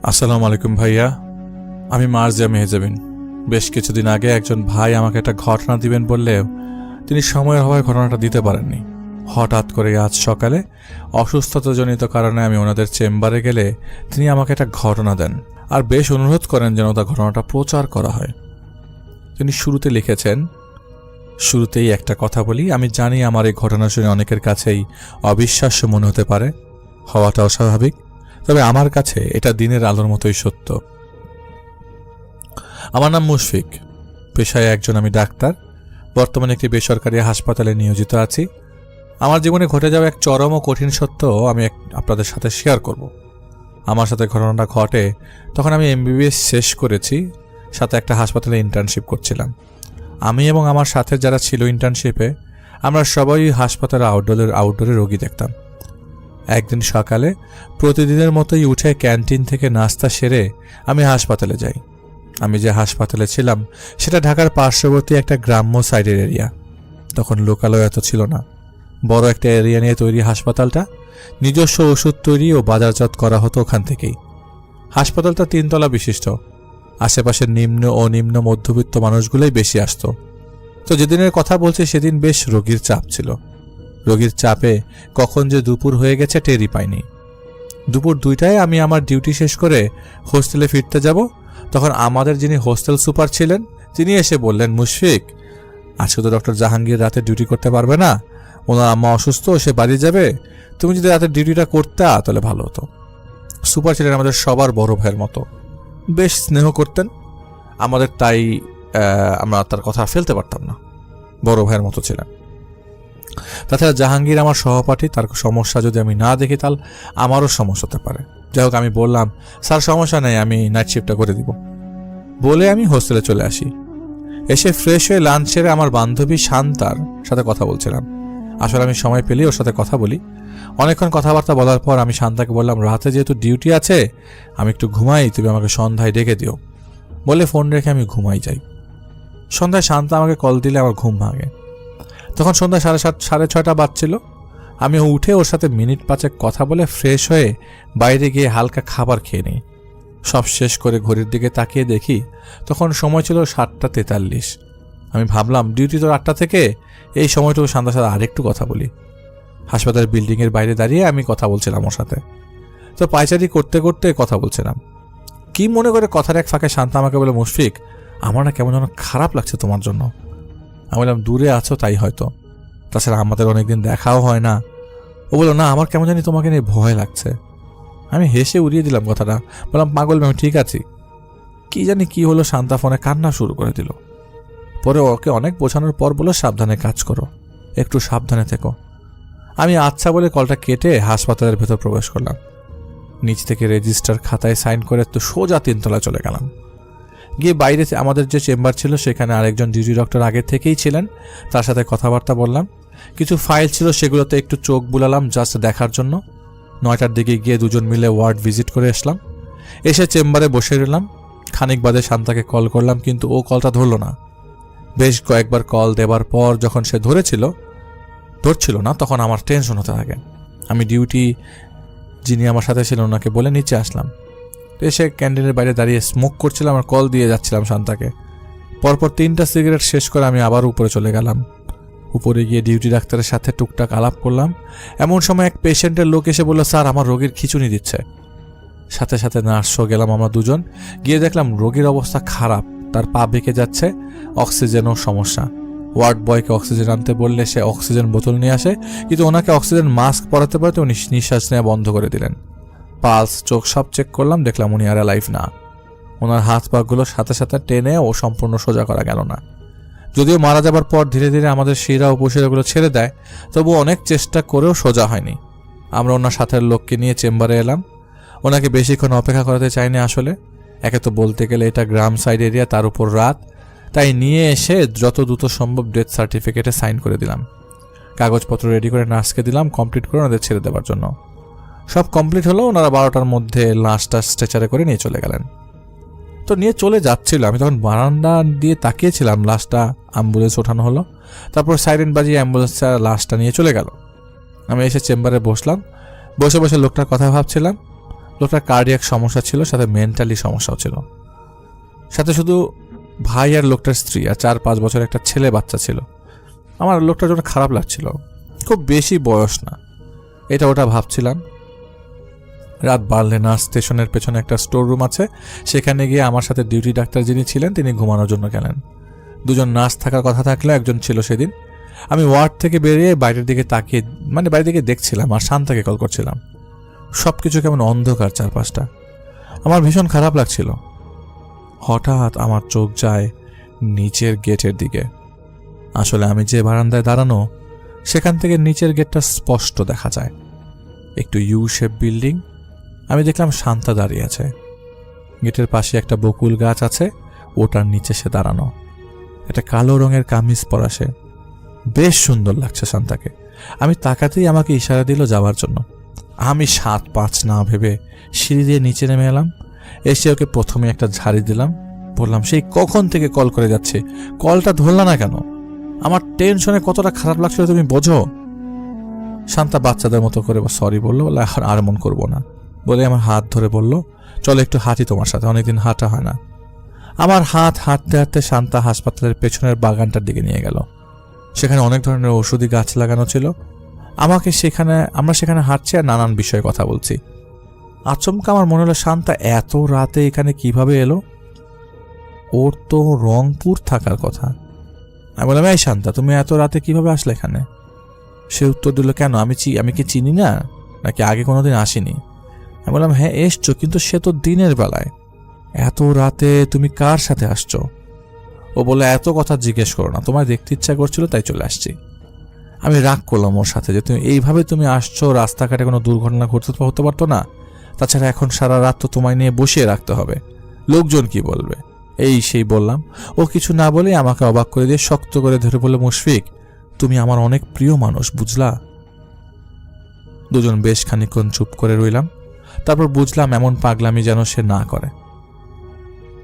আসসালামু আলাইকুম ভাইয়া, আমি মার্জিয়া মেহজাবিন। বেশ কিছুদিন আগে একজন ভাই আমাকে একটা ঘটনা দিবেন বললেও তিনি সময়ের অভাবে ঘটনাটা দিতে পারেননি। হঠাৎ করে আজ সকালে অসুস্থতাজনিত কারণে আমি ওনাদের চেম্বারে গেলে তিনি আমাকে একটা ঘটনা দেন আর বেশ অনুরোধ করেন যেন তার ঘটনাটা প্রচার করা হয়। তিনি শুরুতে লিখেছেন, শুরুতেই একটা কথা বলি, আমি জানি আমার এই ঘটনা শুনে অনেকের কাছেই অবিশ্বাস্য মনে হতে পারে, হওয়াটাও স্বাভাবিক, তবে আমার কাছে এটা দিনের আলোর মতোই সত্য। আমার নাম মুশফিক, পেশায় একজন আমি ডাক্তার, বর্তমানে একটি বেসরকারি হাসপাতালে নিয়োজিত আছি। আমার জীবনে ঘটে যাওয়া এক চরম ও কঠিন সত্য আমি আপনাদের সাথে শেয়ার করব। আমার সাথে ঘটনাটা ঘটে তখন আমি এমবিবিএস শেষ করেছি, সাথে একটা হাসপাতালে ইন্টার্নশিপ করছিলাম। আমি এবং আমার সাথে যারা ছিল ইন্টার্নশিপে, আমরা সবাই হাসপাতালে আউটডোরে রোগী দেখতাম। একদিন সকালে প্রতিদিনের মতোই উঠে ক্যান্টিন থেকে নাস্তা সেরে আমি হাসপাতালে যাই। আমি যে হাসপাতালে ছিলাম সেটা ঢাকার পার্শ্ববর্তী একটা গ্রাম্য সাইডের এরিয়া। তখন লোকালয় এত ছিল না, বড় একটা এরিয়া নিয়ে তৈরি হাসপাতালটা। নিজস্ব ওষুধ তৈরি ও বাজারজাত করা হতো ওখান থেকেই। হাসপাতালটা 3 তলা বিশিষ্ট। আশেপাশের নিম্ন ও নিম্ন মধ্যবিত্ত মানুষগুলোই বেশি আসতো। তো যেদিনের কথা বলছি সেদিন বেশ রোগীর চাপ ছিল। রোগীর চাপে কখন যে দুপুর হয়ে গেছে টেরই পাইনি। দুপুর 2টায় আমি আমার ডিউটি শেষ করে হোস্টেলে ফিরতে যাব, তখন আমাদের যিনি হোস্টেল সুপার ছিলেন তিনি এসে বললেন, মুশফিক, আজকে তো ডক্টর জাহাঙ্গীর রাতে ডিউটি করতে পারবে না, ওনার আম্মা অসুস্থ, সে বাড়ি যাবে, তুমি যদি রাতের ডিউটিটা করতে তাহলে ভালো হতো। সুপার ছিলেন আমাদের সবার বড় ভাইয়ের মতো, বেশ স্নেহ করতেন আমাদের, তাই আমরা তার কথা ফেলতে পারতাম না, বড় ভাইয়ের মতো ছিলেন। তাছাড়া জাহাঙ্গীর আমার সহপাঠী, তার সমস্যা যদি আমি না দেখি তাহলে আমারও সমস্যা হতে পারে। যাই হোক, আমি বললাম, স্যার সমস্যা নেই, আমি নাইট শিফটটা করে দিব। বলে আমি হোস্টেলে চলে আসি। এসে ফ্রেশ হয়ে লাঞ্চ সেরে আমার বান্ধবী শান্তার সাথে কথা বলছিলাম। আসলে আমি সময় পেলেই ওর সাথে কথা বলি। অনেকক্ষণ কথাবার্তা বলার পর আমি শান্তাকে বললাম, রাতে যেহেতু ডিউটি আছে আমি একটু ঘুমাই, তুমি আমাকে সন্ধ্যায় ডেকে দিও। বলে ফোন রেখে আমি ঘুমাই যাই। সন্ধ্যায় শান্তা আমাকে কল দিলে আমার ঘুম ভাঙে। তখন সন্ধ্যা 7:30 6:30 বাজছিল। আমি উঠে ওর সাথে মিনিট 5 কথা বলে ফ্রেশ হয়ে বাইরে গিয়ে হালকা খাবার খেয়ে নিই। সব শেষ করে ঘড়ির দিকে তাকিয়ে দেখি তখন সময় ছিল 7:43। আমি ভাবলাম ডিউটি তো 8টা থেকে, এই সময়টুকু শান্তার সাথে আরেকটু কথা বলি। হাসপাতাল বিল্ডিংয়ের বাইরে দাঁড়িয়ে আমি কথা বলছিলাম ওর সাথে। তো পায়চারি করতে করতে কথা বলছিলাম। কি মনে করে কথার এক ফাঁকে শান্তা আমাকে বলে, মুশফিক, আমার না কেমন যেন খারাপ লাগছে তোমার জন্য। আমি বললাম, দূরে আছো তাই হয়তো, তাছাড়া আমাদের অনেকদিন দেখাও হয় না। ও বললো, না, আমার কেমন জানি তোমাকে নিয়ে ভয় লাগছে। আমি হেসে উড়িয়ে দিলাম কথাটা, বললাম, পাগল, আমি ঠিক আছি। কি জানি কি হলো, শান্তা ফোনে কান্না শুরু করে দিল। পরে ওকে অনেক বোঝানোর পর বললো, সাবধানে কাজ করো, একটু সাবধানে থেকো। আমি আচ্ছা বলে কলটা কেটে হাসপাতালের ভেতর প্রবেশ করলাম। নিচ থেকে রেজিস্টার খাতায় সাইন করে তো সোজা 3 তলায় চলে গেলাম। গিয়ে বাইরে আমাদের যে চেম্বার ছিল সেখানে আরেকজন ডিউটি ডক্টর আগে থেকেই ছিলেন, তার সাথে কথাবার্তা বললাম। কিছু ফাইল ছিল সেগুলোতে একটু চোখ বুলালাম জাস্ট দেখার জন্য। 9টার দিকে গিয়ে দুজন মিলে ওয়ার্ড ভিজিট করে আসলাম। এসে চেম্বারে বসে রইলাম। খানিক বাদে শান্তাকে কল করলাম, কিন্তু ও কলটা ধরল না। বেশ কয়েকবার কল দেবার পর যখন সে ধরছিল না তখন আমার টেনশন হতে থাকে। আমি ডিউটি যিনি আমার সাথে ছিলেন ওনাকে বলে নিচে আসলাম। এসে ক্যান্টিনের বাইরে দাঁড়িয়ে স্মোক করছিলাম আর কল দিয়ে যাচ্ছিলাম শান্তাকে। পরপর 3টা সিগারেট শেষ করে আমি আবার উপরে চলে গেলাম। উপরে গিয়ে ডিউটি ডাক্তারের সাথে টুকটাক আলাপ করলাম। এমন সময় এক পেশেন্টের লোক এসে বলল, স্যার, আমার রোগীর খিঁচুনি দিচ্ছে। সাথে সাথে নার্সও গেলাম আমরা দুজন। গিয়ে দেখলাম রোগীর অবস্থা খারাপ, তার পা বেঁকে যাচ্ছে, অক্সিজেনও সমস্যা। ওয়ার্ড বয়কে অক্সিজেন আনতে বললে সে অক্সিজেন বোতল নিয়ে আসে, কিন্তু ওনাকে অক্সিজেন মাস্ক পরাতে পরাতে উনি নিঃশ্বাস নেওয়া বন্ধ করে দিলেন। পালস, চোখ সব চেক করলাম, দেখলাম উনি আর লাইফ না। ওনার হাত পাগুলো সাথে সাথে টেনে ও সম্পূর্ণ সোজা করা গেল না। যদিও মারা যাবার পর ধীরে ধীরে আমাদের শিরা উপশিরাগুলো ছেড়ে দেয়, তবু অনেক চেষ্টা করেও সোজা হয়নি। আমরা ওনার সাথের লোককে নিয়ে চেম্বারে এলাম। ওনাকে বেশিক্ষণ অপেক্ষা করাতে চাইনি। আসলে একে তো বলতে গেলে এটা গ্রাম সাইড এরিয়া, তার উপর রাত, তাই নিয়ে এসে যত দ্রুত সম্ভব ডেথ সার্টিফিকেটে সাইন করে দিলাম। কাগজপত্র রেডি করে নার্সকে দিলাম কমপ্লিট করে ওনাদের ছেড়ে দেওয়ার জন্য। সব কমপ্লিট হলো। ওনারা 12টার মধ্যে লাশটা স্ট্রেচারে করে নিয়ে চলে গেলেন। তো নিয়ে চলে যাচ্ছিল, আমি তখন বারান্দা দিয়ে তাকিয়েছিলাম। লাশটা অ্যাম্বুলেন্স ওঠানো হলো, তারপর সাইরেন বাজিয়ে অ্যাম্বুলেন্সটা লাশটা নিয়ে চলে গেল। আমি এসে চেম্বারে বসলাম। বসে বসে লোকটার কথা ভাবছিলাম। লোকটার কার্ডিয়াক সমস্যা ছিল, সাথে মেন্টালি সমস্যাও ছিল। সাথে শুধু ভাই আর লোকটার স্ত্রী আর 4-5 বছর একটা ছেলে বাচ্চা ছিল। আমার লোকটার জন্য খারাপ লাগছিল। খুব বেশি বয়স না, এটা ওটা ভাবছিলাম। রাত বাড়লে নার্স স্টেশনের পেছনে একটা স্টোর রুম আছে, সেখানে গিয়ে আমার সাথে ডিউটি ডাক্তার যিনি ছিলেন তিনি ঘুমানোর জন্য গেলেন। 2জন নার্স থাকার কথা থাকলে একজন ছিল সেদিন। আমি ওয়ার্ড থেকে বেরিয়ে বাইরের দিকে তাকিয়ে বাইরের দিকে দেখছিলাম আর শান্তাকে কল করছিলাম। সব কিছু কেমন অন্ধকার চারপাশটা, আমার ভীষণ খারাপ লাগছিল। হঠাৎ আমার চোখ যায় নিচের গেটের দিকে। আসলে আমি যে বারান্দায় দাঁড়ানো, সেখান থেকে নিচের গেটটা স্পষ্ট দেখা যায়। একটু ইউ শেপ বিল্ডিং। আমি দেখলাম শান্তা দাঁড়িয়ে আছে। গেটের পাশে একটা বকুল গাছ আছে, ওটার নিচে সে দাঁড়ানো। একটা কালো রঙের কামিজ পরা সে, বেশ সুন্দর লাগছে শান্তাকে। আমি তাকাতেই আমাকে ইশারা দিল যাওয়ার জন্য। আমি 7-5 না ভেবে সিঁড়ি দিয়ে নিচে নেমে এলাম। এসে ওকে প্রথমে একটা ঝাড়ি দিলাম। বললাম, সেই কখন থেকে কল করে যাচ্ছে, কলটা ধরলা না কেন? আমার টেনশনে কতটা খারাপ লাগছিল তুমি বোঝো। শান্তা বাচ্চাদের মতো করে সরি বললো, বলে আর এমন করবো না বলে আমার হাত ধরে বলল, চলো একটু হাঁটি তোমার সাথে, অনেকদিন হাঁটা হয় না। আমার হাত হাঁটতে হাঁটতে শান্তা হাসপাতালের পেছনের বাগানটার দিকে নিয়ে গেল। সেখানে অনেক ধরনের ঔষধি গাছ লাগানো ছিল। আমরা সেখানে হাঁটছি আর নানান বিষয়ে কথা বলছি। আচমকা আমার মনে হলো, শান্তা এত রাতে এখানে কিভাবে এলো? ওর তো রংপুর থাকার কথা। আমি বললাম, এই শান্তা, তুমি এত রাতে কিভাবে আসলে এখানে? সে উত্তর দিল, কেন আমি কি চিনি না নাকি আগে কোনোদিন আসিনি? আমি বললাম, হ্যাঁ এসছো, কিন্তু সে তো দিনের বেলায়। এত রাতে তুমি কার সাথে আসছো? ও বলে, এত কথা জিজ্ঞেস করো না, তোমার দেখতে ইচ্ছা করছিল তাই চলে আসছি। আমি রাগ করলাম ওর সাথে যে এইভাবে তুমি আসছো, রাস্তাঘাটে কোনো দুর্ঘটনা হতে পারতো না? তাছাড়া এখন সারা রাত তো তোমায় নিয়ে বসিয়ে রাখতে হবে, লোকজন কি বলবে, এই সেই বললাম। ও কিছু না বলে আমাকে অবাক করে দিয়ে শক্ত করে ধরে বলল, মুশফিক, তুমি আমার অনেক প্রিয় মানুষ, বুঝলা? 2জন বেশ খানিকক্ষণ চুপ করে রইলাম। তারপর বুঝলাম এমন পাগলামি যেন সে না করে।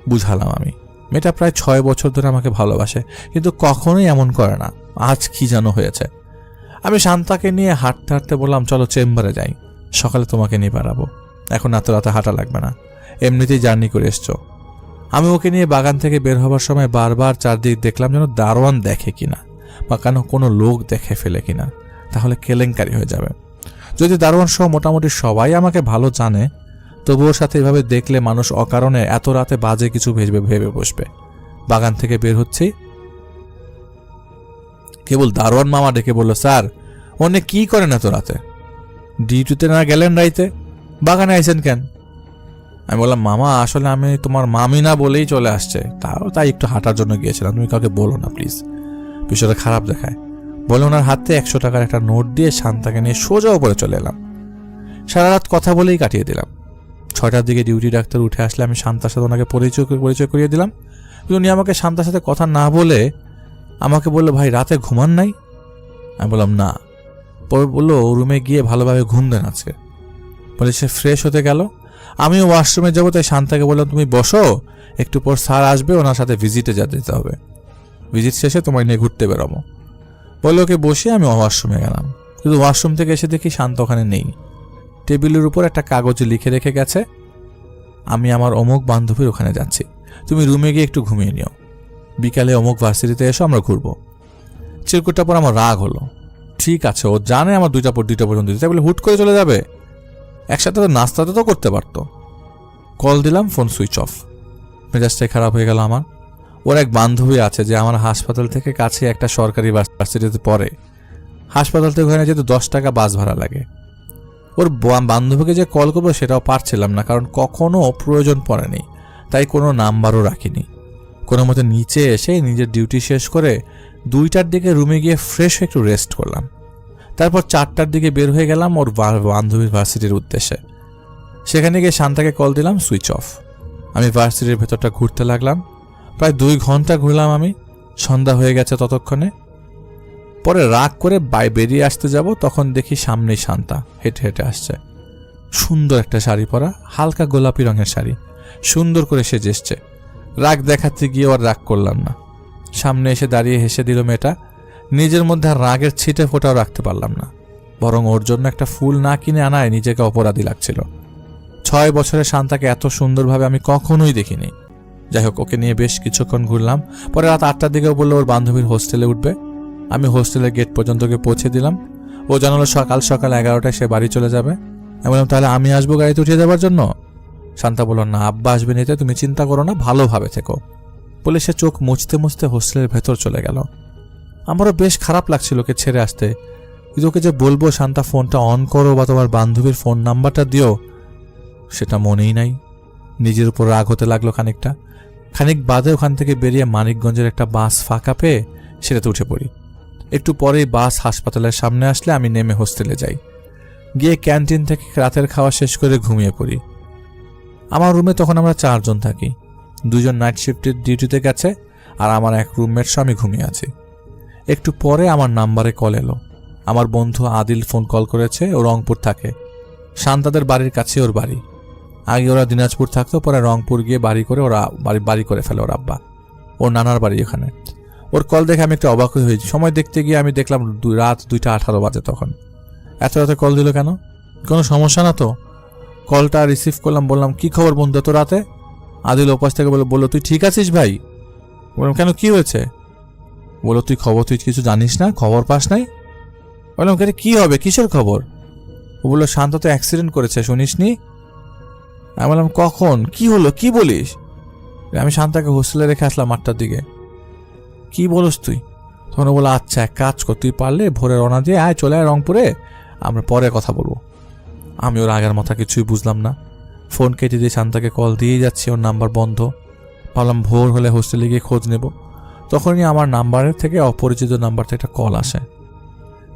বুঝালাম আমি, মেয়েটা প্রায় 6 বছর ধরে আমাকে ভালোবাসে, কিন্তু কখনোই এমন করে না। আজ কি যেন হয়েছে। আমি শান্তাকে নিয়ে হাঁটতে হাঁটতে বললাম, চলো চেম্বারে যাই, সকালে তোমাকে নিয়ে বেড়াবো, এখন এত রাতে হাঁটা লাগবে না, এমনিতেই জার্নি করে এসছো। আমি ওকে নিয়ে বাগান থেকে বের হবার সময় বারবার চারদিক দেখলাম যেন দারোয়ান দেখে কিনা, বা কেন কোনো লোক দেখে ফেলে কিনা, তাহলে কেলেঙ্কারি হয়ে যাবে। যদি দারোয়ান সহ মোটামুটি সবাই আমাকে ভালো জানে, তবু ওর সাথে এভাবে দেখলে মানুষ অকারণে এত রাতে বাজে কিছু ভেবে বসবে। বাগান থেকে বের হচ্ছি, কেবল দারোয়ান মামা ডেকে বলল, স্যার অনেক কি করেন এত রাতে? ডিউটিতে না গেলেন রাইতে, বাগানে আইছেন কেন? আমি বললাম, মামা আসলে আমি তোমার মামি না বলেই চলে আসছে, তাই একটু হাঁটার জন্য গিয়েছিলাম, তুমি কাউকে বলো না প্লিজ, বিষয়টা খারাপ দেখায়। বলে ওনার হাতে 100 টাকার একটা নোট দিয়ে শান্তাকে নিয়ে সোজা উপরে চলে এলাম। সারা রাত কথা বলেই কাটিয়ে দিলাম। 6টার দিকে ডিউটি ডাক্তার উঠে আসলে আমি শান্তার সাথে ওনাকে পরিচয় করিয়ে দিলাম। উনি আমাকে শান্তার সাথে কথা না বলে আমাকে বললো, ভাই রাতে ঘুমান নাই? আমি বললাম না। পরে বললো, রুমে গিয়ে ভালোভাবে ঘুম দেন আজকে। বলে সে ফ্রেশ হতে গেল। আমিও ওয়াশরুমে যাবো, তাই শান্তাকে বললাম, তুমি বসো, একটু পর স্যার আসবে, ওনার সাথে ভিজিটে যেতে হবে, ভিজিট শেষে তোমায় নিয়ে ঘুরতে বেরোবো। বলে ওকে বসে আমি ওয়াশরুমে গেলাম। কিন্তু ওয়াশরুম থেকে এসে দেখি শান্ত ওখানে নেই। টেবিলের উপর একটা কাগজে লিখে রেখে গেছে, আমি আমার অমুক বান্ধবীর ওখানে যাচ্ছি, তুমি রুমে গিয়ে একটু ঘুমিয়ে নিও, বিকালে অমুক ভার্সিটিতে এসো, আমরা ঘুরবো। চিরকুটটা পর আমার রাগ হলো। ঠিক আছে, ও জানে আমার 2টা পর্যন্ত দিতে, বলে হুট করে চলে যাবে, একসাথে তো নাস্তাতে তো করতে পারতো। কল দিলাম, ফোন সুইচ অফ। মেজাজটাই খারাপ হয়ে গেল আমার। ওর এক বান্ধবী আছে যে আমার হাসপাতাল থেকে কাছে একটা সরকারি ভার্সিটিতে পড়ে। হাসপাতাল থেকে ওখানে যেতে 10 টাকা বাস ভাড়া লাগে। ওর বান্ধবীকে যে কল করবো সেটাও পারছিলাম না, কারণ কখনো প্রয়োজন পড়েনি, তাই কোনো নাম্বারও রাখিনি। কোনো মতে নিচে এসে নিজের ডিউটি শেষ করে 2টার দিকে রুমে গিয়ে ফ্রেশ হয়ে একটু রেস্ট করলাম। তারপর 4টার দিকে বের হয়ে গেলাম ওর বান্ধবীর ভার্সিটির উদ্দেশ্যে। সেখানে গিয়ে শান্তাকে কল দিলাম, সুইচ অফ। আমি ভার্সিটির ভেতরটা ঘুরতে লাগলাম। প্রায় 2 ঘন্টা ঘুরলাম আমি। সন্ধ্যা হয়ে গেছে ততক্ষণে। পরে রাগ করে বেরিয়ে আসতে যাব, তখন দেখি সামনেই শান্তা হেঁটে হেঁটে আসছে। সুন্দর একটা শাড়ি পরা, হালকা গোলাপি রঙের শাড়ি, সুন্দর করে সেজে এসছে। রাগ দেখাতে গিয়ে আর রাগ করলাম না। সামনে এসে দাঁড়িয়ে হেসে দিল মেয়েটা। নিজের মধ্যে আর রাগের ছিটে ফোটাও রাখতে পারলাম না, বরং ওর জন্য একটা ফুল না কিনে আনায় নিজেকে অপরাধী লাগছিল। 6 বছরে শান্তাকে এত সুন্দরভাবে আমি কখনোই দেখিনি। যাই হোক, ওকে নিয়ে বেশ কিছুক্ষণ ঘুরলাম। পরে রাত 8টার দিকেও বললো ওর বান্ধবীর হোস্টেলে উঠবে। আমি হোস্টেলের গেট পর্যন্ত ওকে পৌঁছে দিলাম। ও জানালো সকাল 11টায় সে বাড়ি চলে যাবে। আমি বললাম তাহলে আমি আসবো গাড়িতে উঠিয়ে দেওয়ার জন্য? শান্তা বলল না, আব্বা আসবে নিতে, তুমি চিন্তা করো না, ভালোভাবে থেকো বলে সে চোখ মুছতে মুছতে হোস্টেলের ভেতর চলে গেল। আমারও বেশ খারাপ লাগছিল ওকে ছেড়ে আসতে, কিন্তু ওকে যে বলবো শান্তা ফোনটা অন করো বা তোমার বান্ধবীর ফোন নাম্বারটা দিও, সেটা মনেই নাই। নিজের উপর রাগ হতে লাগলো খানিকটা। খানিক বাদে ওখান থেকে বেরিয়ে মানিকগঞ্জের একটা বাস ফাঁকা পেয়ে সেটাতে উঠে পড়ি। একটু পরেই বাস হাসপাতালের সামনে আসলে আমি নেমে হোস্টেলে যাই। গিয়ে ক্যান্টিন থেকে রাতের খাওয়া শেষ করে ঘুমিয়ে পড়ি। আমার রুমে তখন আমরা 4 জন থাকি। 2 জন নাইট শিফটের ডিউটিতে গেছে, আর আমার এক রুমমেট সহ আমি ঘুমিয়ে আছি। একটু পরে আমার নাম্বারে কল এলো। আমার বন্ধু আদিল ফোন কল করেছে। ও রংপুর থাকে, শান্তাদের বাড়ির কাছে ওর বাড়ি। আগে ওরা দিনাজপুর থাকতো, পরে রংপুর গিয়ে বাড়ি করে ওরা বাড়ি করে ফেলে ওর আব্বা। ওর নানার বাড়ি ওখানে। ওর কল দেখে আমি একটু অবাক হয়েছি। সময় দেখতে গিয়ে আমি দেখলাম রাত 2:18 বাজে। তখন এত রাতে কল দিল কেন? কোনো সমস্যা না তো? কলটা রিসিভ করলাম, বললাম কি খবর বন্ধু এত রাতে? আদিল ওপাশ থেকে বললো তুই ঠিক আছিস ভাই? বললাম কেন, কি হয়েছে? বললো তুই কিছু জানিস না, খবর পাস নাই? বললাম কি হবে, কিসের খবর? ও বললো শান্ত তো অ্যাক্সিডেন্ট করেছে, শুনিসনি? আমি বললাম কখন, কি হলো, কি বলিস? আমি শান্তাকে হোস্টেলে রেখে আসলাম 8টার দিকে। কি বলিস তুই? তখন বললো আচ্ছা এক কাজ কর, তুই পারলে ভোরে রওনা দিয়ে আয়, চলে আয় রংপুরে, আমরা পরে কথা বলবো। আমি ওর আগের মাথা কিছুই বুঝলাম না। ফোন কেটে দিয়ে শান্তাকে কল দিয়ে যাচ্ছি, ওর নাম্বার বন্ধ। ভাবলাম ভোর হলে হোস্টেলে গিয়ে খোঁজ নেব। তখনই আমার নাম্বারের থেকে অপরিচিত নাম্বার থেকে একটা কল আসে।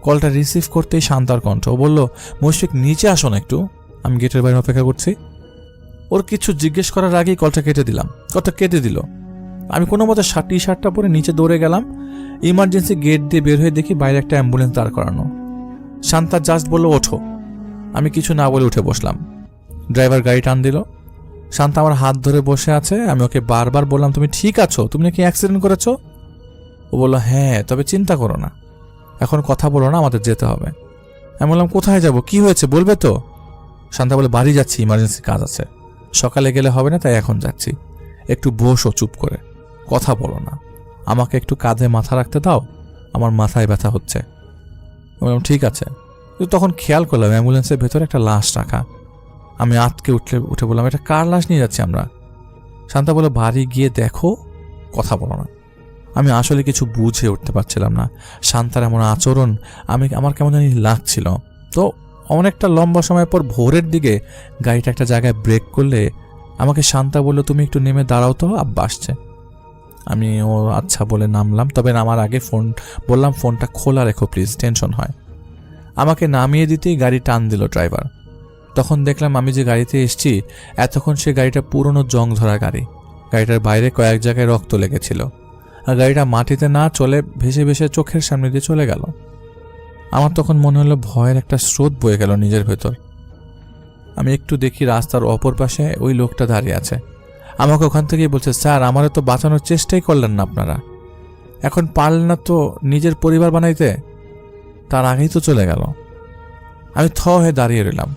কলটা রিসিভ করতেই শান্তার কণ্ঠ। ও বলল মুশফিক নিচে আসো না একটু, আমি গেটের বাইরে অপেক্ষা করছি। ওর কিছু জিজ্ঞেস করার আগেই কলটা কেটে দিল। আমি কোনো মতে টি-শার্টটা পরে নিচে দৌড়ে গেলাম। ইমার্জেন্সি গেট দিয়ে বের হয়ে দেখি বাইরে একটা অ্যাম্বুলেন্স দাঁড় করানো। শান্তা জাস্ট বলল ওঠো। আমি কিছু না বলে উঠে বসলাম। ড্রাইভার গাড়ি টান দিল। শান্তা আমার হাত ধরে বসে আছে। আমি ওকে বারবার বললাম তুমি ঠিক আছো, তুমি নাকি অ্যাক্সিডেন্ট করেছো? ও বলল হ্যাঁ, তবে চিন্তা করো না, এখন কথা বলো না, আমাদের যেতে হবে। আমি বললাম কোথায় যাব, কি হয়েছে বলবে তো? শান্তা বলে বাড়ি যাচ্ছি, ইমার্জেন্সি কাজ আছে, সকালে গেলে হবে না, তাই এখন যাচ্ছি। একটু বসো চুপ করে, কথা বলো না, আমাকে একটু কাঁধে মাথা রাখতে দাও, আমার মাথায় ব্যথা হচ্ছে। বললাম ঠিক আছে। কিন্তু তখন খেয়াল করলাম অ্যাম্বুলেন্সের ভেতরে একটা লাশ রাখা। আমি আটকে উঠে বললাম এটা কার লাশ নিয়ে যাচ্ছি আমরা? শান্তা বলে বাড়ি গিয়ে দেখো, কথা বলো না। আমি আসলে কিছু বুঝে উঠতে পারছিলাম না। শান্তার এমন আচরণ আমার কেমন জানি লাগছিল। তো অনেকটা লম্বা সময় পর ভোরের দিকে গাড়িটা একটা জায়গায় ব্রেক করলে আমাকে শান্তা বলল তুমি একটু নেমে দাঁড়াও তো, আব্বা আসছে। আমি ও আচ্ছা বলে নামলাম। তবে নামার আগে বললাম ফোনটা খোলা রেখো প্লিজ, টেনশন হয়। আমাকে নামিয়ে দিতেই গাড়ি টান দিল ড্রাইভার। তখন দেখলাম আমি যে গাড়িতে এসছি এতক্ষণ সে গাড়িটা পুরনো জং ধরা গাড়ি। গাড়িটার বাইরে কয়েক জায়গায় রক্ত লেগেছিল, আর গাড়িটা মাটিতে না চলে ভেসে ভেসে চোখের সামনে দিয়ে চলে গেল। আমার তখন মনে হলো ভয়ের একটা স্রোত বয়ে গেল নিজের ভেতর। আমি একটু দেখি রাস্তার অপর পাশে ওই লোকটা দাঁড়িয়ে আছে। আমাকে ওখান থেকেই বলছে স্যার আমারও তো বাঁচানোর চেষ্টাই করলেন না আপনারা, এখন পারলেন না তো নিজের পরিবার বানাইতে, তার আগেই তো চলে গেল। আমি হয়ে দাঁড়িয়ে রইলাম।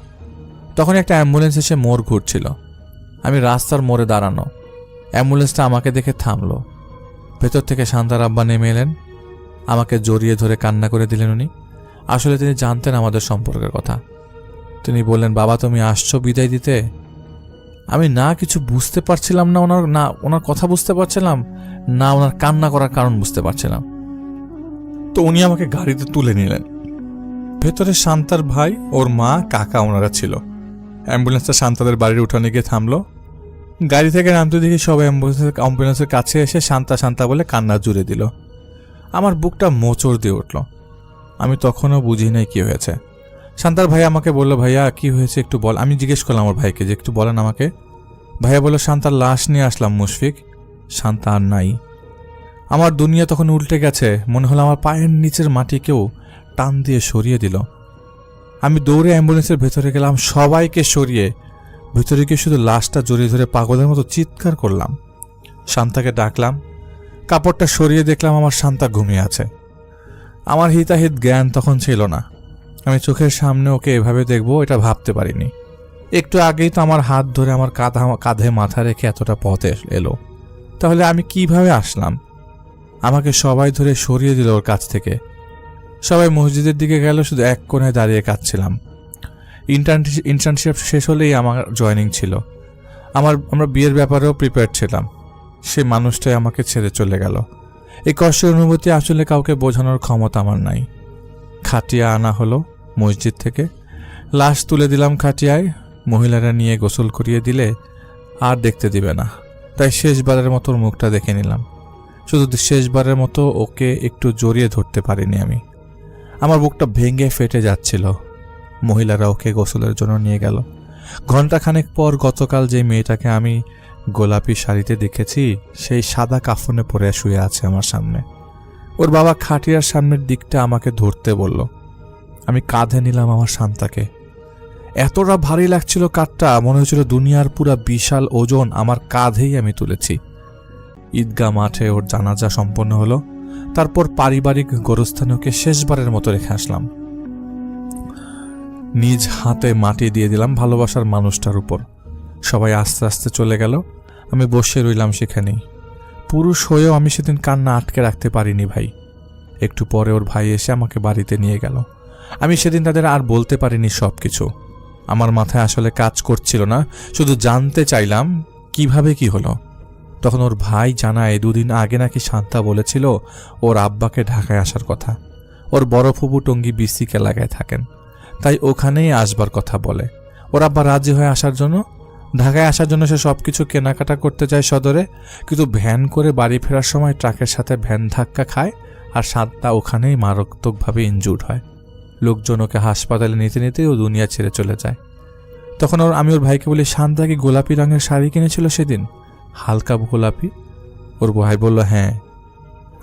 তখন একটা অ্যাম্বুলেন্স এসে মোড় ঘুরছিল। আমি রাস্তার মোড়ে দাঁড়ানো, অ্যাম্বুলেন্সটা আমাকে দেখে থামলো। ভেতর থেকে শান্তার আব্বা নেমে এলেন, আমাকে জড়িয়ে ধরে কান্না করে দিলেন উনি। আসলে তিনি জানতেন আমাদের সম্পর্কের কথা। তিনি বললেন বাবা তুমি আসছো বিদায় দিতে। আমি না কিছু বুঝতে পারছিলাম না, ওনার কথা বুঝতে পারছিলাম না, ওনার কান্না করার কারণ বুঝতে পারছিলাম। তো উনি আমাকে গাড়িতে তুলে নিলেন। ভেতরে শান্তার ভাই, ওর মা, কাকা ওনারা ছিল। অ্যাম্বুলেন্সটা শান্তাদের বাড়ির উঠানে গিয়ে থামলো। গাড়ি থেকে নামতে দেখি সবাই অ্যাম্বুলেন্সের কাছে এসে শান্তা শান্তা বলে কান্না জুড়ে দিল। আমার বুকটা মোচড় দিয়ে উঠল। আমি তখনও বুঝি নাই কি হয়েছে। শান্তার ভাই আমাকে বলল ভাইয়া কি হয়েছে একটু বল। আমি জিজ্ঞেস করলাম আমার ভাইকে যে একটু বলেন আমাকে। ভাইয়া বলল শান্তার লাশ নিয়ে আসলাম মুশফিক, শান্তা আর নাই। আমার দুনিয়া তখন উল্টে গেছে। মনে হলো আমার পায়ের নিচের মাটি কেউ টান দিয়ে সরিয়ে দিল। আমি দৌড়ে অ্যাম্বুলেন্সের ভেতরে গেলাম, সবাইকে সরিয়ে ভেতরে গিয়ে শুধু লাশটা জড়িয়ে ধরে পাগলের মতো চিৎকার করলাম। শান্তাকে ডাকলাম, কাপড়টা সরিয়ে দেখলাম আমার শান্তা ঘুমিয়ে আছে। আমার হিতাহিত জ্ঞান তখন ছিল না। আমি চোখের সামনে ওকে এভাবে দেখবো এটা ভাবতে পারিনি। একটু আগেই তো আমার হাত ধরে আমার কাঁধে মাথা রেখে এতটা পথে এলো, তাহলে আমি কিভাবে আসলাম? আমাকে সবাই ধরে সরিয়ে দিল ওর কাছ থেকে। সবাই মসজিদের দিকে গেল, শুধু এক কোণায় দাঁড়িয়ে কাঁদছিলাম। ইন্টার্নশিপ শেষ হলেই আমার জয়েনিং ছিল। আমরা বিয়ের ব্যাপারেও প্রিপেয়ার ছিলাম। সে মানুষটাই আমাকে ছেড়ে চলে গেল। এই কষ্টের অনুভূতি আসলে কাউকে বোঝানোর ক্ষমতা আমার নাই। খাটিয়া আনা হলো মসজিদ থেকে, লাশ তুলে দিলাম খাটিয়ায়। মহিলারা নিয়ে গোসল করিয়ে দিলে আর দেখতে দিবে না, তাই শেষবারের মতো ওর মুখটা দেখে নিলাম। শুধু শেষবারের মতো ওকে একটু জড়িয়ে ধরতে পারিনি আমি। আমার বুকটা ভেঙে ফেটে যাচ্ছিল। মহিলারা ওকে গোসলের জন্য নিয়ে গেল। ঘণ্টাখানেক পর গতকাল যে মেয়েটাকে আমি গোলাপি শাড়িতে দেখেছি, সেই সাদা কাফনে পরে শুয়ে আছে আমার সামনে। ওর বাবা খাটিয়ার সামনের দিকটা আমাকে ধরতে বলল। আমি কাঁধে নিলাম আমার শান্তাকে। এতটা ভারী লাগছিল কাঁধটা, মনে হচ্ছিল দুনিয়ার পুরা বিশাল ওজন আমার কাঁধেই আমি তুলেছি। ঈদগাহ মাঠে ওর জানাজা সম্পন্ন হলো। তারপর পারিবারিক গোরস্থানে ওকে শেষবারের মতো রেখে আসলাম। নিজ হাতে মাটি দিয়ে দিলাম ভালোবাসার মানুষটার উপর। সবাই আস্তে আস্তে চলে গেল, আমি বসে রইলাম সেখানেই। পুরুষ হয়েও আমি সেদিন কান্না আটকে রাখতে পারিনি ভাই। একটু পরে ওর ভাই এসে আমাকে বাড়িতে নিয়ে গেল। আমি সেদিন তাদের আর বলতে পারিনি সব কিছু। আমার মাথায় আসলে কাজ করছিল না, শুধু জানতে চাইলাম কিভাবে কি হলো। তখন ওর ভাই জানায় 2 দিন আগে নাকি শান্তা বলেছিল ওর আব্বাকে ঢাকায় আসার কথা। ওর বড় ফুপু টঙ্গী বিসিক এলাকায় থাকেন, তাই ওখানেই আসবার কথা বলে। ওর আব্বা রাজি হয়ে আসার জন্য, ঢাকায় আসার জন্য সে সব কিছু কেনাকাটা করতে যায় সদরে। কিন্তু ভ্যান করে বাড়ি ফেরার সময় ট্রাকের সাথে ভ্যান ধাক্কা খায়, আর শান্তা ওখানেই মারাত্মকভাবে ইনজুর্ড হয়। লোকজন ওকে হাসপাতালে নিতে নিতেই ও দুনিয়া ছেড়ে চলে যায়। তখন আমি ওর ভাইকে বলি, শান্তা কি গোলাপি রঙের শাড়ি কিনেছিল সেদিন, হালকা গোলাপি? ওর ভাই বলল হ্যাঁ।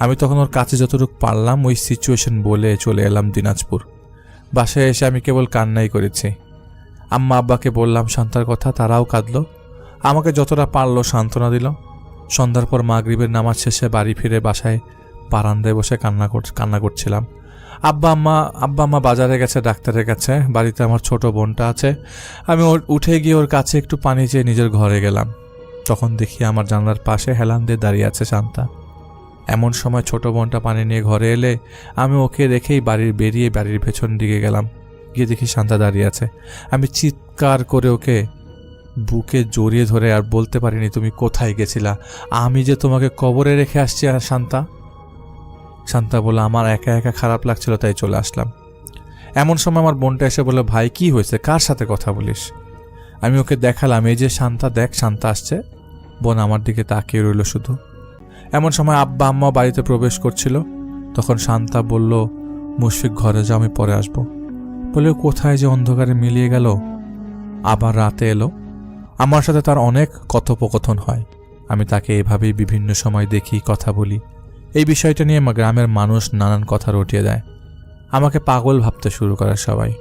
আমি তখন ওর কাছে যতটুকু পারলাম ওই সিচুয়েশন বলে চলে এলাম দিনাজপুর। বাসায় এসে আমি কেবল কান্নাই করেছি। আম্মা আব্বাকে বললাম শান্তার কথা, তারাও কাঁদলো। আমাকে যতটা পারলো সান্ত্বনা দিল। সন্ধ্যার পর মাগরিবের নামাজ শেষে বাড়ি ফিরে বাসায় বারান্দায় বসে কান্না করছিলাম। আব্বা আম্মা বাজারে গেছে ডাক্তারের কাছে, বাড়িতে আমার ছোট বোনটা আছে। আমি উঠে গিয়ে ওর কাছে একটু পানি চেয়ে নিজের ঘরে গেলাম। তখন দেখি আমার জানলার পাশে হেলান দিয়ে দাঁড়িয়ে আছে শান্তা। এমন সময় ছোট বোনটা পানি নিয়ে ঘরে এলে আমি ওকে রেখেই বাড়ির পেছন দিকে গেলাম। গিয়ে দেখি শান্তা দাঁড়িয়ে আছে। আমি চিৎকার করে ওকে বুকে জড়িয়ে ধরে আর বলতে পারিনি তুমি কোথায় গেছিলা, আমি যে তোমাকে কবরে রেখে আসছি। আর শান্তা বলে আমার একা একা খারাপ লাগছিল তাই চলে আসলাম। এমন সময় আমার বোনটা এসে বলে, ভাই কি হয়েছে, কার সাথে কথা বলিস? আমি ওকে দেখালাম, এই যে শান্তা, দেখ শান্তা আসছে। বোন আমার দিকে তাকিয়ে রইল শুধু। এমন সময় আব্বা আম্মা বাড়িতে প্রবেশ করছিল। তখন শান্তা বলল, মুশফিক ঘরে যাও, আমি পরে আসবো। বলে কোথায় যে অন্ধকারে মিলিয়ে গেল। আবার রাতে এলো। আমার সাথে তার অনেক কথোপকথন হয়। আমি তাকে এভাবেই বিভিন্ন সময় দেখি, কথা বলি। এই বিষয়টা নিয়ে গ্রামের মানুষ নানান কথা রটিয়ে দেয়। আমাকে পাগল ভাবতে শুরু করে সবাই।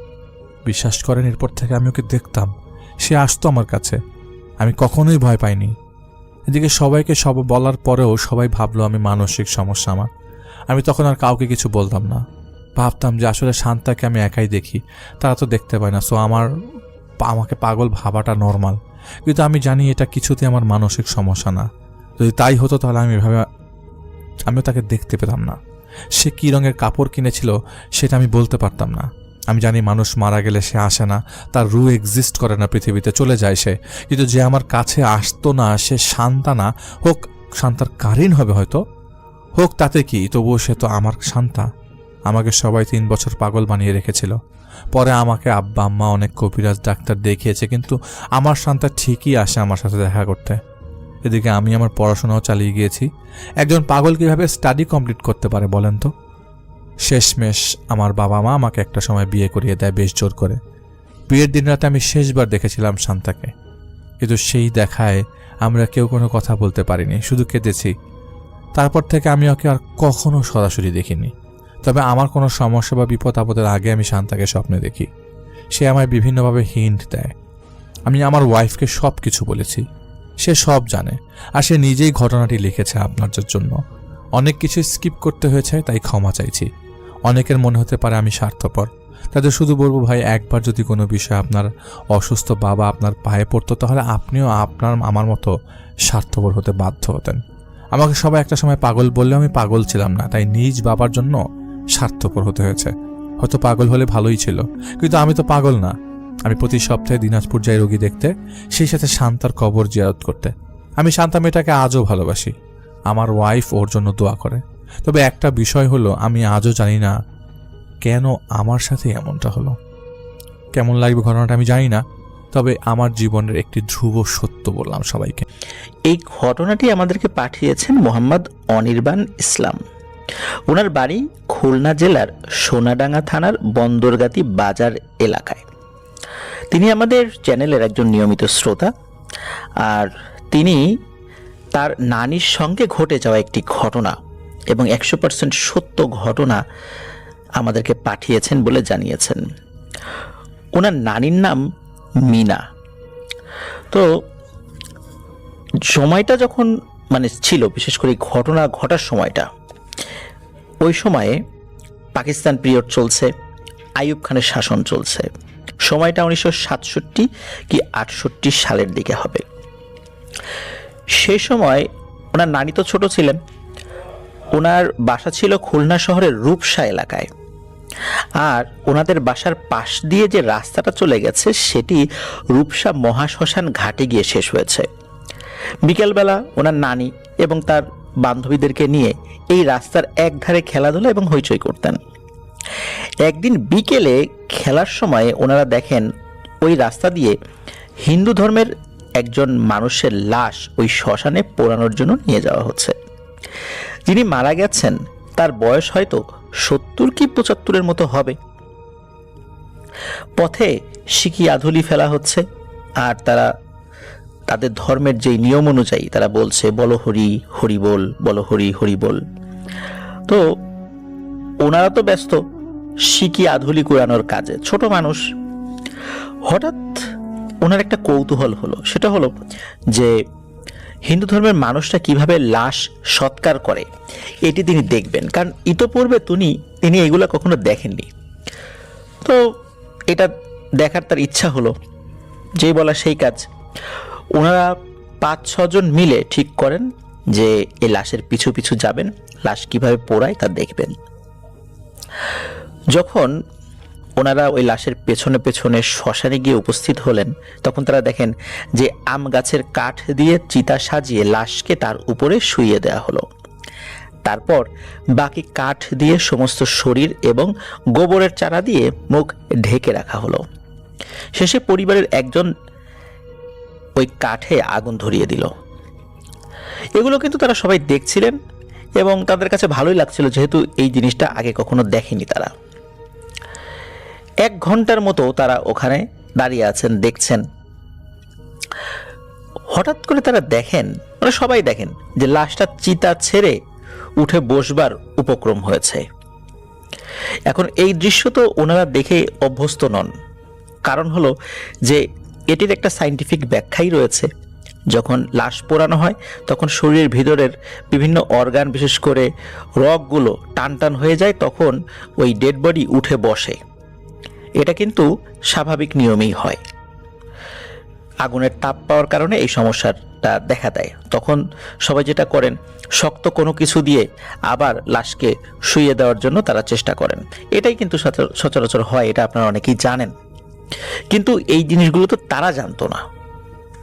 বিশ্বাস করেন, এরপর থেকে আমি ওকে দেখতাম, সে আসতো আমার কাছে। আমি কখনোই ভয় পাইনি। এদিকে সবাইকে সব বলার পরেও সবাই ভাবলো আমি মানসিক সমস্যা আমার। আমি তখন আর কাউকে কিছু বলতাম না। ভাবতাম যে আসলে শান্তাকে আমি একাই দেখি, তারা তো দেখতে পায় না, সো আমাকে পাগল ভাবাটা নর্মাল। কিন্তু আমি জানি এটা কিছুতে আমার মানসিক সমস্যা না। যদি তাই হতো তাহলে আমিও তাকে দেখতে পেতাম না। সে কী রঙের কাপড় কিনেছিল সেটা আমি বলতে পারতাম না। আমি জানি মানুষ মারা গেলে সে আসে না, তার রু এক্সিস্ট করে না পৃথিবীতে, চলে যায় সে। কিন্তু যে আমার কাছে আসতো না সে শান্তা না, হোক শান্তার কারিন হবে হয়তো, হোক তাতে কি, তবুও সে তো আমার শান্তা। আমাকে সবাই 3 বছর পাগল বানিয়ে রেখেছিল। পরে আমাকে আব্বা আম্মা অনেক কবিরাজ ডাক্তার দেখিয়েছে, কিন্তু আমার শান্তা ঠিকই আসে আমার সাথে দেখা করতে। এদিকে আমি আমার পড়াশোনাও চালিয়ে গিয়েছি। একজন পাগল কিভাবে স্টাডি কমপ্লিট করতে পারে বলেন তো? শেষমেশ আমার বাবা মা আমাকে একটা সময় বিয়ে করিয়ে দেয় বেশ জোর করে। বিয়ের দিন রাতে আমি শেষবার দেখেছিলাম শান্তাকে, কিন্তু সেই দেখায় আমরা কেউ কোনো কথা বলতে পারিনি, শুধু কেঁদেছি। তারপর থেকে আমি ওকে আর কখনো সরাসরি দেখিনি। তবে আমার কোনো সমস্যা বা বিপদ আপদের আগে আমি শান্তাকে স্বপ্নে দেখি। সে আমায় বিভিন্নভাবে হিন্ট দেয়। আমি আমার ওয়াইফকে সব কিছু বলেছি, সে সব জানে। আর সে নিজেই ঘটনাটি লিখেছে আপনার জন্য। অনেক কিছু স্কিপ করতে হয়েছে, তাই ক্ষমা চাইছি। অনেকের মনে হতে পারে আমি স্বার্থপর, তাদের শুধু বলবো, ভাই একবার যদি কোনো বিষয় আপনার অসুস্থ বাবা আপনার পায়ে পড়তো, তাহলে আপনিও আমার মতো স্বার্থপর হতে বাধ্য হতেন। আমাকে সবাই একটা সময় পাগল বললেও আমি পাগল ছিলাম না, তাই নিজ বাবার জন্য স্বার্থপর হতে হয়েছে। হয়তো পাগল হলে ভালোই ছিল, কিন্তু আমি তো পাগল না। আমি প্রতি সপ্তাহে দিনাজপুর যাই রোগী দেখতে, সেই সাথে শান্তার কবর জিয়ারত করতে। আমি শান্তা মেয়েটাকে আজও ভালোবাসি, আমার ওয়াইফ ওর জন্য দোয়া করে। তবে একটা বিষয় হলো, আমি আজও জানি না কেন আমার সাথে এমনটা হলো। কেমন লাগবে ঘটনাটা আমি জানি না, তবে আমার জীবনের একটি ধ্রুব সত্য বললাম সবাইকে। এই ঘটনাটি আমাদেরকে পাঠিয়েছেন মোহাম্মদ অনির্বাণ ইসলাম। ওনার বাড়ি খুলনা জেলার সোনাডাঙ্গা থানার বন্দরগাতি বাজার এলাকায়। তিনি আমাদের চ্যানেলের একজন নিয়মিত শ্রোতা, আর তিনি তার নানির সঙ্গে ঘটে যাওয়া একটি ঘটনা এবং 100% সত্য ঘটনা আমাদেরকে পাঠিয়েছেন বলে জানিয়েছেন। ওনার নানির নাম মিনা। তো সময়টা যখন ছিল, বিশেষ করে ঘটনা ঘটার সময়টা, ওই সময়ে পাকিস্তান পিরিয়ড চলছে, আইয়ুব খানের শাসন চলছে। সময়টা 1967 কি 68 সালের দিকে হবে। সেই সময় ওনার নানি তো ছোট ছিলেন। ওনার বাসা ছিল খুলনা শহরের রূপসা এলাকায়, আর ওনাদের বাসার পাশ দিয়ে যে রাস্তাটা চলে গেছে সেটি রূপসা মহাশ্মশান ঘাটে গিয়ে শেষ হয়েছে। বিকেলবেলা ওনার নানি এবং তার বান্ধবীদেরকে নিয়ে এই রাস্তার একধারে খেলাধুলা এবং হইচই করতেন। একদিন বিকেলে খেলার সময় ওনারা দেখেন ওই রাস্তা দিয়ে হিন্দু ধর্মের একজন মানুষের লাশ ওই শ্মশানে পোড়ানোর জন্য নিয়ে যাওয়া হচ্ছে। যিনি মারা গেছেন তার বয়স হয়তো 70 কি 75-এর মতো হবে। পথে সিকি আধুলি ফেলা হচ্ছে, আর তারা তাদের ধর্মের যেই নিয়ম অনুযায়ী তারা বলছে, বলো হরি হরি বল, বলো হরি হরি বল। তো ওনারা তো ব্যস্ত সিকি আধুলি কুড়ানোর কাজে, ছোট মানুষ। হঠাৎ ওনার একটা কৌতূহল হলো, সেটা হলো যে হিন্দু ধর্মের মানুষরা কিভাবে লাশ সৎকার করে এটি তিনি দেখবেন, কারণ ইতোপূর্বে তিনি এগুলো কখনো দেখেননি। তো এটা দেখার তার ইচ্ছা হলো, যেই বলা সেই কাজ। ওনারা 5-6 জন মিলে ঠিক করেন যে এই লাশের পিছু পিছু যাবেন, লাশ কিভাবে পোড়ায় তা দেখবেন। যখন ওনারা ওই লাশের পেছনে পেছনে শ্মশানে গিয়ে উপস্থিত হলেন, তখন তারা দেখেন যে আম গাছের কাঠ দিয়ে চিতা সাজিয়ে লাশকে তার উপরে শুইয়ে দেওয়া হলো। তারপর বাকি কাঠ দিয়ে সমস্ত শরীর এবং গোবরের চারা দিয়ে মুখ ঢেকে রাখা হলো। শেষে পরিবারের একজন ওই কাঠে আগুন ধরিয়ে দিল। এগুলো কিন্তু তারা সবাই দেখছিলেন এবং তাদের কাছে ভালোই লাগছিল, যেহেতু এই জিনিসটা আগে কখনো দেখেনি তারা। 1 ঘন্টার মতো তারা ওখানে দাঁড়িয়ে আছেন, দেখছেন। হঠাৎ করে তারা দেখেন, সবাই দেখেন যে লাশটা চিতা ছেড়ে উঠে বসবার উপক্রম হয়েছে। এখন এই দৃশ্য তো ওনারা দেখে অভ্যস্ত নন, কারণ হলো যে এটির একটা সায়েন্টিফিক ব্যাখ্যাই রয়েছে। যখন লাশ পোড়ানো হয় তখন শরীরের ভিতরের বিভিন্ন অর্গান, বিশেষ করে রগগুলো টান টান হয়ে যায়, তখন ওই ডেড বডি উঠে বসে। এটা কিন্তু স্বাভাবিক নিয়মেই হয়। আগুনের তাপ পাওয়ার কারণে এই সমস্যাটা দেখা দেয়। তখন সবাই যেটা করেন, শক্ত কোনো কিছু দিয়ে আবার লাশকে শুইয়ে দেওয়ার জন্য তারা চেষ্টা করেন। এটাই কিন্তু সচরাচর হয়, এটা আপনারা অনেকেই জানেন। কিন্তু এই জিনিসগুলো তো তারা জানতো না,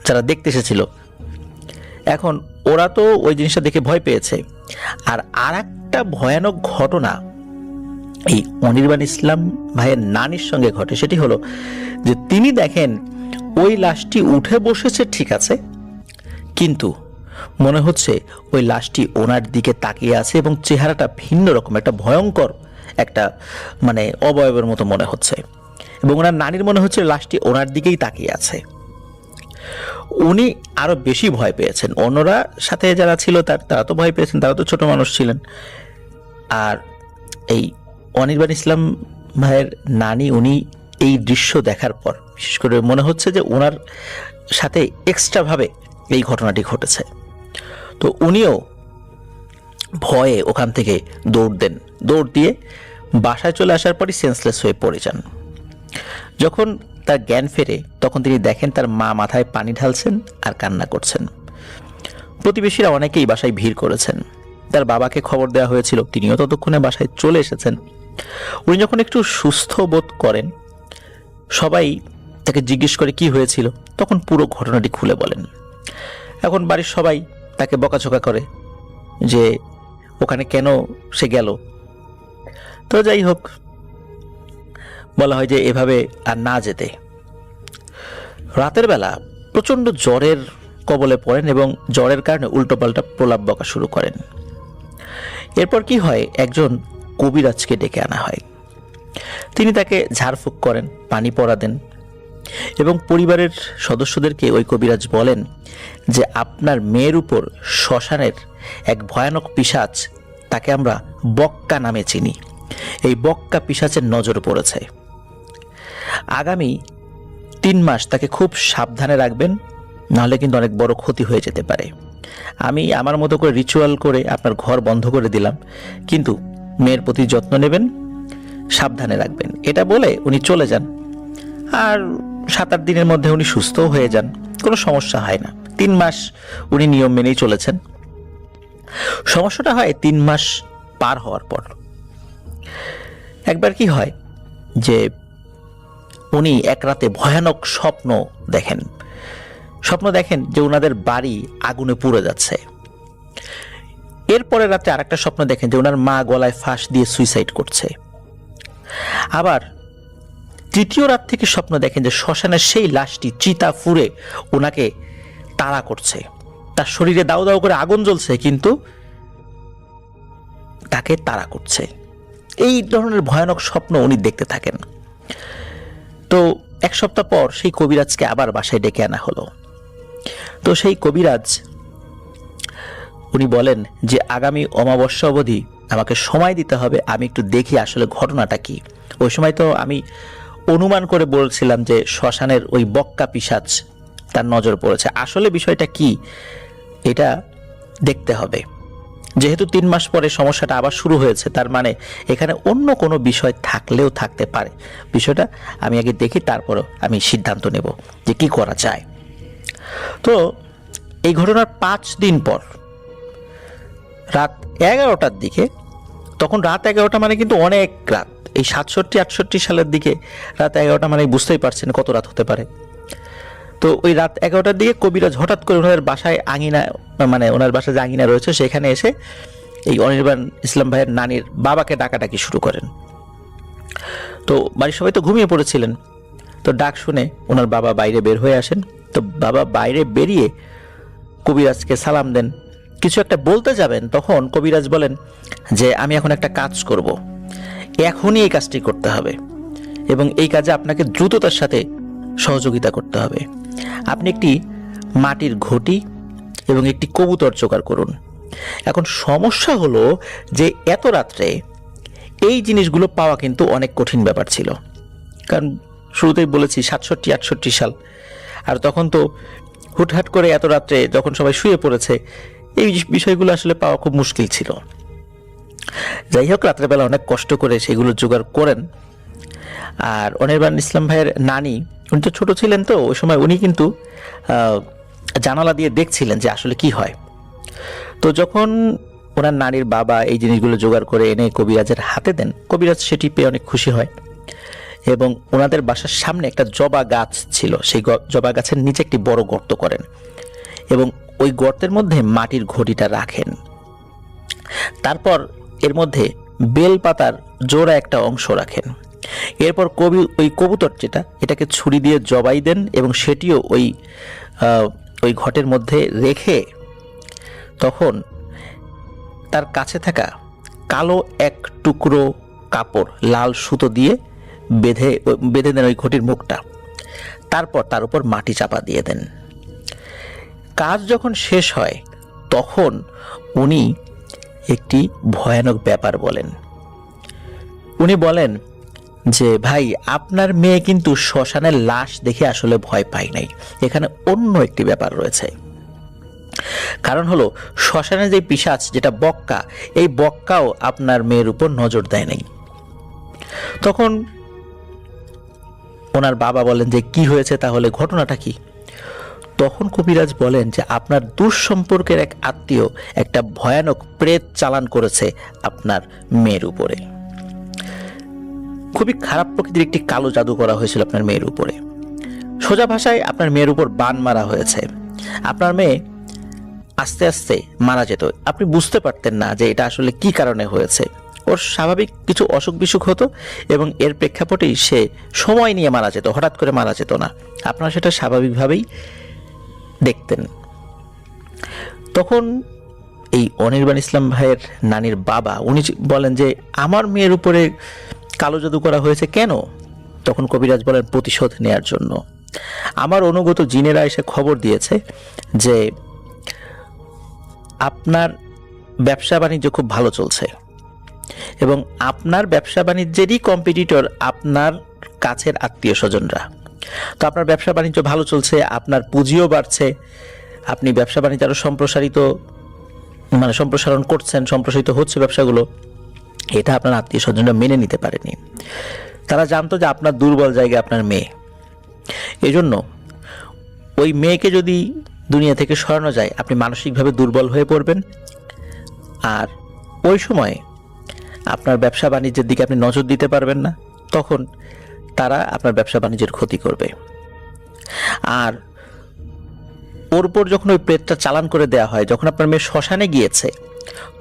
যারা দেখতে এসেছিল। এখন ওরা তো ওই জিনিসটা দেখে ভয় পেয়েছে। আর একটা ভয়ানক ঘটনা এই অনির্বাণ ইসলাম ভাইয়ের নানির সঙ্গে ঘটে। সেটি হলো যে তিনি দেখেন ওই লাশটি উঠে বসেছে, ঠিক আছে, কিন্তু মনে হচ্ছে ওই লাশটি ওনার দিকে তাকিয়ে আছে এবং চেহারাটা ভিন্ন রকম, একটা ভয়ঙ্কর একটা অবয়বের মতো মনে হচ্ছে। এবং ওনার নানির মনে হচ্ছে লাশটি ওনার দিকেই তাকিয়ে আছে। উনি আরো বেশি ভয় পেয়েছেন। অন্যরা সাথে যারা ছিল তারা তো ভয় পেয়েছেন, তারা তো ছোট মানুষ ছিলেন। আর এই অনির্বাণ ইসলাম ভাইয়ের নানি, উনি এই দৃশ্য দেখার পর বিশেষ করে মনে হচ্ছে যে ওনার সাথে এক্সট্রাভাবে এই ঘটনাটি ঘটেছে। তো উনিও ভয়ে ওখান থেকে দৌড় দিয়ে বাসায় চলে আসার পরই সেন্সলেস হয়ে পড়ে যান। যখন তার জ্ঞান ফেরে তখন তিনি দেখেন তার মা মাথায় পানি ঢালছেন আর কান্না করছেন। প্রতিবেশীরা অনেকেই বাসায় ভিড় করেছেন। তার বাবাকে খবর দেওয়া হয়েছিল, তিনিও ততক্ষণে বাসায় চলে এসেছেন। উনি যখন একটু সুস্থ বোধ করেন, সবাই তাকে জিজ্ঞেস করে কি হয়েছিল, তখন পুরো ঘটনাটি খুলে বলেন। এখন বাড়ির সবাই তাকে বকাঝকা করে যে ওখানে কেন সে গেল। তো যাই হোক, বলা হয় যে এভাবে আর না যেতে। রাতের বেলা প্রচণ্ড জ্বরের কবলে পড়েন এবং জ্বরের কারণে উল্টোপাল্টা প্রলাপ বকা শুরু করেন। এরপর কি হয়, একজন কবিরাজকে ডেকে আনা হয়। তিনি তাকে ঝাড়ফুঁক করেন, পানি পড়া দেন এবং পরিবারের সদস্যদেরকে ওই কবিরাজ বলেন যে আপনার মেয়ের উপর শ্মশানের এক ভয়ানক পিশাচ, তাকে আমরা বক্কা নামে চিনি, এই বক্কা পিশাচের নজর পড়েছে। আগামী 3 মাস তাকে খুব সাবধানে রাখবেন, নাহলে কিন্তু অনেক বড় ক্ষতি হয়ে যেতে পারে। আমি আমার মতো করে রিচুয়াল করে আপনার ঘর বন্ধ করে দিলাম, কিন্তু মেয়ের প্রতি যত্ন নেবেন, সাবধানে রাখবেন। এটা বলে উনি চলে যান। আর 7-8 দিনের মধ্যে উনি সুস্থও হয়ে যান, কোনো সমস্যা হয় না। 3 মাস উনি নিয়ম মেনেই চলেছেন। সমস্যাটা হয় 3 মাস পার হওয়ার পর। একবার কি হয় যে উনি এক রাতে ভয়ানক স্বপ্ন দেখেন যে ওনাদের বাড়ি আগুনে পুড়ে যাচ্ছে। এরপরে রাতে আরেকটা স্বপ্ন দেখেন যে ওনার মা গলায় ফাঁস দিয়ে সুইসাইড করছে। আবার তৃতীয় রাত থেকে স্বপ্ন দেখেন যে শ্মশানের সেই লাশটি চিতা ফুঁড়ে ওনাকে তাড়া করছে, তার শরীরে দাউ দাউ করে আগুন জ্বলছে, কিন্তু তাকে তাড়া করছে। এই ধরনের ভয়ানক স্বপ্ন উনি দেখতে থাকেন। তো 1 সপ্তাহ পর সেই কবিরাজকে আবার বাসায় ডেকে আনা হলো। তো সেই কবিরাজ উনি বলেন যে আগামী অমাবস্যা অবধি আমাকে সময় দিতে হবে, আমি একটু দেখি আসলে ঘটনাটা কি। ওই সময় তো আমি অনুমান করে বলছিলাম যে শ্মশানের ওই বক্কা পিশাচ তার নজর পড়েছে, আসলে বিষয়টা কি এটা দেখতে হবে। যেহেতু 3 মাস পরে সমস্যাটা আবার শুরু হয়েছে, তার মানে এখানে অন্য কোনো বিষয় থাকলেও থাকতে পারে। বিষয়টা আমি আগে দেখি, তারপরও আমি সিদ্ধান্ত নেব যে কি করা যায়। তো এই ঘটনার 5 দিন পর রাত 11টার দিকে, তখন রাত 11টা মানে কিন্তু অনেক রাত, এই 67-68 সালের দিকে রাত 11টা মানে বুঝতেই পারছেন কত রাত হতে পারে। তো ওই রাত 11টার দিকে কবিরাজ হঠাৎ করে ওনাদের বাসায় আঙিনা, মানে ওনার বাসায় যে আঙিনা রয়েছে সেখানে এসে এই অনির্বাণ ইসলাম ভাইয়ের নানির বাবাকে ডাকাডাকি শুরু করেন। তো বাড়ির সবাই তো ঘুমিয়ে পড়েছিলেন। তো ডাক শুনে ওনার বাবা বাইরে বের হয়ে আসেন। তো বাবা বাইরে বেরিয়ে কবিরাজকে সালাম দেন, কিছু একটা বলতে যাবেন, তখন কবিরাজ বলেন যে আমি এখন একটা কাজ করব, এখনই এই কাজটি করতে হবে এবং এই কাজে আপনাকে দ্রুততার সাথে সহযোগিতা করতে হবে। আপনি একটি মাটির ঘটি এবং একটি কবুতর জোগাড় করুন। এখন সমস্যা হলো যে এত রাত্রে এই জিনিসগুলো পাওয়া কিন্তু অনেক কঠিন ব্যাপার ছিল, কারণ শুরুতেই বলেছি 67-68 সাল, আর তখন তো হুটহাট করে এত রাত্রে যখন সবাই শুয়ে পড়েছে, এই বিষয়গুলো আসলে পাওয়া খুব মুশকিল ছিল। যাই হোক, রাত্রেবেলা অনেক কষ্ট করে সেগুলো জোগাড় করেন। আর অনির্বাণ ইসলাম ভাইয়ের নানি, উনি তো ছোট ছিলেন, তো ওই সময় উনি কিন্তু জানালা দিয়ে দেখছিলেন যে আসলে কি হয়। তো যখন ওনার নানির বাবা এই জিনিসগুলো জোগাড় করে এনে কবিরাজের হাতে দেন, কবিরাজ সেটি পেয়ে অনেক খুশি হয় এবং ওনাদের বাসার সামনে একটা জবা গাছ ছিল, সেই জবা গাছের নিচে একটি বড় গর্ত করেন এবং ওই গর্তের মধ্যে মাটির ঘটিটা রাখেন। তারপর এর মধ্যে বেলপাতার জোড়া একটা অংশ রাখেন। এরপর ওই কবুতর এটাকে ছুরি দিয়ে জবাই দেন এবং সেটিও ওই ঘটের মধ্যে রেখে তখন তার কাছে থাকা কালো এক টুকরো কাপড় লাল সুতো দিয়ে বেঁধে দেন ওই ঘটির মুখটা। তারপর তার উপর মাটি চাপা দিয়ে দেন। কাজ যখন শেষ হয় তখন উনি একটি ভয়ানক ব্যাপার বলেন। উনি বলেন যে ভাই, আপনার মেয়ে কিন্তু শ্মশানের লাশ দেখে আসলে ভয় পায় নাই, এখানে অন্য একটি ব্যাপার রয়েছে। কারণ হলো শ্মশানের যে পিশাচ যেটা বক্কা, এই বক্কাও আপনার মেয়ের উপর নজর দেয় নাই। তখন ওনার বাবা বলেন যে কি হয়েছে, তাহলে ঘটনাটা কি? তখন কবিরাজ বলেন যে আপনার দূর সম্পর্কের এক আত্মীয় একটা ভয়ানক প্রেত চালান করেছে আপনার মেয়ের উপরে। খুবই খারাপ প্রকৃতির একটি কালো জাদু করা হয়েছিল আপনার মেয়ের উপরে। সোজা ভাষায় আপনার মেয়ের উপর বান মারা হয়েছে। আপনার মেয়ে আস্তে আস্তে মারা যেত, আপনি বুঝতে পারতেন না যে এটা আসলে কি কারণে হয়েছে। ওর স্বাভাবিক কিছু অসুখ বিসুখ হতো এবং এর প্রেক্ষাপটেই সে সময় নিয়ে মারা যেত, হঠাৎ করে মারা যেত না। আপনারা সেটা স্বাভাবিকভাবেই দেখতেন। তখন এই অনির্বাণ ইসলাম ভাইয়ের নানির বাবা উনি বলেন যে আমার মেয়ের উপরে কালো জাদু করা হয়েছে কেন? তখন কবিরাজ বলেন প্রতিশোধ নেয়ার জন্য। আমার অনুগত জিনেরা এসে খবর দিয়েছে যে আপনার ব্যবসা বাণিজ্য খুব ভালো চলছে এবং আপনার ব্যবসা বাণিজ্যেরই কম্পিটিটর আপনার কাছের আত্মীয় স্বজনরা। তো আপনার ব্যবসা বাণিজ্য ভালো চলছে, আপনার পুঁজিও বাড়ছে, আপনি ব্যবসা বাণিজ্য আরও সম্প্রসারণ করছেন, সম্প্রসারিত হচ্ছে ব্যবসাগুলো। এটা আপনার আত্মীয় স্বজনরা মেনে নিতে পারেনি। তারা জানতো যে আপনার দুর্বল জায়গা আপনার মেয়ে। এজন্য ওই মেয়েকে যদি দুনিয়া থেকে সরানো যায় আপনি মানসিকভাবে দুর্বল হয়ে পড়বেন, আর ওই সময় আপনার ব্যবসা বাণিজ্যের দিকে আপনি নজর দিতে পারবেন না। তখন তারা আপনার ব্যবসা বাণিজ্যের ক্ষতি করবে। আর ওর উপর যখন ওই প্রেতটা চালান করে দেওয়া হয়, যখন আপনার মেয়ে শ্মশানে গিয়েছে,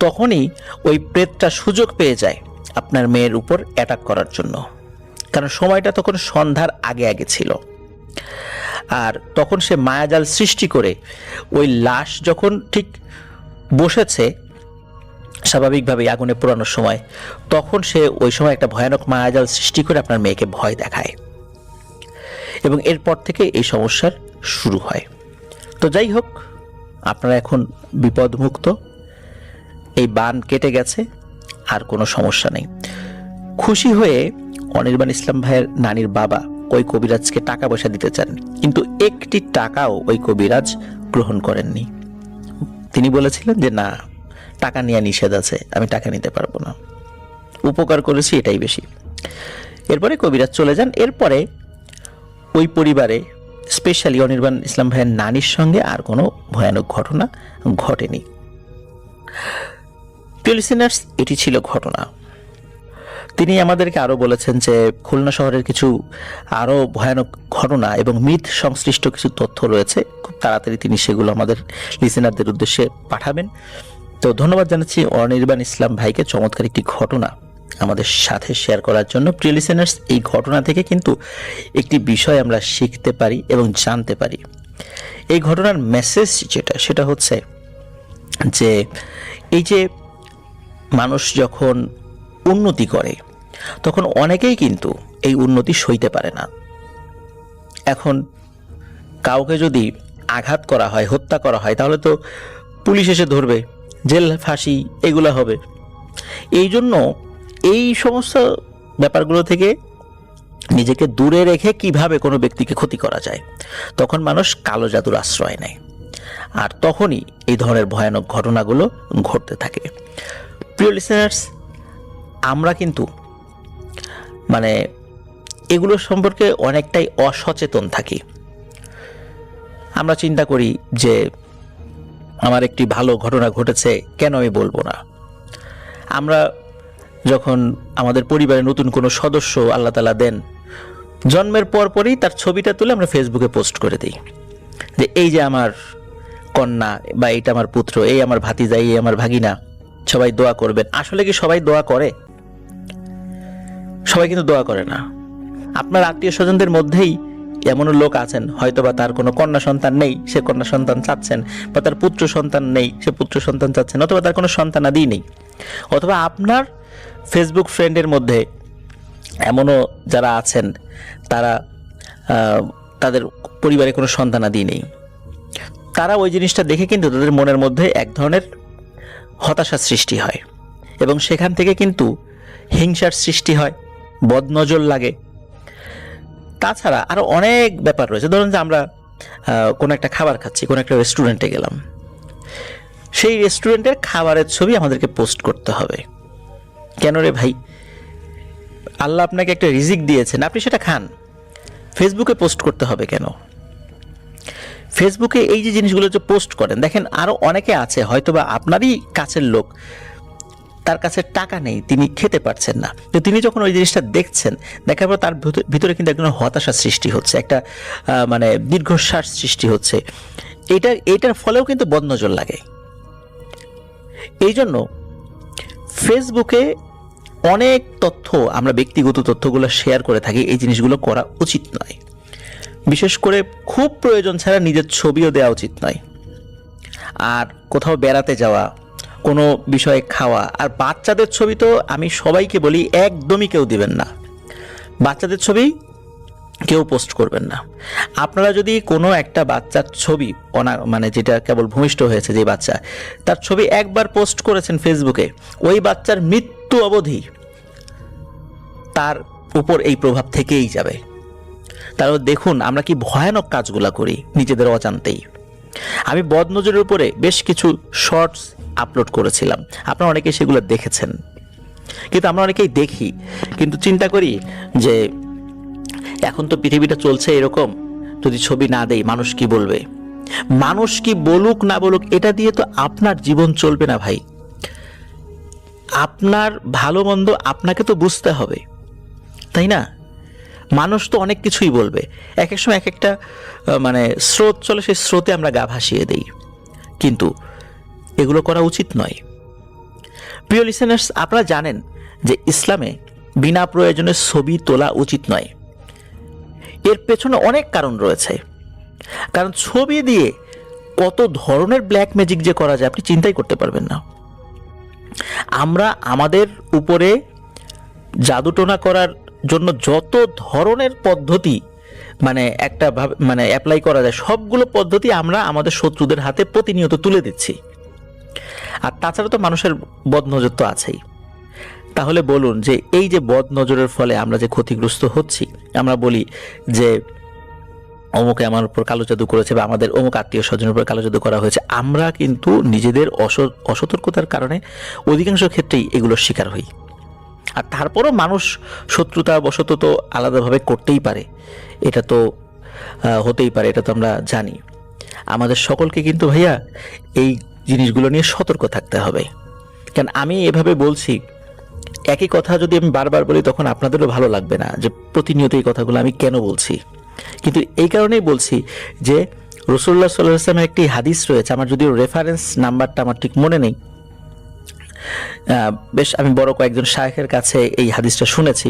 তখনই ওই প্রেতটা সুযোগ পেয়ে যায় আপনার মেয়ের উপর অ্যাটাক করার জন্য। কারণ সময়টা তখন সন্ধ্যার আগে আগে ছিল। আর তখন সে মায়াজাল সৃষ্টি করে ওই লাশ যখন ঠিক বসেছে স্বাভাবিকভাবেই আগুনে পোড়ানোর সময়, তখন সে ওই সময় একটা ভয়ানক মায়াজাল সৃষ্টি করে আপনার মেয়েকে ভয় দেখায় এবং এরপর থেকে এই সমস্যার শুরু হয়। তো যাই হোক, আপনারা এখন বিপদমুক্ত, এই বান কেটে গেছে, আর কোনো সমস্যা নেই। খুশি হয়ে অনির্বাণ ইসলাম ভাইয়ের নানির বাবা ওই কবিরাজকে টাকা পয়সা দিতে চান, কিন্তু একটি টাকাও ওই কবিরাজ গ্রহণ করেননি। তিনি বলেছিলেন যে না, টাকা নেওয়া নিষেধ আছে, আমি টাকা নিতে পারবো না, উপকার করেছি এটাই বেশি। এরপরে কবিরাজ চলে যান। এরপরে ওই পরিবারে স্পেশালি অনির্বাণ ইসলাম ভাইয়ের নানির সঙ্গে আর কোনো ভয়ানক ঘটনা ঘটেনি। প্রিয় লিসেনার্স, এটি ছিল ঘটনা। তিনি আমাদেরকে আরও বলেছেন যে খুলনা শহরের কিছু আরও ভয়ানক ঘটনা এবং মিথ সংশ্লিষ্ট কিছু তথ্য রয়েছে। খুব তাড়াতাড়ি তিনি সেগুলো আমাদের লিসেনারদের উদ্দেশ্যে পাঠাবেন। তো ধন্যবাদ জানাচ্ছি অনির্বাণ ইসলাম ভাইকে চমৎকার একটি ঘটনা আমাদের সাথে শেয়ার করার জন্য। প্রিয় লিসেনার্স, এই ঘটনা থেকে কিন্তু একটি বিষয় আমরা শিখতে পারি এবং জানতে পারি। এই ঘটনার মেসেজ সেটা হচ্ছে যে এই যে মানুষ যখন উন্নতি করে তখন অনেকেই কিন্তু এই উন্নতি সইতে পারে না। এখন কাউকে যদি আঘাত করা হয়, হত্যা করা হয়, তাহলে তো পুলিশ এসে ধরবে, জেল ফাঁসি এগুলো হবে। এই জন্য এই সমস্ত ব্যাপারগুলো থেকে নিজেকে দূরে রেখে কিভাবে কোনো ব্যক্তিকে ক্ষতি করা যায়, তখন মানুষ কালো জাদুর আশ্রয় নেয়, আর তখনই এই ধরনের ভয়ানক ঘটনাগুলো ঘটতে থাকে। প্রিয় লিসেনার্স, আমরা কিন্তু এগুলো সম্পর্কে অনেকটাই অসচেতন থাকি। আমরা চিন্তা করি যে আমার একটি ভালো ঘটনা ঘটেছে, কেন আমি বলবো না। আমরা যখন আমাদের পরিবারে নতুন কোনো সদস্য আল্লাহ তাআলা দেন, জন্মের পরপরই তার ছবিটা তুলে আমরা ফেসবুকে পোস্ট করে দিই যে এই যে আমার কন্যা, বা এইটা আমার পুত্র, এই আমার ভাতিজা, এই আমার ভাগিনা, সবাই দোয়া করবেন। আসলে কি সবাই দোয়া করে? সবাই কিন্তু দোয়া করে না। আপনার আত্মীয় স্বজনদের মধ্যেই এমনও লোক আছেন হয়তোবা তার কোনো কন্যা সন্তান নেই, সে কন্যা সন্তান চাচ্ছেন, বা তার পুত্র সন্তান নেই, সে পুত্র সন্তান চাচ্ছেন, অথবা তার কোনো সন্তানাদি নেই, অথবা আপনার ফেসবুক ফ্রেন্ডের মধ্যে এমনও যারা আছেন তারা তাদের পরিবারে কোনো সন্তানাদি নেই। তারা ওই জিনিসটা দেখে কিন্তু তাদের মনের মধ্যে এক ধরনের হতাশার সৃষ্টি হয় এবং সেখান থেকে কিন্তু হিংসার সৃষ্টি হয়, বদনজর লাগে। তাছাড়া আরো অনেক ব্যাপার রয়েছে। ধরুন যে আমরা কোনো একটা খাবার খাচ্ছি, কোনো একটা রেস্টুরেন্টে গেলাম, সেই রেস্টুরেন্টের খাবারের ছবি আমাদেরকে পোস্ট করতে হবে। কেন রে ভাই? আল্লাহ আপনাকে একটা রিজিক দিয়েছেন, আপনি সেটা খান। ফেসবুকে পোস্ট করতে হবে কেন? ফেসবুকে এই যে জিনিসগুলো যে পোস্ট করেন, দেখেন আরও অনেকে আছে হয়তোবা আপনারই কাছের লোক, তার কাছে টাকা নেই, তিনি খেতে পারছেন না, তো তিনি যখন ওই জিনিসটা দেখছেন, দেখার পর তার ভিতরে কিন্তু একজন হতাশা সৃষ্টি হচ্ছে, একটা মানে দীর্ঘশ্বাস সৃষ্টি হচ্ছে। এটার ফলেও কিন্তু বদনজর লাগে। এই জন্য ফেসবুকে অনেক তথ্য, আমরা ব্যক্তিগত তথ্যগুলো শেয়ার করে থাকি, এই জিনিসগুলো করা উচিত নয়। বিশেষ করে খুব প্রয়োজন ছাড়া নিজের ছবিও দেওয়া উচিত নয়। আর কোথাও বেড়াতে যাওয়া, কোনো বিষয়ে খাওয়া, আর বাচ্চাদের ছবি তো আমি সবাইকে বলি একদমই কেউ দিবেন না। বাচ্চাদের ছবি কেউ পোস্ট করবেন না। আপনারা যদি কোনো একটা বাচ্চার ছবি মানে যেটা কেবল ভূমিষ্ঠ হয়েছে যে বাচ্চা, তার ছবি একবার পোস্ট করেছেন ফেসবুকে, ওই বাচ্চার মৃত্যু অবধি তার উপর এই প্রভাব থেকেই যাবে। তারপর দেখুন আমরা কি ভয়ানক কাজগুলা করি নিজেদের অজান্তেই। আমি বদনজরের উপরে বেশ কিছু শর্টস আপলোড করেছিলাম, আপনারা অনেকে সেগুলো দেখেছেন, কিন্তু আমরা অনেকেই দেখি কিন্তু চিন্তা করি যে এখন তো পৃথিবীটা চলছে এরকম, যদি ছবি না দেই মানুষ কি বলবে। মানুষ কি বলুক না বলুক, এটা দিয়ে তো আপনার জীবন চলবে না ভাই। আপনার ভালো মন্দ আপনাকে তো বুঝতে হবে, তাই না? মানুষ তো অনেক কিছুই বলবে, এক এক সময় এক একটা মানে স্রোত চলে, সেই স্রোতে আমরা গা ভাসিয়ে দেই, কিন্তু এগুলো করা উচিত নয়। প্রিয় লিসেনার্স, আপনারা জানেন যে ইসলামে বিনা প্রয়োজনে ছবি তোলা উচিত নয়। এর পেছনে অনেক কারণ রয়েছে, কারণ ছবি দিয়ে কত ধরনের ব্ল্যাক ম্যাজিক যে করা যায় আপনি চিন্তাই করতে পারবেন না। আমরা আমাদের উপরে জাদুটোনা করার জন্য যত ধরনের পদ্ধতি মানে একটা মানে অ্যাপ্লাই করা যায়, সবগুলো পদ্ধতি আমরা আমাদের শত্রুদের হাতে প্রতিনিয়ত তুলে দিচ্ছি। আর তাছাড়া তো মানুষের বদনজর তো আছেই। তাহলে বলুন যে এই যে বদনজরের ফলে আমরা যে ক্ষতিগ্রস্ত হচ্ছি, আমরা বলি যে অমুকে আমার উপর কালো জাদু করেছে বা আমাদের অমুক আত্মীয় স্বজনের উপর কালো জাদু করা হয়েছে, আমরা কিন্তু নিজেদের অসতর্কতার কারণে অধিকাংশ ক্ষেত্রেই এগুলোর শিকার হই। আর তারপরও মানুষ শত্রুতা বশত তো আলাদাভাবে করতেই পারে, এটা তো হতেই পারে, এটা তো আমরা জানি। আমাদের সকলকে কিন্তু ভাইয়া এই জিনিসগুলো নিয়ে সতর্ক থাকতে হবে। কারণ আমি এভাবে বলছি, একই কথা যদি আমি বারবার বলি তখন আপনাদেরও ভালো লাগবে না যে প্রতিনিয়ত এই কথাগুলো আমি কেন বলছি। কিন্তু এই কারণেই বলছি যে রাসূলুল্লাহ সাল্লাল্লাহু আলাইহি ওয়াসাল্লামের একটি হাদিস রয়েছে, আমার যদিও রেফারেন্স নাম্বারটা আমার ঠিক মনে নেই, বেশ আমি বড় কয়েকজন শায়েখের কাছে এই হাদিসটা শুনেছি,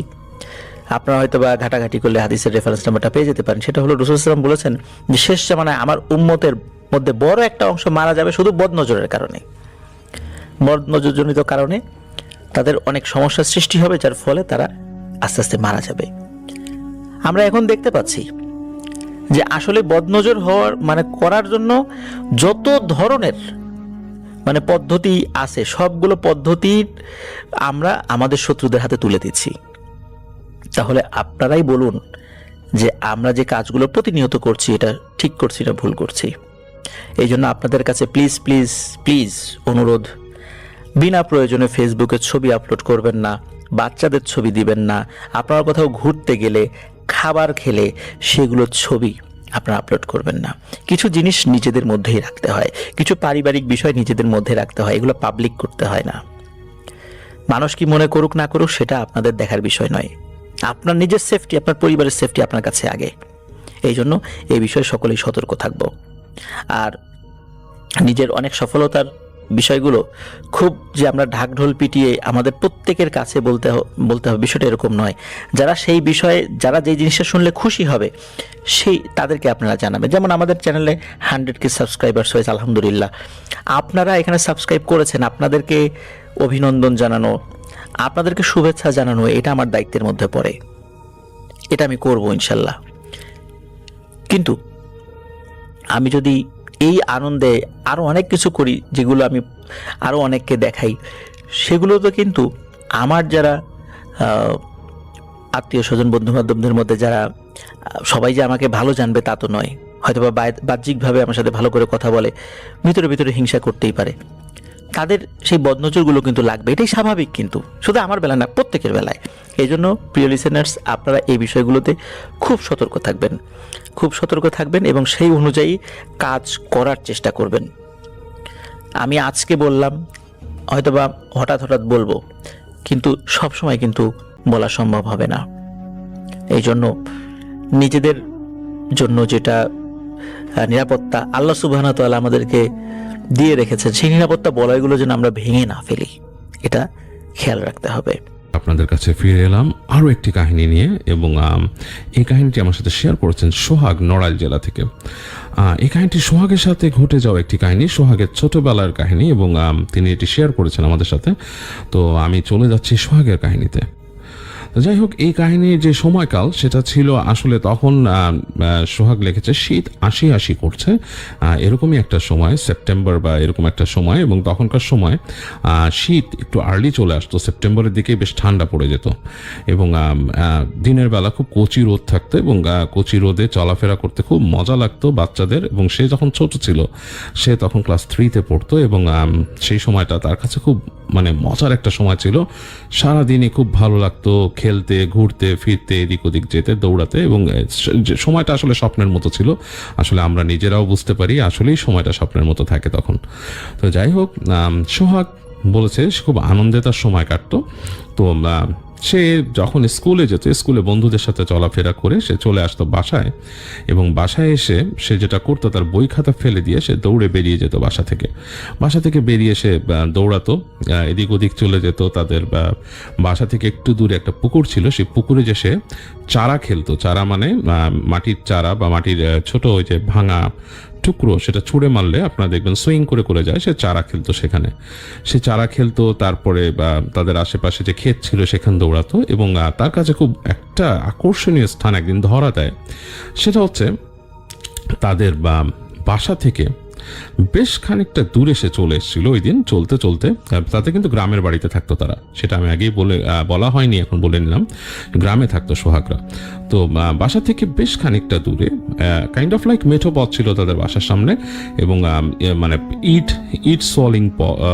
আপনারা হয়তো বা ঘাটাঘাটি করলে হাদিসের রেফারেন্স নাম্বারটা পেয়ে যেতে পারেন। সেটা হলো রাসূল সাল্লাল্লাহু আলাইহি ওয়াসাল্লাম বলেছেন যে শেষ জামানায় আমার উম্মতের মধ্যে বড় একটা অংশ মারা যাবে শুধু বদনজরের কারণে। বদনজরজনিত কারণে তাদের অনেক সমস্যার সৃষ্টি হবে, যার ফলে তারা আস্তে আস্তে মারা যাবে। আমরা এখন দেখতে পাচ্ছি যে আসলে বদনজর হওয়ার মানে করার জন্য যত ধরনের মানে পদ্ধতি আছে, সবগুলো পদ্ধতি আমরা আমাদের শত্রুদের হাতে তুলে দিচ্ছি। তাহলে আপনারাই বলুন যে আমরা যে কাজগুলো প্রতিনিয়ত করছি এটা ঠিক করছি না ভুল করছি। এই জন্য আপনাদের কাছে প্লিজ প্লিজ প্লিজ অনুরোধ, বিনা প্রয়োজনে ফেসবুকে ছবি আপলোড করবেন না, বাচ্চাদের ছবি দিবেন না। আপনারা কোথাও ঘুরতে গেলে, খাবার খেলে সেগুলোর ছবি আপনারা আপলোড করবেন না। কিছু জিনিস নিজেদের মধ্যেই রাখতে হয়, কিছু পারিবারিক বিষয় নিজেদের মধ্যে রাখতে হয়, এগুলো পাবলিক করতে হয় না। মানুষ কি মনে করুক না করুক সেটা আপনাদের দেখার বিষয় নয়। আপনার নিজের সেফটি, আপনার পরিবারের সেফটি আপনার কাছে আগে। এই জন্য এই বিষয়ে সকলেই সতর্ক থাকব। আর নিজের অনেক সফলতার বিষয়গুলো খুব যে আমরা ঢাকঢোল পিটিয়ে আমাদের প্রত্যেকের কাছে বলতে হবে বিষয়টা এরকম নয়। যারা সেই বিষয়ে, যারা যেই জিনিসটা শুনলে খুশি হবে সেই তাদেরকে আপনারা জানাবেন। যেমন আমাদের চ্যানেলে 100K সাবস্ক্রাইবার্স হয়েছে আলহামদুলিল্লাহ। আপনারা এখানে সাবস্ক্রাইব করেছেন, আপনাদেরকে অভিনন্দন জানানো, আপনাদেরকে শুভেচ্ছা জানানো এটা আমার দায়িত্বের মধ্যে পড়ে, এটা আমি করব ইনশাল্লাহ। কিন্তু আমি যদি এই আনন্দে আরও অনেক কিছু করি যেগুলো আমি আরও অনেককে দেখাই, সেগুলো তো কিন্তু আমার যারা আত্মীয় স্বজন বন্ধু বান্ধবদের মধ্যে যারা সবাই যে আমাকে ভালো জানবে তা তো নয়। হয়তো বা বাহ্যিকভাবে আমার সাথে ভালো করে কথা বলে, ভিতরে ভিতরে হিংসা করতেই পারে। তাদের সেই বদনজরগুলো কিন্তু লাগবে, এটাই স্বাভাবিক। কিন্তু শুধু আমার বেলা না, প্রত্যেকের বেলায়। এই জন্য প্রিয় লিসেনার্স, আপনারা এই বিষয়গুলোতে খুব সতর্ক থাকবেন, খুব সতর্ক থাকবেন এবং সেই অনুযায়ী কাজ করার চেষ্টা করবেন। আমি আজকে বললাম, হয়তোবা হঠাৎ হঠাৎ বলবো, কিন্তু সব সময় কিন্তু বলা সম্ভব হবে না। এই জন্য নিজেদের জন্য যেটা নিরাপত্তা আল্লাহ সুবহানাহু ওয়া তাআলা আমাদেরকে দিয়ে রেখেছেন, সেই নিরাপত্তা বলয়গুলো যেন আমরা ভেঙে না ফেলি, এটা খেয়াল রাখতে হবে। আপনাদের কাছে ফিরে এলাম আরও একটি কাহিনী নিয়ে, এবং এই কাহিনীটি আমার সাথে শেয়ার করেছেন সোহাগ, নড়াইল জেলা থেকে। এই কাহিনীটি সোহাগের সাথে ঘটে যাওয়া একটি কাহিনী, সোহাগের ছোটবেলার কাহিনী, এবং তিনি এটি শেয়ার করেছেন আমাদের সাথে। তো আমি চলে যাচ্ছি সোহাগের কাহিনীতে। যাই হোক, এই কাহিনীর যে সময়কাল সেটা ছিল আসলে তখন সোহাগ লিখেছে শীত আসি আসি করছে, এরকমই একটা সময়, সেপ্টেম্বর বা এরকম একটা সময়, এবং তখনকার সময় শীত একটু আর্লি চলে আসতো, সেপ্টেম্বরের দিকে বেশ ঠান্ডা পড়ে যেত, এবং দিনের বেলা খুব কচি রোদ থাকতো, এবং কচি রোদে চলাফেরা করতে খুব মজা লাগতো বাচ্চাদের। এবং সে যখন ছোট ছিল, সে তখন ক্লাস 3-তে পড়তো, এবং সেই সময়টা তার কাছে খুব মানে মজার একটা সময় ছিল। সারাদিনই খুব ভালো লাগতো খেলতে, ঘুরতে ফিরতে, এদিক ওদিক যেতে, দৌড়াতে, এবং সময়টা আসলে স্বপ্নের মতো ছিল। আসলে আমরা নিজেরাও বুঝতে পারি আসলেই সময়টা স্বপ্নের মতো থাকে তখন। তো যাই হোক, সোহাগ বলেছে সে খুব আনন্দে তার সময় কাটতো। তো সে যখন স্কুলে যেত, স্কুলে বন্ধুদের সাথে চলাফেরা করে সে চলে আসতো বাসায়, এবং বাসায় এসে সে যেটা করতো, তার বই খাতা ফেলে দিয়ে সে দৌড়ে বেরিয়ে যেত বাসা থেকে বেরিয়ে সে দৌড়াতো, এদিক ওদিক চলে যেত। তাদের বাসা থেকে একটু দূরে একটা পুকুর ছিল, সেই পুকুরে যে সে চারা খেলতো। চারা মানে মাটির চারা বা মাটির ছোট ওই যে ভাঙা টুকরো, সেটা ছুঁড়ে মারলে আপনারা দেখবেন সুইং করে করে যায়, সে চারা খেলতো সেখানে। সে চারা খেলতো, তারপরে তাদের আশেপাশে যে ক্ষেত ছিল সেখানে দৌড়াতো, এবং তার কাছে খুব একটা আকর্ষণীয় স্থান একদিন ধরা দেয়। সেটা হচ্ছে তাদের বাসা থেকে বেশ খানিকটা দূরে সে চলে এসেছিল ওই দিন চলতে চলতে। তাতে কিন্তু গ্রামের বাড়িতে থাকতো তারা, সেটা আমি আগেই বলা হয়নি, এখন বলে নিলাম। গ্রামে থাকতো সোহাগরা। তো বাসা থেকে বেশ খানিকটা দূরে কাইন্ড অফ লাইক মেঠো পথ ছিল তাদের বাসার সামনে, এবং মানে ইট সলিং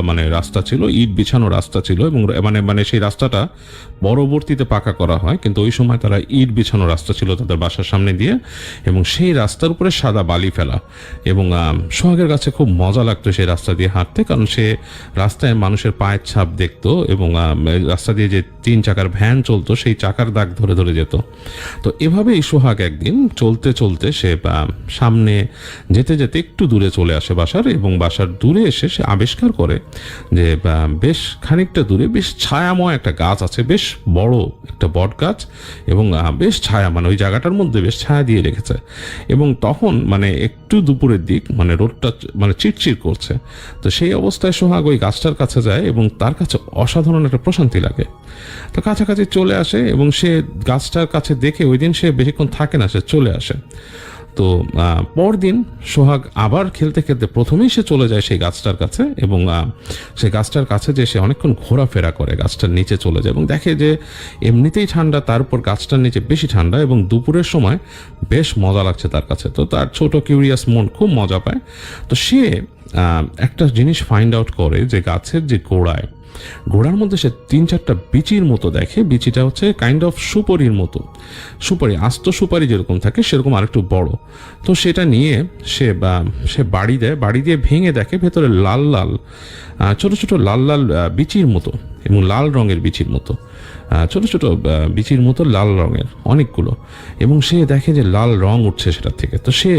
মানে রাস্তা ছিল, ইট বিছানো রাস্তা ছিল, এবং মানে সেই রাস্তাটা পরবর্তীতে পাকা করা হয়, কিন্তু ওই সময় তারা ইট বিছানো রাস্তা ছিল তাদের বাসার সামনে দিয়ে, এবং সেই রাস্তার উপরে সাদা বালি ফেলা। এবং সোহাগের কাছে খুব মজা লাগতো সেই রাস্তা দিয়ে হাঁটতে, কারণ সে রাস্তায় মানুষের পায়ের ছাপ দেখতো, এবং রাস্তা দিয়ে যে 3 চাকার ভ্যান চলতো সেই চাকার দাগ ধরে ধরে যেত। তো এভাবেই সোহাগ একদিন চলতে চলতে সে সামনে যেতে যেতে একটু দূরে চলে আসে বাসার, এবং বাসার দূরে এসে সে আবিষ্কার করে যে বেশ খানিকটা দূরে বেশ ছায়াময় একটা গাছ আছে, বেশ বড় একটা বট গাছ, এবং বেশ ছায়া, মানে ওই জায়গাটার মধ্যে বেশ ছায়া দিয়ে রেখেছে। এবং তখন মানে একটু দুপুরের দিক, মানে রোদটা মানে চিটচিট করছে। তো সেই অবস্থায় সোহাগ ওই গাছটার কাছে যায়, এবং তার কাছে অসাধারণ একটা প্রশান্তি লাগে। তো কাছাকাছি চলে আসে, এবং সে গাছটার কাছে দেখে ওই দিন সে বেশিক্ষণ থাকে না, সে চলে আসে। তো পরদিন সোহাগ আবার খেলতে খেলতে প্রথমেই সে চলে যায় সেই গাছটার কাছে, এবং সেই গাছটার কাছে যে সে অনেকক্ষণ ঘোরাফেরা করে, গাছটার নিচে চলে যায়, এবং দেখে যে এমনিতেই ঠান্ডা, তার উপর গাছটার নিচে বেশি ঠান্ডা, এবং দুপুরের সময় বেশ মজা লাগছে তার কাছে। তো তার ছোট কিউরিয়াস মন খুব মজা পায়। তো সে একটা জিনিস ফাইন্ড আউট করে যে গাছের যে গোড়ার মধ্যে সে 3-4টা বিচির মতো দেখে। বিচিটা হচ্ছে কাইন্ড অফ সুপারির মতো, সুপারি, আস্ত সুপারি যেরকম থাকে সেরকম আরেকটু বড়। তো সেটা নিয়ে সে বাড়ি দিয়ে ভেঙে দেখে ভেতরে লাল লাল ছোট ছোট লাল লাল বিচির মতো, এবং লাল রঙের বিচির মতো, ছোট ছোট বিচির মতো লাল রঙের অনেকগুলো, এবং সে দেখে যে লাল রং উঠছে সেটার থেকে। তো সে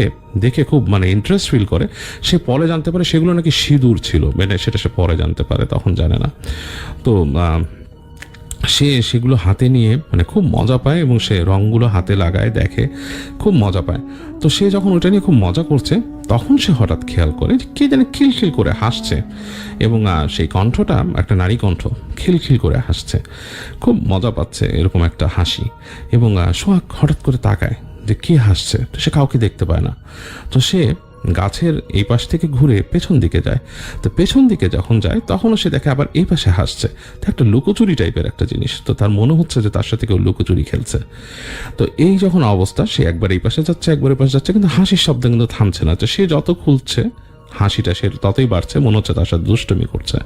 দেখে খুব মানে ইন্টারেস্ট ফিল করে। সে পরে জানতে পারে সেগুলো নাকি সিঁদুর ছিল, মানে সেটা সে পরে জানতে পারে, তখন জানে না। তো সে সেগুলো হাতে নিয়ে মানে খুব মজা পায়, এবং সে রঙগুলো হাতে লাগায়, দেখে, খুব মজা পায়। তো সে যখন ওটা নিয়ে খুব মজা করছে, তখন সে হঠাৎ খেয়াল করে যে কে জানে খিলখিল করে হাসছে, এবং সেই কণ্ঠটা একটা নারী কণ্ঠ, খিলখিল করে হাসছে, খুব মজা পাচ্ছে এরকম একটা হাসি। এবং সোহাগ হঠাৎ করে তাকায় যে কে হাসছে, তো সে কাউকে দেখতে পায় না। তো সে গাছের এই পাশ থেকে ঘুরে পেছন দিকে যায়। তো পেছন দিকে যখন যায় তখনও সে দেখে আবার এই পাশে হাসছে। তো একটা লুকোচুরি টাইপের একটা জিনিস। তো তার মনে হচ্ছে যে তার সাথে কেউ লুকোচুরি খেলছে। তো এই যখন অবস্থা, সে একবার এই পাশে যাচ্ছে, একবার এই পাশে যাচ্ছে, কিন্তু হাসির শব্দ কিন্তু থামছে না। তো সে যত খুলছে হাসিটা সে ততই বাড়ছে, মনে হচ্ছে তার সাথে দুষ্টুমি করছে।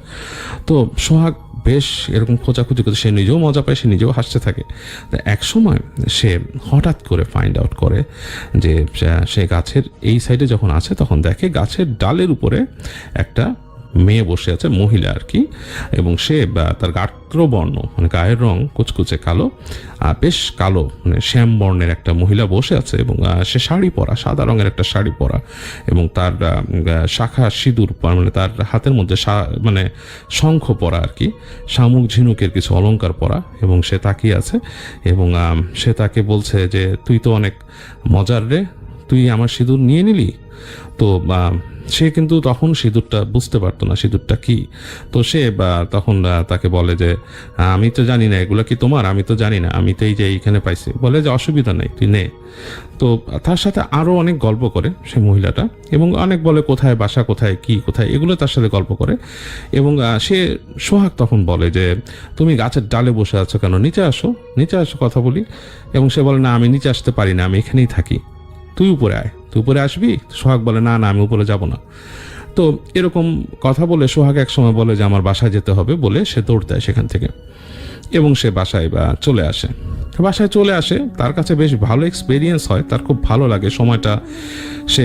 তো সোহাগ বেশ এরকম খোঁজাখুঁজি করতে, সে নিজেও মজা পায়, সে নিজেও হাসতে থাকে। তো এক সময় সে হঠাৎ করে ফাইন্ড আউট করে যে সে গাছের এই সাইডে যখন আছে তখন দেখে গাছের ডালের উপরে একটা মেয়ে বসে আছে, মহিলা আর কি, এবং সে তার গাত্রবর্ণ মানে গায়ের রং কুচকুচে কালো, বেশ কালো মানে শ্যাম বর্ণের একটা মহিলা বসে আছে, এবং সে শাড়ি পরা, সাদা রঙের একটা শাড়ি পরা, এবং তার শাখা সিঁদুর মানে তার হাতের মধ্যে মানে শঙ্খ পরা আর কি, শামুক ঝিনুকের কিছু অলংকার পরা, এবং সে তাকিয়ে আছে, এবং সে তাকে বলছে যে তুই তো অনেক মজার রে, তুই আমার সিঁদুর নিয়ে নিলি। তো সে কিন্তু তখন সিঁদুরটা বুঝতে পারতো না সিঁদুরটা কি। তো সে তখন তাকে বলে যে আমি তো জানি না এগুলো কি তোমার, আমি তো জানি না, আমি তো এই যে এইখানে পাইছি। বলে যে অসুবিধা নেই, তুই নে। তো তার সাথে আরও অনেক গল্প করে সে মহিলাটা, এবং অনেক বলে কোথায় বাসা, কোথায় কি, কোথায়, এগুলো তার সাথে গল্প করে। এবং সে সোহাগ তখন বলে যে তুমি গাছের ডালে বসে আছো কেন, নিচে আসো, নিচে আসো কথা বলি। এবং সে বলে না, আমি নিচে আসতে পারি না, আমি এখানেই থাকি, তুই উপরে আয়, তুই উপরে আসবি। সোহাগ বলে না না, আমি উপরে যাব না। তো এরকম কথা বলে সোহাগ এক সময় বলে যে আমার বাসায় যেতে হবে, বলে সে দৌড় দেয় সেখান থেকে, এবং সে বাসায় চলে আসে। বাসায় চলে আসে, তার কাছে বেশ ভালো এক্সপিরিয়েন্স হয়, তার খুব ভালো লাগে সময়টা। সে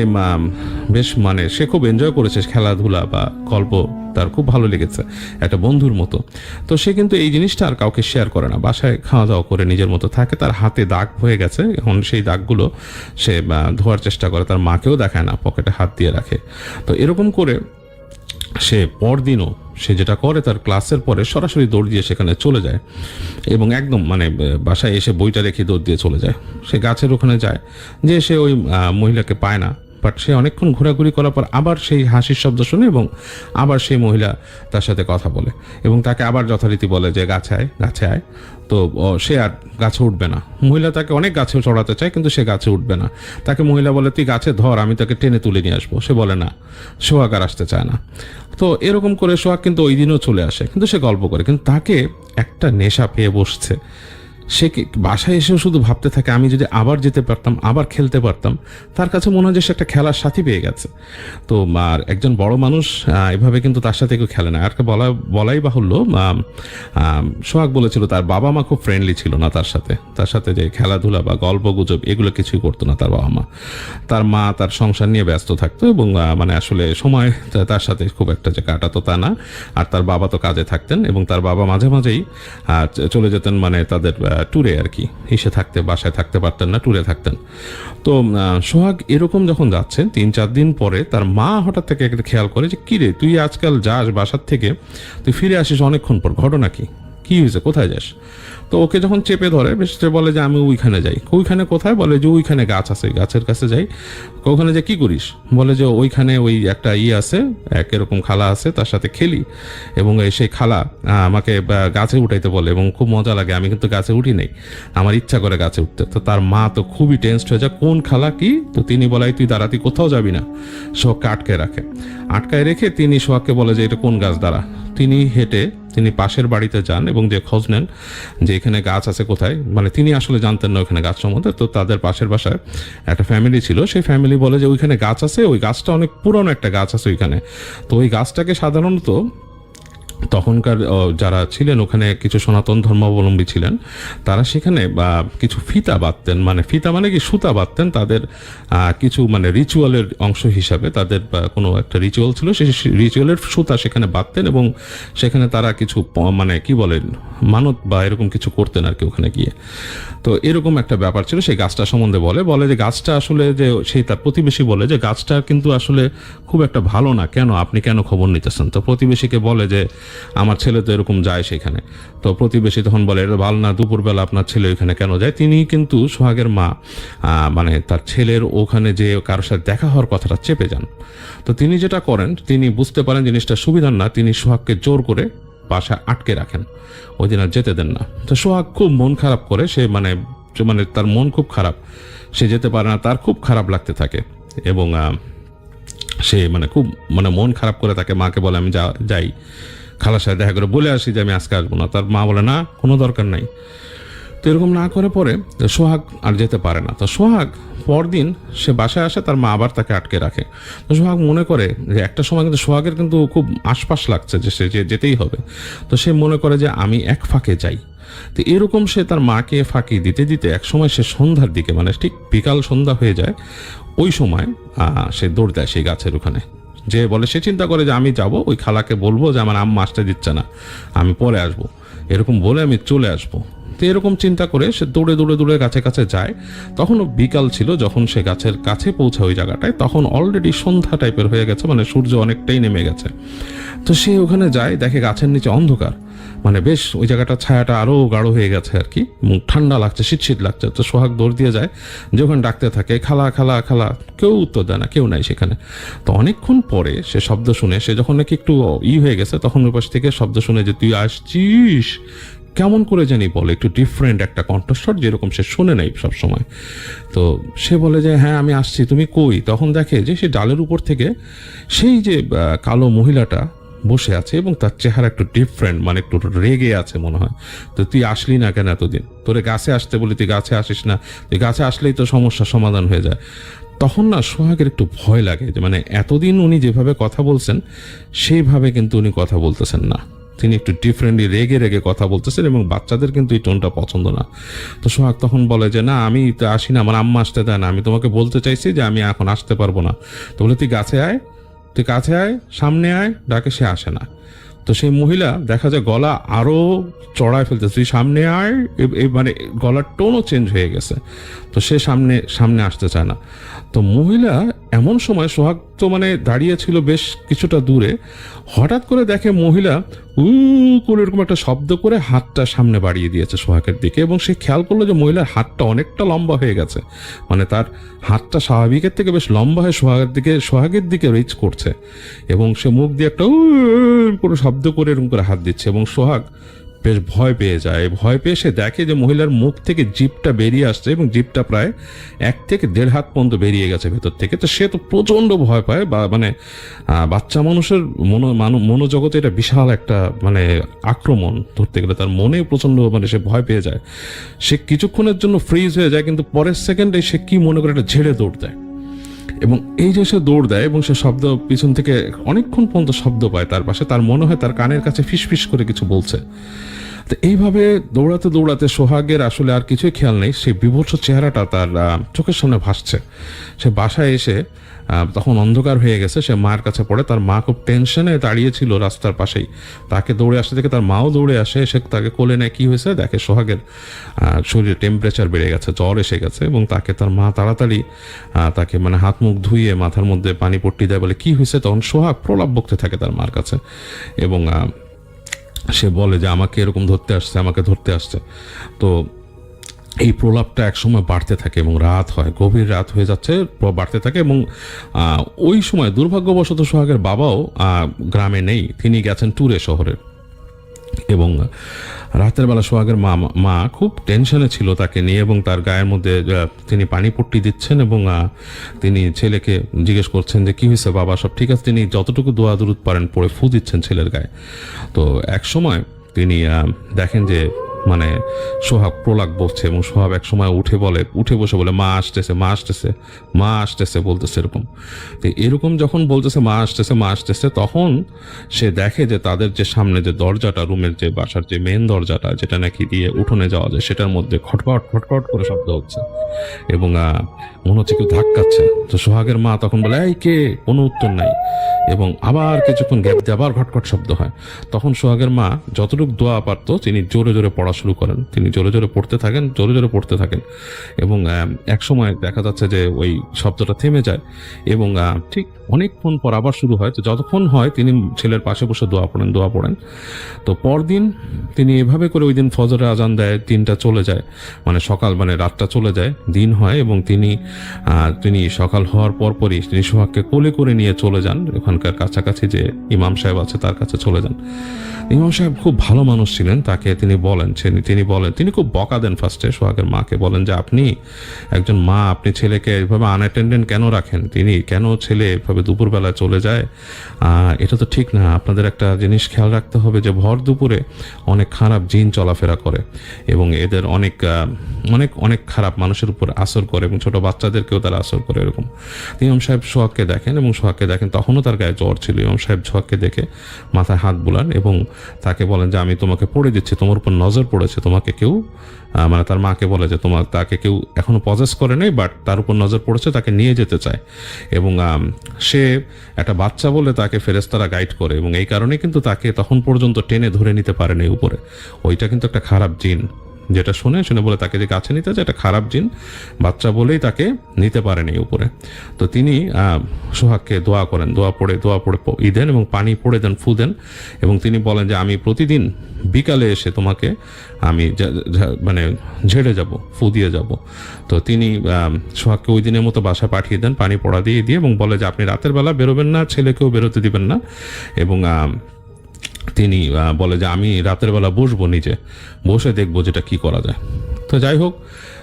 বেশ মানে সে খুব এনজয় করেছে খেলাধুলা বা গল্প, তার খুব ভালো লেগেছে, একটা বন্ধুর মতো। তো সে কিন্তু এই জিনিসটা আর কাউকে শেয়ার করে না, বাসায় খাওয়া দাওয়া করে নিজের মতো থাকে। তার হাতে দাগ হয়ে গেছে, এখন সেই দাগগুলো সে ধোয়ার চেষ্টা করে, তার মাকেও দেখায় না, পকেটে হাত দিয়ে রাখে। তো এরকম করে সে পরদিনও সে যেটা করে, তার ক্লাসের পরে সরাসরি দৌড় দিয়ে সেখানে চলে যায়, এবং একদম মানে বাসায় এসে বইটা রেখে দৌড় দিয়ে চলে যায়। সে গাছের ওখানে যায়, যে সে ওই মহিলাকে পায় না, বাট সে অনেকক্ষণ ঘোরাঘুরি করার পর আবার সেই হাসির শব্দ শুনে, এবং আবার সেই মহিলা তার সাথে কথা বলে, এবং তাকে আবার যথারীতি বলে যে গাছে আয়, গাছে আয়। তো সে আর গাছে উঠবে না। মহিলা তাকে অনেক গাছে চড়াতে চায়, কিন্তু সে গাছে উঠবে না। তাকে মহিলা বলে তুই গাছে ধর, আমি তাকে টেনে তুলে নিয়ে আসবো। সে বলে না, সোহাগ আর আসতে চায় না। তো এরকম করে সোহাগ কিন্তু ওই দিনও চলে আসে, কিন্তু সে গল্প করে, কিন্তু তাকে একটা নেশা পেয়ে বসছে। সে বাসায় এসেও শুধু ভাবতে থাকে আমি যদি আবার যেতে পারতাম, আবার খেলতে পারতাম। তার কাছে মনে হয় যে সে একটা খেলার সাথী পেয়ে গেছে। তো আর একজন বড় মানুষ এভাবে কিন্তু তার সাথে কেউ খেলে না। আর বলাই বাহুল্য, সোহাগ বলেছিল তার বাবা মা খুব ফ্রেন্ডলি ছিল না তার সাথে যে খেলাধুলা বা গল্প গুজব এগুলো কিছুই করতো না তার বাবা মা। তার মা তার সংসার নিয়ে ব্যস্ত থাকতো, এবং মানে আসলে সময় তার সাথে খুব একটা যে কাটাতো তা না। আর তার বাবা তো কাজে থাকতেন, এবং তার বাবা মাঝে মাঝেই চলে যেতেন মানে তাদের ট্যুরে আর কি, এসে থাকতে, বাসায় থাকতে পারতেন না, ট্যুরে থাকতেন। তো সোহাগ এরকম যখন যাচ্ছে 3-4 দিন পরে তার মা হঠাৎ থেকে একটা খেয়াল করে যে কিরে তুই আজকাল যাস বাসার থেকে, তুই ফিরে আসিস অনেকক্ষণ পর, ঘটনা কি হয়েছে, কোথায় যাস? তো ওকে যখন চেপে ধরে, বেশ বলে যে আমি ওইখানে যাই। ওইখানে কোথায়? বলে যে ওইখানে গাছ আছে, গাছের কাছে যাই। ওখানে যে কি করিস? বলে যে ওইখানে ওই একটা আছে, এরকম খালা আছে, তার সাথে খেলি, এবং সেই খালা আমাকে গাছে উঠাইতে বলে, এবং খুব মজা লাগে। আমি কিন্তু গাছে উঠি নাই, আমার ইচ্ছা করে গাছে উঠতে। তো তার মা তো খুবই টেনসড হয়ে যায়, কোন খালা কি? তো তিনি বলাই তুই দাঁড়াতি কোথাও যাবি না। সোহাগকে আটকায় রেখে তিনি সোহাগকে বলে যে এটা কোন গাছ, দাঁড়া। তিনি পাশের বাড়িতে যান, এবং যে খোঁজ নেন যে এখানে গাছ আছে কোথায়। মানে তিনি আসলে জানতেন না ওখানে গাছ সম্বন্ধে। তো তাদের পাশের বাসায় একটা ফ্যামিলি ছিল, সেই ফ্যামিলি বলে যে ওইখানে গাছ আছে, ওই গাছটা অনেক পুরনো একটা গাছ আছে ওইখানে। তো ওই গাছটাকে সাধারণত তখনকার যারা ছিলেন ওখানে কিছু সনাতন ধর্মাবলম্বী ছিলেন, তারা সেখানে কিছু ফিতা বাঁধতেন, মানে ফিতা মানে কি সুতা বাঁধতেন তাদের কিছু মানে রিচুয়ালের অংশ হিসাবে। তাদের কোনো একটা রিচুয়াল ছিল, সেই রিচুয়ালের সুতা সেখানে বাঁধতেন, এবং সেখানে তারা কিছু মানে কি বলেন মানত বা এরকম কিছু করতেন আর কি ওখানে গিয়ে। তো এরকম একটা ব্যাপার ছিল। সেই গাছটা সম্বন্ধে বলে যে গাছটা আসলে যে সেই তার প্রতিবেশী বলে যে গাছটা কিন্তু আসলে খুব একটা ভালো না, কেন আপনি কেন খবর নিতেছেন? তো প্রতিবেশীকে বলে যে আমার ছেলে তো এরকম যায় সেখানে। তো প্রতিবেশী তখন বলে এটা ভালো না, দুপুরবেলা আপনার ছেলে ওইখানে কেন যায়? তিনি কিন্তু সোহাগের মা মানে তার ছেলের ওখানে যে কারোর সাথে দেখা হওয়ার কথাটা চেপে যান। তো তিনি যেটা করেন, তিনি বুঝতে পারেন জিনিসটা সুবিধার না, তিনি সোহাগকে জোর করে বাসায় আটকে রাখেন, ওই দিন আর যেতে দেন না। তো সোহাগ খুব মন খারাপ করে, সে মানে তার মন খুব খারাপ, সে যেতে পারে না, তার খুব খারাপ লাগতে থাকে, এবং সে মানে খুব মানে মন খারাপ করে তাকে মাকে বলে আমি যাই খালার সাথে দেখা করে বলে আসি যে আমি আজকে আসবো না। তার মা বলে না, কোনো দরকার নাই। তো এরকম না করে পরে সোহাগ আর যেতে পারে না। তো সোহাগ পরদিন সে বাসায় আসে, তার মা আবার তাকে আটকে রাখে। তো সোহাগ মনে করে যে একটা সময় কিন্তু সোহাগের কিন্তু খুব আশপাশ লাগছে যে সে যেতেই হবে। তো সে মনে করে যে আমি এক ফাঁকে যাই। তো এরকম সে তার মাকে ফাঁকি দিতে দিতে এক সময় সে সন্ধ্যার দিকে, মানে ঠিক বিকাল সন্ধ্যা হয়ে যায়, ওই সময় সে দৌড় দেয় সেই গাছের ওখানে। যে বলে, সে চিন্তা করে যে আমি যাব, ওই খালাকে বলবো যে আমার আম্মা আসতে দিচ্ছে না, আমি পরে আসবো, এরকম বলে আমি চলে আসবো। তো এরকম চিন্তা করে সে দৌড়ে দৌড়ে দৌড়ে কাছে কাছে যায়। তখনও বিকাল ছিল। যখন সে গাছের কাছে পৌঁছায় ওই জায়গাটায়, তখন অলরেডি সন্ধ্যা টাইপের হয়ে গেছে, মানে সূর্য অনেকটাই নেমে গেছে। তো সে ওখানে যায়, দেখে গাছের নিচে অন্ধকার, মানে বেশ ওই জায়গাটা ছায়াটা আরও গাঢ় হয়ে গেছে আর কি, এবং ঠান্ডা লাগছে, শীত শীত লাগছে। তো সোহাগ দৌড় দিয়ে যায়, যে ওখানে ডাকতে থাকে, খালা খালা খালা, কেউ উত্তর দেয় না, কেউ নাই সেখানে। তো অনেকক্ষণ পরে সে শব্দ শুনে, সে যখন নাকি একটু হয়ে গেছে, তখন ওই পাশ থেকে শব্দ শুনে যে তুই আসছিস, কেমন করে জানি বলে, একটু ডিফারেন্ট একটা কণ্ঠস্বর, যেরকম সে শুনে নাই সবসময়। তো সে বলে যে হ্যাঁ আমি আসছি, তুমি কই? তখন দেখে যে সে ডালের উপর থেকে সেই যে কালো মহিলাটা বসে আছে, এবং তার চেহারা একটু ডিফারেন্ট, মানে একটু রেগে আছে মনে হয়। তো তুই আসলি না কেন এতদিন? তোরে গাছে আসতে বলি, তুই গাছে আসিস না, তুই গাছে আসলেই তো সমস্যার সমাধান হয়ে যায়। তখন না সোহাগের একটু ভয় লাগে, যে মানে এতদিন উনি যেভাবে কথা বলছেন সেইভাবে কিন্তু উনি কথা বলতেছেন না, তিনি একটু ডিফারেন্টলি রেগে রেগে কথা বলতেছেন, এবং বাচ্চাদের কিন্তু এই টোনটা পছন্দ না। তো সোহাগ তখন বলে যে না আমি তো আসি না, আমার আম্মা আসতে দেয় না, আমি তোমাকে বলতে চাইছি যে আমি এখন আসতে পারবো না। তো বলে তুই গাছে আয়, তুই কাছে আয়, সামনে আয়, ডাকে সে আসে না। তো সেই মহিলা দেখা যায় গলা আরও চড়ায় ফেলতেছে, তুই সামনে আয়, মানে গলার টোনও চেঞ্জ হয়ে গেছে। তো সে সামনে সামনে আসতে চায় না। তো মহিলা এমন সময়, সোহাগ তো মানে দাঁড়িয়ে ছিল বেশ কিছুটা দূরে, হঠাৎ করে দেখে মহিলা করে এরকম একটা শব্দ করে হাতটা সামনে বাড়িয়ে দিয়েছে সোহাগের দিকে, এবং সে খেয়াল করলো যে মহিলার হাতটা অনেকটা লম্বা হয়ে গেছে, মানে তার হাতটা স্বাভাবিকের থেকে বেশ লম্বা হয়ে সোহাগের দিকে রিচ করছে, এবং সে মুখ দিয়ে একটা করে শব্দ করে এরকম করে হাত দিচ্ছে, এবং সোহাগ বেশ ভয় পেয়ে যায়। ভয় পেয়ে সে দেখে যে মহিলার মুখ থেকে জিভটা বেরিয়ে আসছে, এবং জিভটা প্রায় 1 থেকে 1.5 হাত পর্যন্ত বেরিয়ে গেছে ভেতর থেকে। তো সে তো প্রচণ্ড ভয় পায়, বা মানে বাচ্চা মানুষের মনোজগতে এটা বিশাল একটা মানে আক্রমণ ধরতে গেলে, তার মনে প্রচণ্ড মানে সে ভয় পেয়ে যায়। সে কিছুক্ষণের জন্য ফ্রিজ হয়ে যায়, কিন্তু পরের সেকেন্ডে সে কি মনে করে একটা ঝেড়ে দৌড় দেয়, এবং এই যে সে দৌড় দেয় এবং সে শব্দ পিছন থেকে অনেকক্ষণ পর্যন্ত শব্দ পায় তার পাশে, তার মনে হয় তার কানের কাছে ফিসফিস করে কিছু বলছে। তো এইভাবে দৌড়াতে দৌড়াতে সোহাগের আসলে আর কিছুই খেয়াল নেই, সেই বিভৎস চেহারাটা তার চোখের সামনে ভাসছে। সে বাসায় এসে তখন অন্ধকার হয়ে গেছে, সে মায়ের কাছে পড়ে। তার মা খুব টেনশনে দাঁড়িয়েছিল রাস্তার পাশেই, তাকে দৌড়ে আসতে দেখে তার মাও দৌড়ে আসে, এসে তাকে কোলে নেয়। কী হয়েছে দেখে সোহাগের শরীরে টেম্পারেচার বেড়ে গেছে, জ্বর এসে গেছে, এবং তাকে তার মা তাড়াতাড়ি তাকে মানে হাত মুখ ধুইয়ে মাথার মধ্যে পানি পট্টি দেয়। বলে কী হয়েছে? তখন সোহাগ প্রলাপ বকতে থাকে তার মার কাছে, এবং সে বলে যে আমাকে এরকম ধরতে আসছে, আমাকে ধরতে আসছে। তো এই প্রলাপটা একসময় বাড়তে থাকে, এবং রাত হয়, গভীর রাত হয়ে যাচ্ছে, বাড়তে থাকে। এবং ওই সময় দুর্ভাগ্যবশত সোহাগের বাবাও গ্রামে নেই, তিনি গেছেন ট্যুরে শহরে। এবং রাতের বেলা সোহাগের মা খুব টেনশনে ছিল তাকে নিয়ে, এবং তার গায়ের মধ্যে তিনি পানি পট্টি দিচ্ছেন, এবং তিনি ছেলেকে জিজ্ঞেস করছেন যে কী হয়েছে বাবা, সব ঠিক আছে? তিনি যতটুকু দোয়া দুরুদ পারেন পড়ে ফু দিচ্ছেন ছেলের গায়ে। তো এক সময় তিনি দেখেন যে মানে সোহাগ প্রলাপ বলছে, এবং সোহাগ এক সময় উঠে বসে বলে মা আসতেছে, মা আসতেছে, মা আসতেছে বলতেছে এরকম। তো এরকম যখন বলতেছে মা আসতেছে, মা আসতেছে, তখন সে দেখে যে তাদের যে সামনে যে দরজাটা, রুমের যে বাসার যে মেন দরজাটা, যেটা নাকি দিয়ে উঠোনে যাওয়া যায়, সেটার মধ্যে খটখট খটখট করে শব্দ হচ্ছে, এবং মনে হচ্ছে কেউ ধাক্কাচ্ছে। তো সোহাগের মা তখন বলে এই কে? কোনো উত্তর নাই, এবং আবার কিছুক্ষণ গ্যাপ দিয়ে আবার খটখট শব্দ হয়। তখন সোহাগের মা যতটুকু দোয়া পারত তিনি জোরে জোরে পড়া শুরু করেন, তিনি জোরে জোরে পড়তে থাকেন, জোরে জোরে পড়তে থাকেন, এবং এক সময় দেখা যাচ্ছে যে ওই শব্দটা থেমে যায়, এবং ঠিক অনেকক্ষণ পর আবার শুরু হয়। তো যতক্ষণ হয় তিনি ছেলের পাশে বসে দোয়া পড়েন। তো পরদিন তিনি এভাবে করে ওই দিন ফজরের আজান দেয়, দিনটা চলে যায়, মানে সকাল মানে রাতটা চলে যায়, দিন হয়, এবং তিনি সকাল হওয়ার পরপরই তিনি সোহাগকে কোলে করে নিয়ে চলে যান ওখানকার কাছাকাছি যে ইমাম সাহেব আছে তার কাছে চলে যান। ইমাম সাহেব খুব ভালো মানুষ ছিলেন, তাকে তিনি বলেন তিনি বলেন, তিনি খুব বকা দেন ফার্স্টে সোহাগের মাকে, বলেন যে আপনি একজন মা, আপনি ছেলেকে এভাবে আনঅ্যাটেন্ডেন্ট কেন রাখেন, তিনি কেন ছেলে এভাবে দুপুরবেলা চলে যায়, এটা তো ঠিক না। আপনাদের একটা জিনিস খেয়াল রাখতে হবে যে ভর দুপুরে অনেক খারাপ জিন চলাফেরা করে এবং এদের অনেক অনেক অনেক খারাপ মানুষের উপর আসর করে এবং ছোট বাচ্চাদেরকেও তারা আসর করে এরকম। ইমাম সাহেব সোহাগকে দেখেন এবং সোহাগকে দেখেন তখনও তার গায়ে জ্বর ছিল। ইমাম সাহেব সোহাগকে দেখে মাথায় হাত বুলান এবং তাকে বলেন যে আমি তোমাকে পড়ে দিচ্ছি, তোমার উপর নজর পড়েছে, তোমাকে কেউ মানে তার মাকে বলে যে তাকে কেউ এখনো পজেস করে নেই, বাট তার উপর নজর পড়েছে, তাকে নিয়ে যেতে চায় এবং সে একটা বাচ্চা বলে তাকে ফেরেশতারা গাইড করে এবং এই কারণে কিন্তু তাকে তখন পর্যন্ত টেনে ধরে নিতে পারেনি উপরে। ওইটা কিন্তু একটা খারাপ জিন, যেটা শুনে বলে তাকে যে কাছে নিতে চায়, এটা খারাপ জিন, বাচ্চা বলেই তাকে নিতে পারেনি উপরে। তো তিনি সোহাগকে দোয়া করেন, দোয়া পড়ে ই দেন এবং পানি পড়ে দেন, ফু দেন এবং তিনি বলেন যে আমি প্রতিদিন বিকালে এসে তোমাকে আমি মানে ঝেড়ে যাব, ফু দিয়ে যাব। তো তিনি সোহাগকে ওই দিনের মতো বাসায় পাঠিয়ে দেন, পানি পড়া দিয়ে এবং বলে যে আপনি রাতের বেলা বেরোবেন না, ছেলেকেও বেরোতে দিবেন না এবং তিনি বলে যে আমি রাতের বেলা বসবো, নিজে বসে দেখবো যেটা কি করা যায়। তো যাই হোক,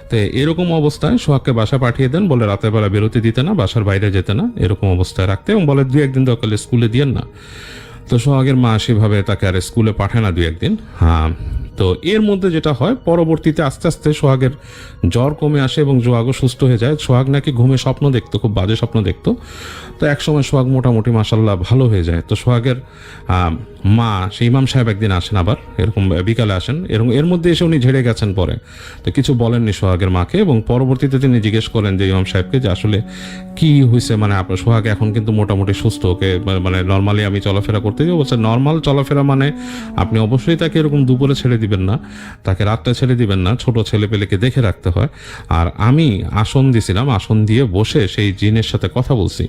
তো এরকম অবস্থায় সোহাগকে বাসা পাঠিয়ে দেন, বলে রাতের বেলা বেরোতে দিতে না, বাসার বাইরে যেতে না, এরকম অবস্থায় রাখতে এবং বলে 2-1 দিন দরকার স্কুলে দিয়েন না। তো সোহাগের মা সেভাবে তাকে আর স্কুলে পাঠায় না 2-1 দিন। তো এর মধ্যে যেটা হয়, পরবর্তীতে আস্তে আস্তে সোহাগের জ্বর কমে আসে এবং সোহাগও সুস্থ হয়ে যায়। সোহাগ নাকি ঘুমে স্বপ্ন দেখতো, খুব বাজে স্বপ্ন দেখতো। তো একসময় সোহাগ মোটামুটি মাশাল্লাহ ভালো হয়ে যায়। তো সোহাগের মা, সেই ইমাম সাহেব একদিন আসেন, আবার এরকম বিকালে আসেন, এরকম এর মধ্যে এসে উনি ঝেড়ে গেছেন পরে। তো কিছু বলেননি সোহাগের মাকে এবং পরবর্তীতে তিনি জিজ্ঞেস করেন যে ইমাম সাহেবকে যে আসলে কি হয়েছে, মানে আপনার সোহাগ এখন কিন্তু মোটামুটি সুস্থ, ওকে মানে নর্মালি আমি চলাফেরা করতে যাই। বলছে নর্মাল চলাফেরা মানে আপনি অবশ্যই তাকে এরকম দুপুরে ছেড়ে দিবেন না, তাকে রাতটা ছেড়ে দিবেন না, ছোট ছেলে পেলেকে দেখে রাখতে হয়। আর আমি আসন দিছিলাম, আসন দিয়ে বসে সেই জিনের সাথে কথা বলছি।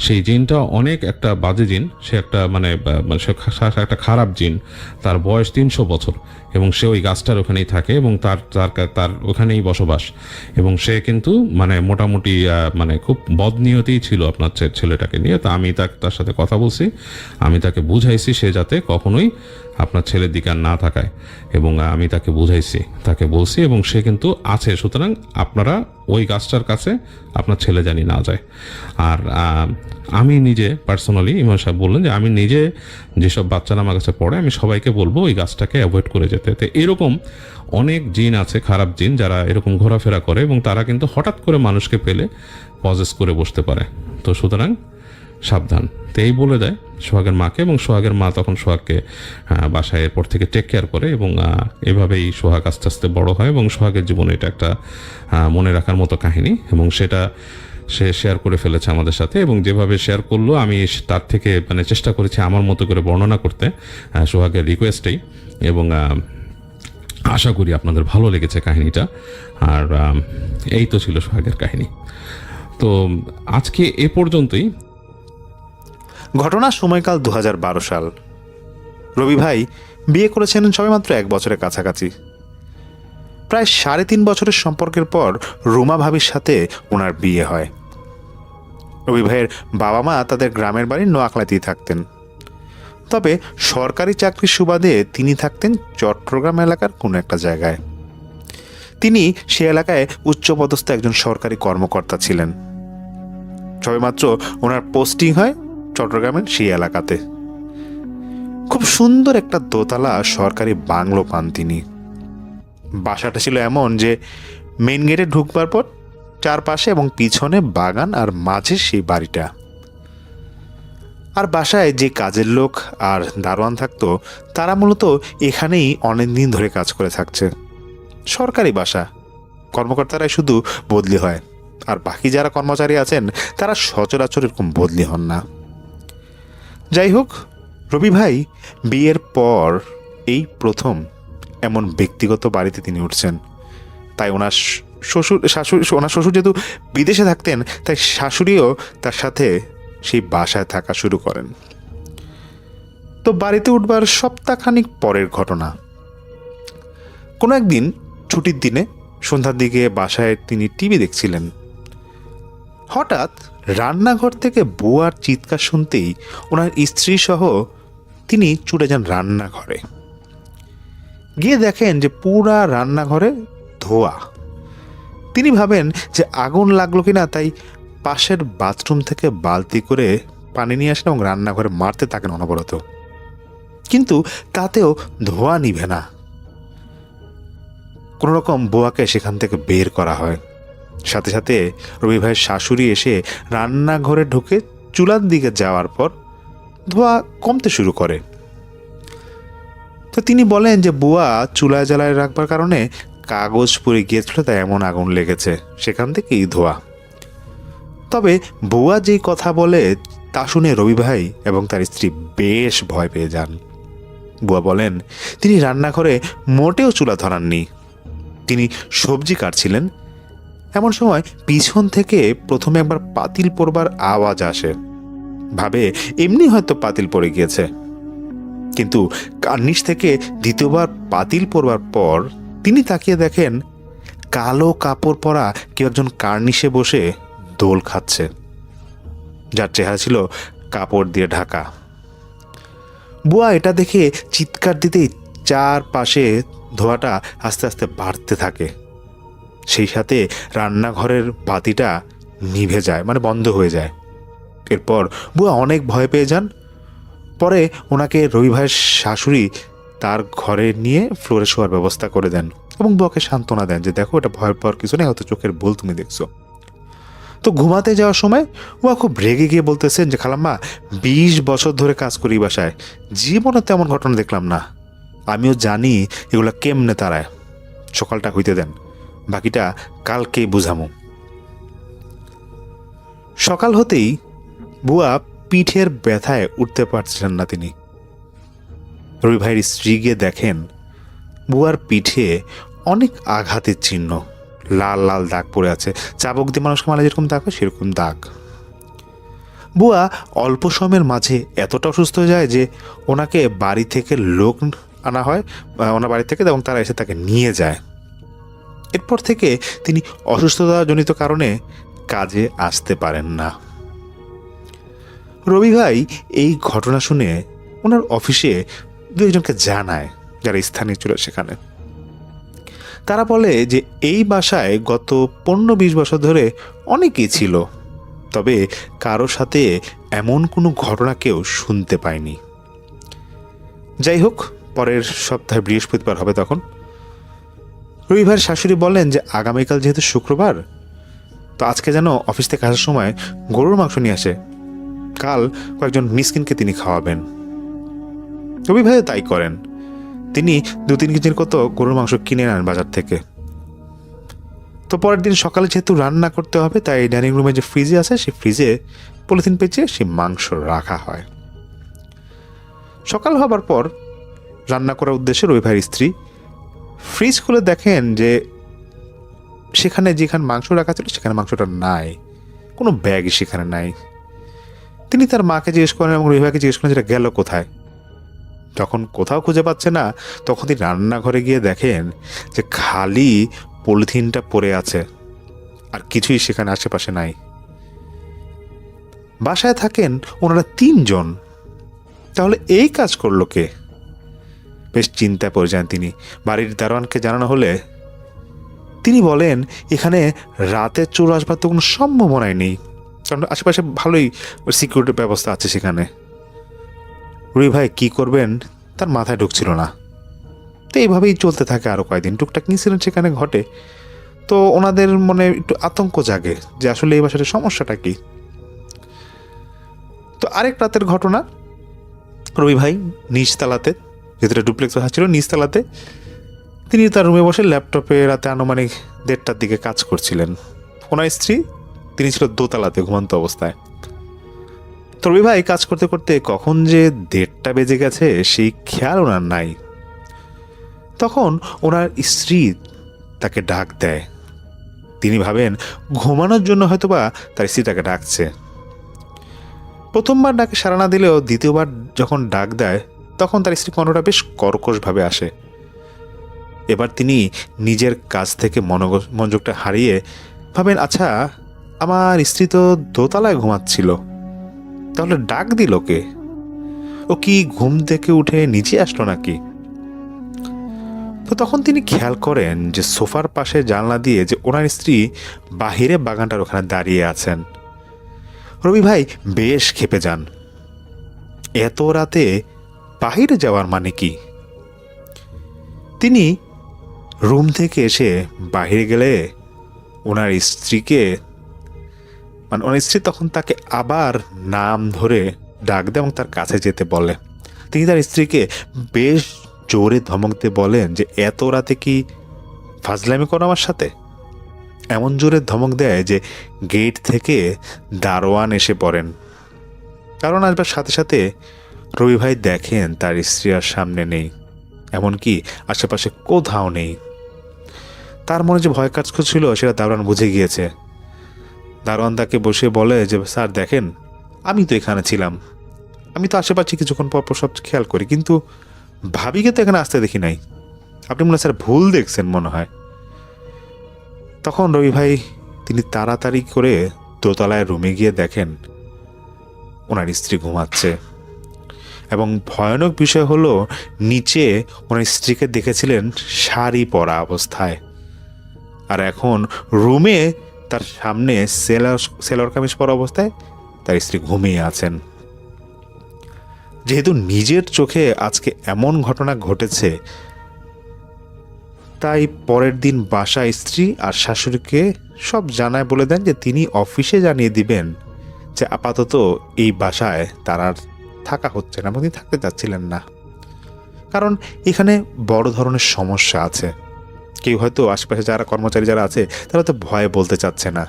সেই জিনটা অনেক একটা বাজে জিন, সে একটা মানে একটা খারাপ জিন, তার বয়স 300 বছর এবং সে ওই গাছটার ওখানেই থাকে এবং তার ওখানেই বসবাস এবং সে কিন্তু মানে মোটামুটি মানে খুব বদনিয়তেই ছিল আপনার ছেলেটাকে নিয়ে। তো আমি তার সাথে কথা বলছি, আমি তাকে বুঝাইছি সে যাতে কখনোই আপনার ছেলের দিকে আর না তাকায় এবং আমি তাকে বুঝাইছি, তাকে বলছি এবং সে কিন্তু আছে। সুতরাং আপনারা ওই গাছটার কাছে আপনার ছেলে জানি না যায়। আর আমি নিজে পার্সোনালি, ইমাম সাহেব বললেন যে আমি নিজে যেসব বাচ্চারা আমার কাছে পড়ে আমি সবাইকে বলবো ওই গাছটাকে অ্যাভয়েড করে যেতে। তো এরকম অনেক জিন আছে, খারাপ জিন, যারা এরকম ঘোরাফেরা করে এবং তারা কিন্তু হঠাৎ করে মানুষকে পেলে পজেস করে বসতে পারে। তো সুতরাং সাবধান। তো এই বলে দেয় সোহাগের মাকে এবং সোহাগের মা তখন সোহাগকে বাসায় এরপর থেকে টেক কেয়ার করে এবং এভাবেই সোহাগ আস্তে আস্তে বড় হয় এবং সোহাগের জীবনে এটা একটা মনে রাখার মতো কাহিনী এবং সেটা সে শেয়ার করে ফেলেছে আমাদের সাথে এবং যেভাবে শেয়ার করলো আমি তার থেকে মানে চেষ্টা করেছি আমার মতো করে বর্ণনা করতে সোহাগের রিকোয়েস্টেই এবং আশা করি আপনাদের ভালো লেগেছে কাহিনীটা। আর এই তো ছিল সোহাগের কাহিনী। তো আজকে এ পর্যন্তই। ঘটনা সময়কাল 2012 সাল। রবি ভাই বিয়ে করেছেন সবেমাত্র 1 বছরের কাছাকাছি। প্রায় 3.5 বছরের সম্পর্কের পর রুমা ভাবির সাথে ওনার বিয়ে হয়। রবি ভাইয়ের বাবা মা তাদের গ্রামের বাড়ির নোয়াখালীতেই থাকতেন, তবে সরকারি চাকরির সুবাদে তিনি থাকতেন চট্টগ্রাম এলাকার কোনো একটা জায়গায়। তিনি সে এলাকায় উচ্চপদস্থ একজন সরকারি কর্মকর্তা ছিলেন। সবেমাত্র ওনার পোস্টিং হয় চট্টগ্রামের সেই এলাকাতে। খুব সুন্দর একটা দোতলা সরকারি বাংলো পান তিনি। বাসাটা ছিল এমন যে মেইন গেটে ঢুকবার পর চারপাশে এবং পিছনে বাগান আর মাঝে সেই বাড়িটা। আর বাসায় যে কাজের লোক আর দারোয়ান থাকতো তারা মূলত এখানেই অনেকদিন ধরে কাজ করে থাকছে। সরকারি বাসা, কর্মকর্তারাই শুধু বদলি হয় আর বাকি যারা কর্মচারী আছেন তারা সচরাচর এরকম বদলি হন না। যাই হোক, রবি ভাই বিয়ের পর এই প্রথম এমন ব্যক্তিগত বাড়িতে তিনি উঠছেন। তাই ওনার শ্বশুর যেহেতু বিদেশে থাকতেন তাই শাশুড়িও তার সাথে সেই বাসায় থাকা শুরু করেন। তো বাড়িতে উঠবার সপ্তাহখানিক পরের ঘটনা। কোনো একদিন ছুটির দিনে সন্ধ্যার দিকে বাসায় তিনি টিভি দেখছিলেন। হঠাৎ রান্নাঘর থেকে বুয়ার চিৎকার শুনতেই ওনার স্ত্রী সহ তিনি ছুটে যান রান্নাঘরে। গিয়ে দেখেন যে পুরা রান্নাঘরে ধোয়া। তিনি ভাবেন যে আগুন লাগলো কিনা, তাই পাশের বাথরুম থেকে বালতি করে পানি নিয়ে আসেন এবং রান্নাঘরে মারতে থাকেন অনবরত, কিন্তু তাতেও ধোয়া নিভে না। কোনো রকম বুয়াকে সেখান থেকে বের করা হয়। সাথে সাথে রবি ভাইয়ের শাশুড়ি এসে রান্নাঘরে ঢুকে চুলার দিকে যাওয়ার পর ধোয়া কমতে শুরু করে। তো তিনি বলেন যে বুয়া চুলায় জ্বালায় রাখবার কারণে কাগজ পুড়ে গিয়েছিল, তাই এমন আগুন লেগেছে, সেখান থেকেই ধোয়া। তবে বুয়া যেই কথা বলে তা শুনে রবি ভাই এবং তার স্ত্রী বেশ ভয় পেয়ে যান। বুয়া বলেন তিনি রান্নাঘরে মোটেও চুলা ধরাননি, তিনি সবজি কাটছিলেন। এমন সময় পিছন থেকে প্রথমে একবার পাতিল পড়বার আওয়াজ আসে, ভাবে এমনি হয়তো পাতিল পড়ে গিয়েছে, কিন্তু কার্নিশ থেকে দ্বিতীয়বার পাতিল পড়বার পর তিনি তাকিয়ে দেখেন কালো কাপড় পরা কেউ একজন কার্নিশে বসে দোল খাচ্ছে, যার চেহারা ছিল কাপড় দিয়ে ঢাকা। বুয়া এটা দেখে চিৎকার দিতেই চারপাশে ধোঁয়াটা আস্তে আস্তে বাড়তে থাকে, সেই সাথে রান্নাঘরের বাতিটা নিভে যায়, মানে বন্ধ হয়ে যায়। এরপর বুয়া অনেক ভয় পেয়ে যান। পরে ওনাকে রবি ভাইয়ের শাশুড়ি তার ঘরে নিয়ে ফ্লোরে শোয়ার ব্যবস্থা করে দেন এবং বুয়াকে সান্ত্বনা দেন যে দেখো, এটা ভয় পাওয়ার কিছু নেই, হয়তো চোখের ভুল, তুমি দেখছো। তো ঘুমাতে যাওয়ার সময় বুয়া খুব রেগে গিয়ে বলতেছেন যে খালাম্মা, 20 বছর ধরে কাজ করি বাসায়, জীবনে তেমন ঘটনা দেখলাম না, আমিও জানি এগুলা কেমনে তারায়, সকালটা হইতে দেন, বাকিটা কালকেই বুঝামো। সকাল হতেই বুয়া পিঠের ব্যথায় উঠতে পারছিলেন না তিনি। রবি ভাইয়ের স্ত্রী গিয়ে দেখেন বুয়ার পিঠে অনেক আঘাতের চিহ্ন, লাল লাল দাগ পড়ে আছে, চাবুক দিয়ে মানুষকে মারলে যেরকম দাগ হয় সেরকম দাগ। বুয়া অল্প সময়ের মাঝে এতটা অসুস্থ হয়ে যায় যে ওনাকে বাড়ি থেকে লোক আনা হয়, ওনার বাড়ি থেকে, এবং তারা এসে তাকে নিয়ে যায়। এরপর থেকে তিনি অসুস্থতাজনিত কারণে কাজে আসতে পারেন না। রবি ভাই এই ঘটনা শুনে ওনার অফিসে দু একজনকে জানায়, যারা স্থানীয় ছিল সেখানে। তারা বলে যে এই বাসায় গত 15-20 বছর ধরে অনেকেই ছিল, তবে কারো সাথে এমন কোনো ঘটনা কেউ শুনতে পায়নি। যাই হোক, পরের সপ্তাহে বৃহস্পতিবার হবে তখন। রবি ভাইয়ের শাশুড়ি বলেন যে আগামীকাল যেহেতু শুক্রবার, তো আজকে যেন অফিস থেকে আসার সময় গরুর মাংস নিয়ে আসে, কাল কয়েকজন মিসকিনকে তিনি খাওয়াবেন। রবি ভাই তাই করেন, তিনি 2-3 কেজির কত গরুর মাংস কিনে আনেন বাজার থেকে। তো পরের দিন সকালে যেহেতু রান্না করতে হবে, তাই ডাইনিং রুমে যে ফ্রিজে আছে সেই ফ্রিজে পলিথিন পেঁচিয়ে সেই মাংস রাখা হয়। সকাল হবার পর রান্না করার উদ্দেশ্যে রবি ভাইয়ের স্ত্রী ফ্রিজ খুলে দেখেন যে সেখানে যেখানে মাংস রাখা ছিল সেখানে মাংসটা নাই, কোনো ব্যাগই সেখানে নাই। তিনি তার মাকে জিজ্ঞেস করেন এবং রবি ভাইকে জিজ্ঞেস করেন যেটা গেল কোথায়। যখন কোথাও খুঁজে পাচ্ছে না, তখন তিনি রান্নাঘরে গিয়ে দেখেন যে খালি পলিথিনটা পড়ে আছে, আর কিছুই সেখানে আশেপাশে নাই। বাসায় থাকেন ওনারা 3 জন, তাহলে এই কাজ করলো কে? বেশ চিন্তায় পড়ে যান তিনি। বাড়ির দারোয়ানকে জানানো হলে তিনি বলেন এখানে রাতে চোর আসবার তো কোনো সম্ভাবনাই নেই, কারণ আশেপাশে ভালোই সিকিউরিটির ব্যবস্থা আছে সেখানে। রবি ভাই কী করবেন তার মাথায় ঢুকছিল না। তো এইভাবেই চলতে থাকে আরও কয়েকদিন। টুকটাক ইনসিডেন্ট সেখানে ঘটে, তো ওনাদের মনে একটু আতঙ্ক জাগে যে আসলে এই বাসার সমস্যাটা কী। তো আরেক রাতের ঘটনা, রবি ভাই নিচতলাতে, যেটা ডুপ্লেক্স বাসা ছিল নিচতলাতে, তিনি তার রুমে বসে ল্যাপটপে রাতে আনুমানিক 1:30টার দিকে কাজ করছিলেন। ওনার স্ত্রী, তিনি ছিল দোতলাতে ঘুমন্ত অবস্থায়। তো রবি ভাই কাজ করতে করতে কখন যে 1:30টা বেজে গেছে সেই খেয়াল ওনার নাই। তখন ওনার স্ত্রী তাকে ডাক দেয়। তিনি ভাবেন ঘুমানোর জন্য হয়তোবা তার স্ত্রী তাকে ডাকছে। প্রথমবার ডাকে সাড়া না দিলেও দ্বিতীয়বার যখন ডাক দেয় তখন তার স্ত্রী কণ্ঠটা বেশ কর্কশভাবে আসে। এবার তিনি নিজের কাজ থেকে মনোযোগটা হারিয়ে ভাবেন, আচ্ছা আমার স্ত্রী তো দোতলায় ঘুমাচ্ছিল, তাহলে ডাক দিল কে? ও কি ঘুম থেকে উঠে নিচে আসলো নাকি? তো তখন তিনি খেয়াল করেন যে সোফার পাশে জানলা দিয়ে যে ওনার স্ত্রী বাহিরে বাগানটার ওখানে দাঁড়িয়ে আছেন। রবি ভাই বেশ ক্ষেপে যান। এত রাতে বাহিরে যাওয়ার মানে কি? তিনি রুম থেকে এসে বাহিরে গেলে ওনার স্ত্রীকে ওনার স্ত্রী তখন তাকে আবার নাম ধরে ডাক দেয় এবং তার কাছে যেতে বলে। তিনি তার স্ত্রীকে বেশ জোরে ধমক দিয়ে বলেন যে এত রাতে কি ফাজলামি করো আমার সাথে? এমন জোরে ধমক দেয় যে গেট থেকে দারোয়ান এসে পড়েন। কারণ আসবার সাথে সাথে রবি ভাই দেখেন তার স্ত্রী আর সামনে নেই, এমনকি আশেপাশে কোথাও নেই। তার মনে যে ভয় কাজ করছিল সেটা দারোয়ান বুঝে গিয়েছে। দারোয়ান তাকে বসে বলে যে স্যার দেখেন, আমি তো এখানে ছিলাম, আমি তো আশেপাশে কিছুক্ষণ পর পর সব খেয়াল করি, কিন্তু ভাবিকে তো এখানে আসতে দেখি নাই। আপনি মনে হয় স্যার ভুল দেখছেন মনে হয়। তখন রবি ভাই তিনি তাড়াতাড়ি করে দোতলায় রুমে গিয়ে দেখেন ওনার স্ত্রী ঘুমাচ্ছে, এবং ভয়ানক বিষয় হলো নিচে ওনার স্ত্রীকে দেখেছিলেন শাড়ি পরা অবস্থায়, আর এখন রুমে তার সামনে সেলর কামিজ পরা অবস্থায় তার স্ত্রী ঘুমিয়ে আছেন। যেহেতু নিজের চোখে আজকে এমন ঘটনা ঘটেছে, তাই পরের দিন বাসায় স্ত্রী আর শাশুড়িকে সব জানায় বলে দেন যে তিনি অফিসে জানিয়ে দিবেন যে আপাতত এই বাসায় তার আর থাকা হচ্ছে না, এবং তিনি থাকতে চাচ্ছিলেন না, কারণ এখানে বড় ধরনের সমস্যা আছে। কেউ হয়তো আশেপাশে যারা কর্মচারী যারা আছে তারা তো ভয়ে বলতে চাচ্ছে না।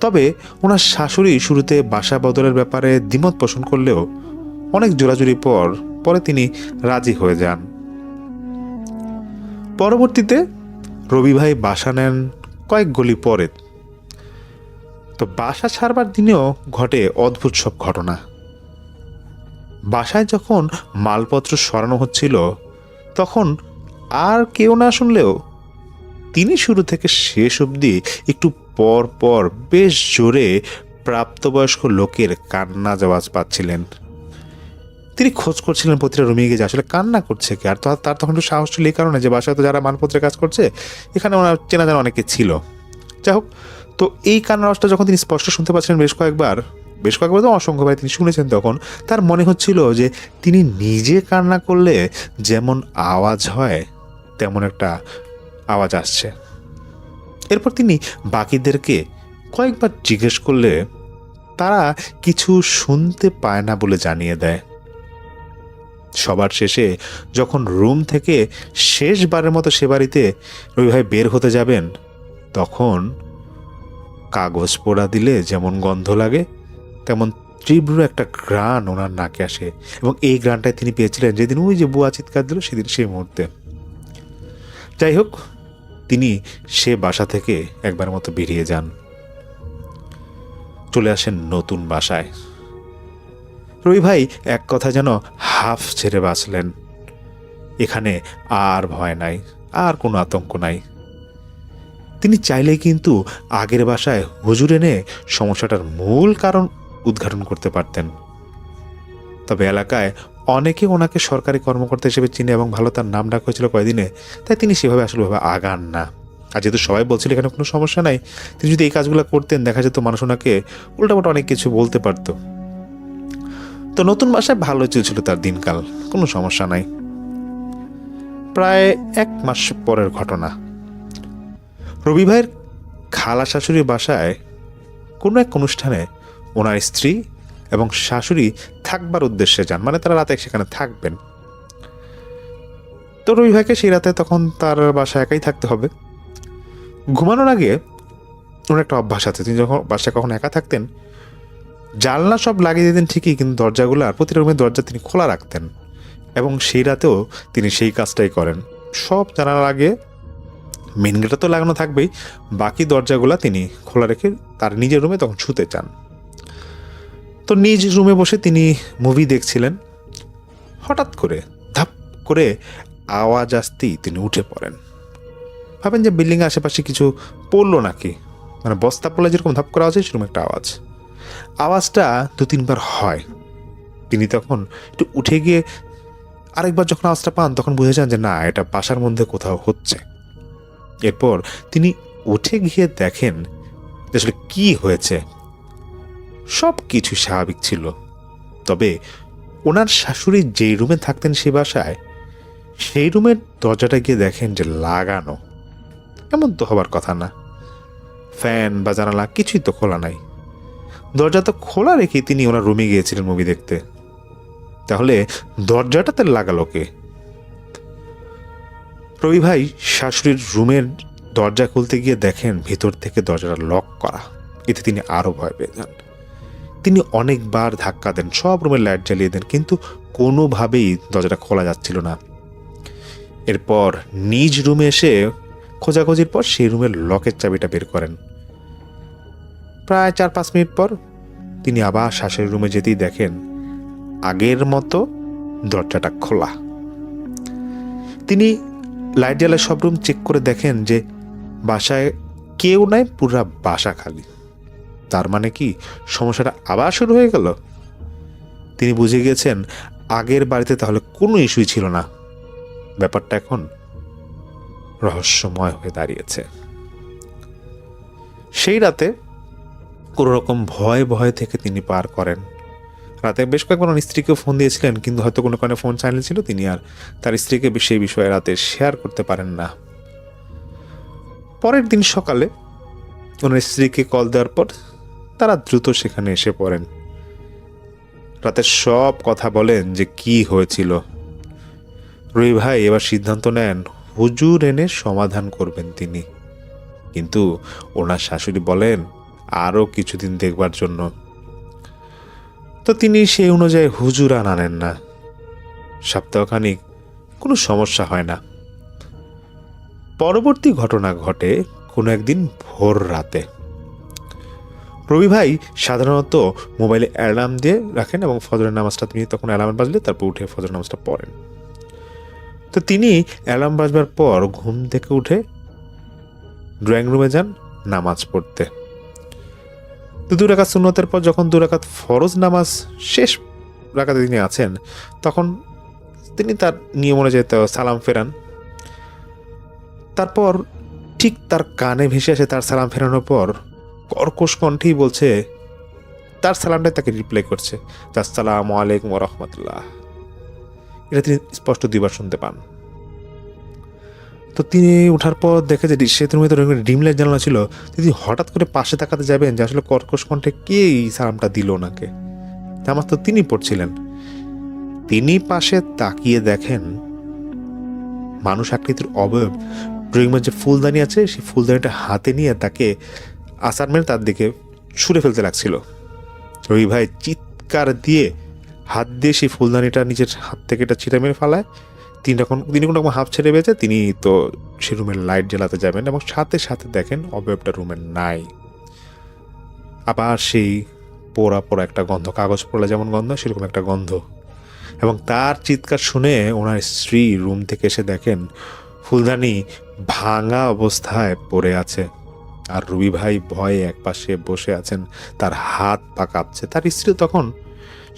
তবে ওনার শাশুড়ি শুরুতে বাসা বদলের ব্যাপারে দ্বিমত পোষণ করলেও অনেক জোরাজুরি পরে তিনি রাজি হয়ে যান। পরবর্তীতে রবি ভাই বাসা নেন কয়েক গলি পরে। তো বাসা ছাড়বার দিনেও ঘটে অদ্ভুত সব ঘটনা। বাসায় যখন মালপত্র সরানো হচ্ছিল তখন আর কেউ না শুনলেও তিনি শুরু থেকে শেষ অবধি একটু পর পর বেশ জোরে প্রাপ্তবয়স্ক লোকের কান্না আওয়াজ পাচ্ছিলেন। তিনি খোঁজ করছিলেন প্রতিটা রুমে গিয়ে যে আসলে কান্না করছে কে। আর তার তখন একটু সাহস ছিল এই কারণে যে বাসায় তো যারা মালপত্রের কাজ করছে এখানে ওনার চেনা জানা অনেকে ছিল। যাই হোক, তো এই কান্নার আওয়াজটা যখন তিনি স্পষ্ট শুনতে পাচ্ছিলেন বেশ কয়েকবার তো অসংখ্যবার তিনি শুনেছেন, তখন তার মনে হচ্ছিল যে তিনি নিজে কান্না করলে যেমন আওয়াজ হয় তেমন একটা আওয়াজ আসছে। এরপর তিনি বাকিদেরকে কয়েকবার জিজ্ঞেস করলে তারা কিছু শুনতে পায় না বলে জানিয়ে দেয়। সবার শেষে যখন রুম থেকে শেষবারের মতো সে বাড়িতে রবি ভাই বের হতে যাবেন, তখন কাগজ পোড়া দিলে যেমন গন্ধ লাগে তেমন তীব্র একটা ঘ্রাণ ওনার নাকে আসে, এবং এই ঘ্রাণটাই তিনি পেয়েছিলেন যেদিন ওই যে বুয়া চিৎকার দিল সেদিন, সেই মুহূর্তে। যাই হোক, তিনি সে বাসা থেকে একবার মতো বেরিয়ে যান, চলে আসেন নতুন বাসায়। রবি ভাই এক কথা যেন হাফ ছেড়ে বাঁচলেন। এখানে আর ভয় নাই, আর কোনো আতঙ্ক নাই। তিনি চাইলেই কিন্তু আগের বাসায় হুজুর এনে সমস্যাটার মূল কারণ উদ্ঘাটন করতে পারতেন। তবে এলাকায় অনেকে ওনাকে সরকারি কর্মকর্তা হিসেবে চিনে এবং ভালো তার নাম ডাক হয়েছিল কয়েকদিনে, তাই তিনি সেভাবে আসলে আগান না। আর যেহেতু সবাই বলছিল এখানে কোনো সমস্যা নাই, তিনি যদি এই কাজগুলো করতেন দেখা যেত মানুষ ওনাকে উল্টাপাল্টা অনেক কিছু বলতে পারত। তো নতুন বাসায় ভালো চলছিল তার দিনকাল, কোনো সমস্যা নাই। প্রায় 1 মাস পরের ঘটনা, রবি ভাইয়ের খালা শাশুড়ির বাসায় কোনো এক অনুষ্ঠানে ওনার স্ত্রী এবং শাশুড়ি থাকবার উদ্দেশ্যে যান, মানে তারা রাতে সেখানে থাকবেন। তো রবি ভাইকে সেই রাতে তখন তার বাসায় একাই থাকতে হবে। ঘুমানোর আগে ওনার একটা অভ্যাস আছে, তিনি যখন বাসায় কখন একা থাকতেন জানলা সব লাগিয়ে দিতেন ঠিকই, কিন্তু দরজাগুলো আর প্রতিটা রুমের দরজা তিনি খোলা রাখতেন, এবং সেই রাতেও তিনি সেই কাজটাই করেন। সব জানালা লাগিয়ে মেন গেটটা তো লাগানো থাকবেই, বাকি দরজাগুলো তিনি খোলা রেখে তার নিজের রুমে তখন শুতে চান। তো নিজ রুমে বসে তিনি মুভি দেখছিলেন, হঠাৎ করে ধাপ করে আওয়াজ আসতেই তিনি উঠে পড়েন। ভাবেন যে বিল্ডিংয়ের আশেপাশে কিছু পড়লো নাকি, মানে বস্তা পড়লে যেরকম ধাপ করা আছে সেরকম একটা আওয়াজটা 2-3 বার হয়। তিনি তখন একটু উঠে গিয়ে আরেকবার যখন আওয়াজটা পান তখন বুঝে যান যে না, এটা বাসার মধ্যে কোথাও হচ্ছে। এরপর তিনি উঠে গিয়ে দেখেন যে আসলে কি হয়েছে। সব কিছু স্বাভাবিক ছিল, তবে ওনার শাশুড়ি যেই রুমে থাকতেন সে বাসায়, সেই রুমের দরজাটা গিয়ে দেখেন যে লাগানো। এমন তো হবার কথা না, ফ্যান বা জানালা কিছুই তো খোলা নাই। দরজা তো খোলা রেখে তিনি ওনার রুমে গিয়েছিলেন মুভি দেখতে, তাহলে দরজাটাতে লাগালো কে? রবি ভাই শাশুড়ির রুমের দরজা খুলতে গিয়ে দেখেন ভিতর থেকে দরজাটা লক করা। এতে তিনি আরো ভয় পেয়ে যান। তিনি অনেকবার ধাক্কা দেন, সব রুমের লাইট জ্বালিয়ে দেন, কিন্তু কোনোভাবেই দরজাটা খোলা যাচ্ছিল না। এরপর নিজ রুমে এসে খোঁজাখুঁজির পর সেই রুমের লকের চাবিটা বের করেন। প্রায় 4-5 মিনিট পর তিনি আবার শাশুড়ির রুমে যেতেই দেখেন আগের মতো দরজাটা খোলা। তিনি লাইট জ্বালায় সব রুম চেক করে দেখেন যে বাসায় কেউ নাই, পুরা বাসা খালি। তার মানে কি সমস্যাটা আবার শুরু হয়ে গেল? তিনি বুঝে গেছেন আগের বাড়িতে তাহলে কোনো ইস্যুই ছিল না। ব্যাপারটা এখন রহস্যময় হয়ে দাঁড়িয়েছে। সেই রাতে কোনো রকম ভয় থেকে তিনি পার করেন। রাতে বেশ কয়েকবার ওনার স্ত্রীকে ফোন দিয়েছিলেন, কিন্তু হয়তো কোনো কারণে ফোন সাইলেন্ট ছিল, তিনি আর তার স্ত্রীকে সেই বিষয়ে রাতে শেয়ার করতে পারেন না। পরের দিন সকালে ওনার স্ত্রীকে কল দেওয়ার পর তারা দ্রুত সেখানে এসে পড়েন। রাতে সব কথা বলেন যে কি হয়েছিল। রবি ভাই এবার সিদ্ধান্ত নেন হুজুর এনে সমাধান করবেন তিনি, কিন্তু ওনার শাশুড়ি বলেন আরও কিছুদিন দেখবার জন্য। তো তিনি সেই অনুযায়ী হুজুর আনেন না। সপ্তাহখানিক কোনো সমস্যা হয় না। পরবর্তী ঘটনা ঘটে কোনো একদিন ভোর রাতে। রবি ভাই সাধারণত মোবাইলে অ্যালার্ম দিয়ে রাখেন এবং ফজরের নামাজটা তিনি তখন অ্যালার্ম বাজলে তারপর উঠে ফজরের নামাজটা পড়েন। তো তিনি অ্যালার্ম বাজবার পর ঘুম থেকে উঠে ড্রয়িং রুমে যান নামাজ পড়তে। তো 2 রাকাত সুন্নতের পর যখন 2 রাকাত ফরজ নামাজ শেষ রাকাতে তিনি আছেন, তখন তিনি তার নিয়ম অনুযায়ী সালাম ফেরান। তারপর ঠিক তার কানে ভেসে আসে তার সালাম ফেরানোর পর কর্কশ কণ্ঠেই বলছে, তার সালামটাই তাকে রিপ্লাই করছে, আসসালামু আলাইকুম ওয়া রাহমাতুল্লাহ। এটা তিনি স্পষ্ট 2বার শুনতে পান। তো তিনি ওঠার পর দেখে যে সে রুমে তো ডিম লাইট জানানো ছিল। তিনি হঠাৎ করে পাশে তাকাতে যাবেন যে আসলে কর্কশ কণ্ঠে কে এই সালামটা দিল ওনাকে। নামাজ তো তিনি পড়ছিলেন। তিনি পাশে তাকিয়ে দেখেন মানুষ আকৃতির অবয়ব ড্রয়িং রুমের যে ফুলদানি আছে সেই ফুলদানিটা হাতে নিয়ে তাকে আসার মেরে তার দিকে ছুঁড়ে ফেলতে লাগছিল। রবি ভাই চিৎকার দিয়ে হাত দিয়ে সেই ফুলদানিটা নিজের হাত থেকে এটা ছিঁড়ে মেরে ফেলায়। তিনি কোনো রকম হাফ ছেড়ে বেঁচে তিনি তো সে রুমের লাইট জ্বালাতে যাবেন এবং সাথে সাথে দেখেন অবয়বটা রুমের নাই। আবার সেই পোড়া পোড়া একটা গন্ধ, কাগজ পোড়া যেমন গন্ধ সেরকম একটা গন্ধ। এবং তার চিৎকার শুনে ওনার স্ত্রী রুম থেকে এসে দেখেন ফুলদানি ভাঙা অবস্থায় পড়ে আছে, আর রবি ভাই ভয়ে একপাশে বসে আছেন, তার হাত পা কাঁপছে। তার স্ত্রী তখন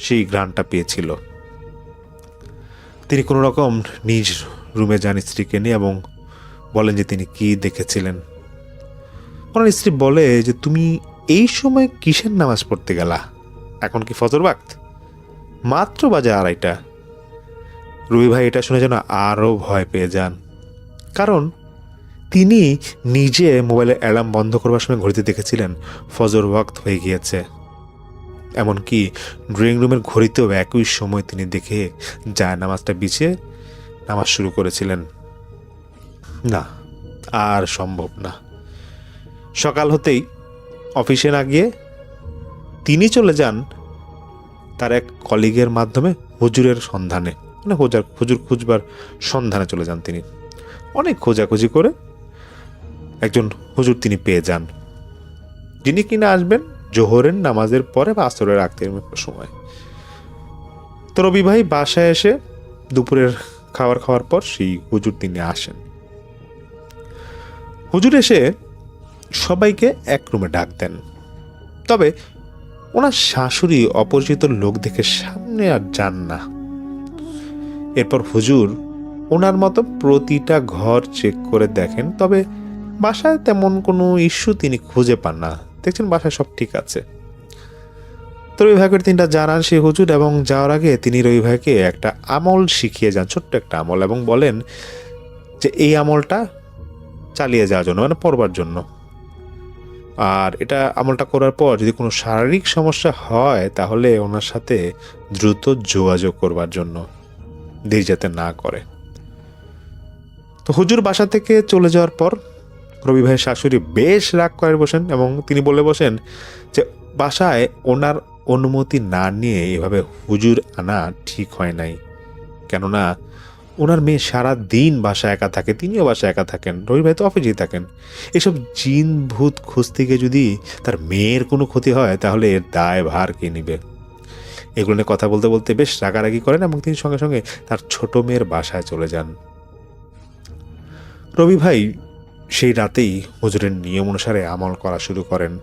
সেই ঘ্রাণটা পেয়েছিল। তিনি কোনো রকম নিজ রুমে যান স্ত্রীকে নিয়ে এবং বলেন যে তিনি কি দেখেছিলেন। ওনার স্ত্রী বলে যে তুমি এই সময় কিসের নামাজ পড়তে গেলা? এখন কি ফজর ওয়াক্ত? মাত্র বাজে 2:30। রবি ভাই এটা শুনে যেন আরও ভয় পেয়ে যান, কারণ তিনি নিজে মোবাইলের অ্যালার্ম বন্ধ করবার সময় ঘড়িতে দেখেছিলেন ফজর ওয়াক্ত হয়ে গিয়েছে। এমনকি ড্রয়িং রুমের ঘড়িতেও একই সময় তিনি দেখে যায় নামাজটা বিছিয়ে নামাজ শুরু করেছিলেন। না, আর সম্ভব না। সকাল হতেই অফিসে না গিয়ে তিনি চলে যান তার এক কলিগের মাধ্যমে হুজুরের সন্ধানে, মানে হুজুর খুঁজবার সন্ধানে চলে যান তিনি। অনেক খোঁজাখুঁজি করে একজন হুজুর তিনি পেয়ে যান, যিনি কিনা আসবেন জোহরের নামাজের পরে বা আসরের আগ সময়। তো রবি ভাই বাসায় এসে দুপুরের খাবার খাওয়ার পর সেই হুজুর তিনি আসেন। হুজুর এসে সবাইকে এক রুমে ডাক দেন, তবে ওনার শাশুড়ি অপরিচিত লোক দেখে সামনে আর যান না। এরপর হুজুর ওনার মতো প্রতিটা ঘর চেক করে দেখেন, তবে বাসায় তেমন কোনো ইস্যু তিনি খুঁজে পান না। দেখছেন বাসায় সব ঠিক আছে। তো রবি ভাইকে তিনটা জানান সেই হুজুর, এবং যাওয়ার আগে তিনি রবি ভাইকে একটা আমল শিখিয়ে যান, ছোট্ট একটা আমল, এবং বলেন যে এই আমলটা চালিয়ে যাওয়ার জন্য, মানে পড়বার জন্য। আর এটা আমলটা করার পর যদি কোনো শারীরিক সমস্যা হয় তাহলে ওনার সাথে দ্রুত যোগাযোগ করবার জন্য, দেরি যাতে না করে। তো হুজুর বাসা থেকে চলে যাওয়ার পর রবি ভাইয়ের শাশুড়ি বেশ রাগ করে বসেন, এবং তিনি বলে বসেন যে বাসায় ওনার অনুমতি না নিয়ে এভাবে হুজুর আনা ঠিক হয় নাই। কেননা ওনার মেয়ে সারা দিন বাসায় একা থাকে, তিনিও বাসায় একা থাকেন, রবি ভাই তো অফিসেই থাকেন। এসব জিন ভূত খুঁজতে গিয়ে যদি তার মেয়ের কোনো ক্ষতি হয় তাহলে এর দায় ভার কে নিবে। এগুলো নিয়ে কথা বলতে বলতে বেশ রাগারাগি করেন, এবং তিনি সঙ্গে সঙ্গে তার ছোট মেয়ের বাসায় চলে যান। রবি ভাই সেই রাতেই হুজুরের নিয়ম অনুসারে আমল করা শুরু করেন।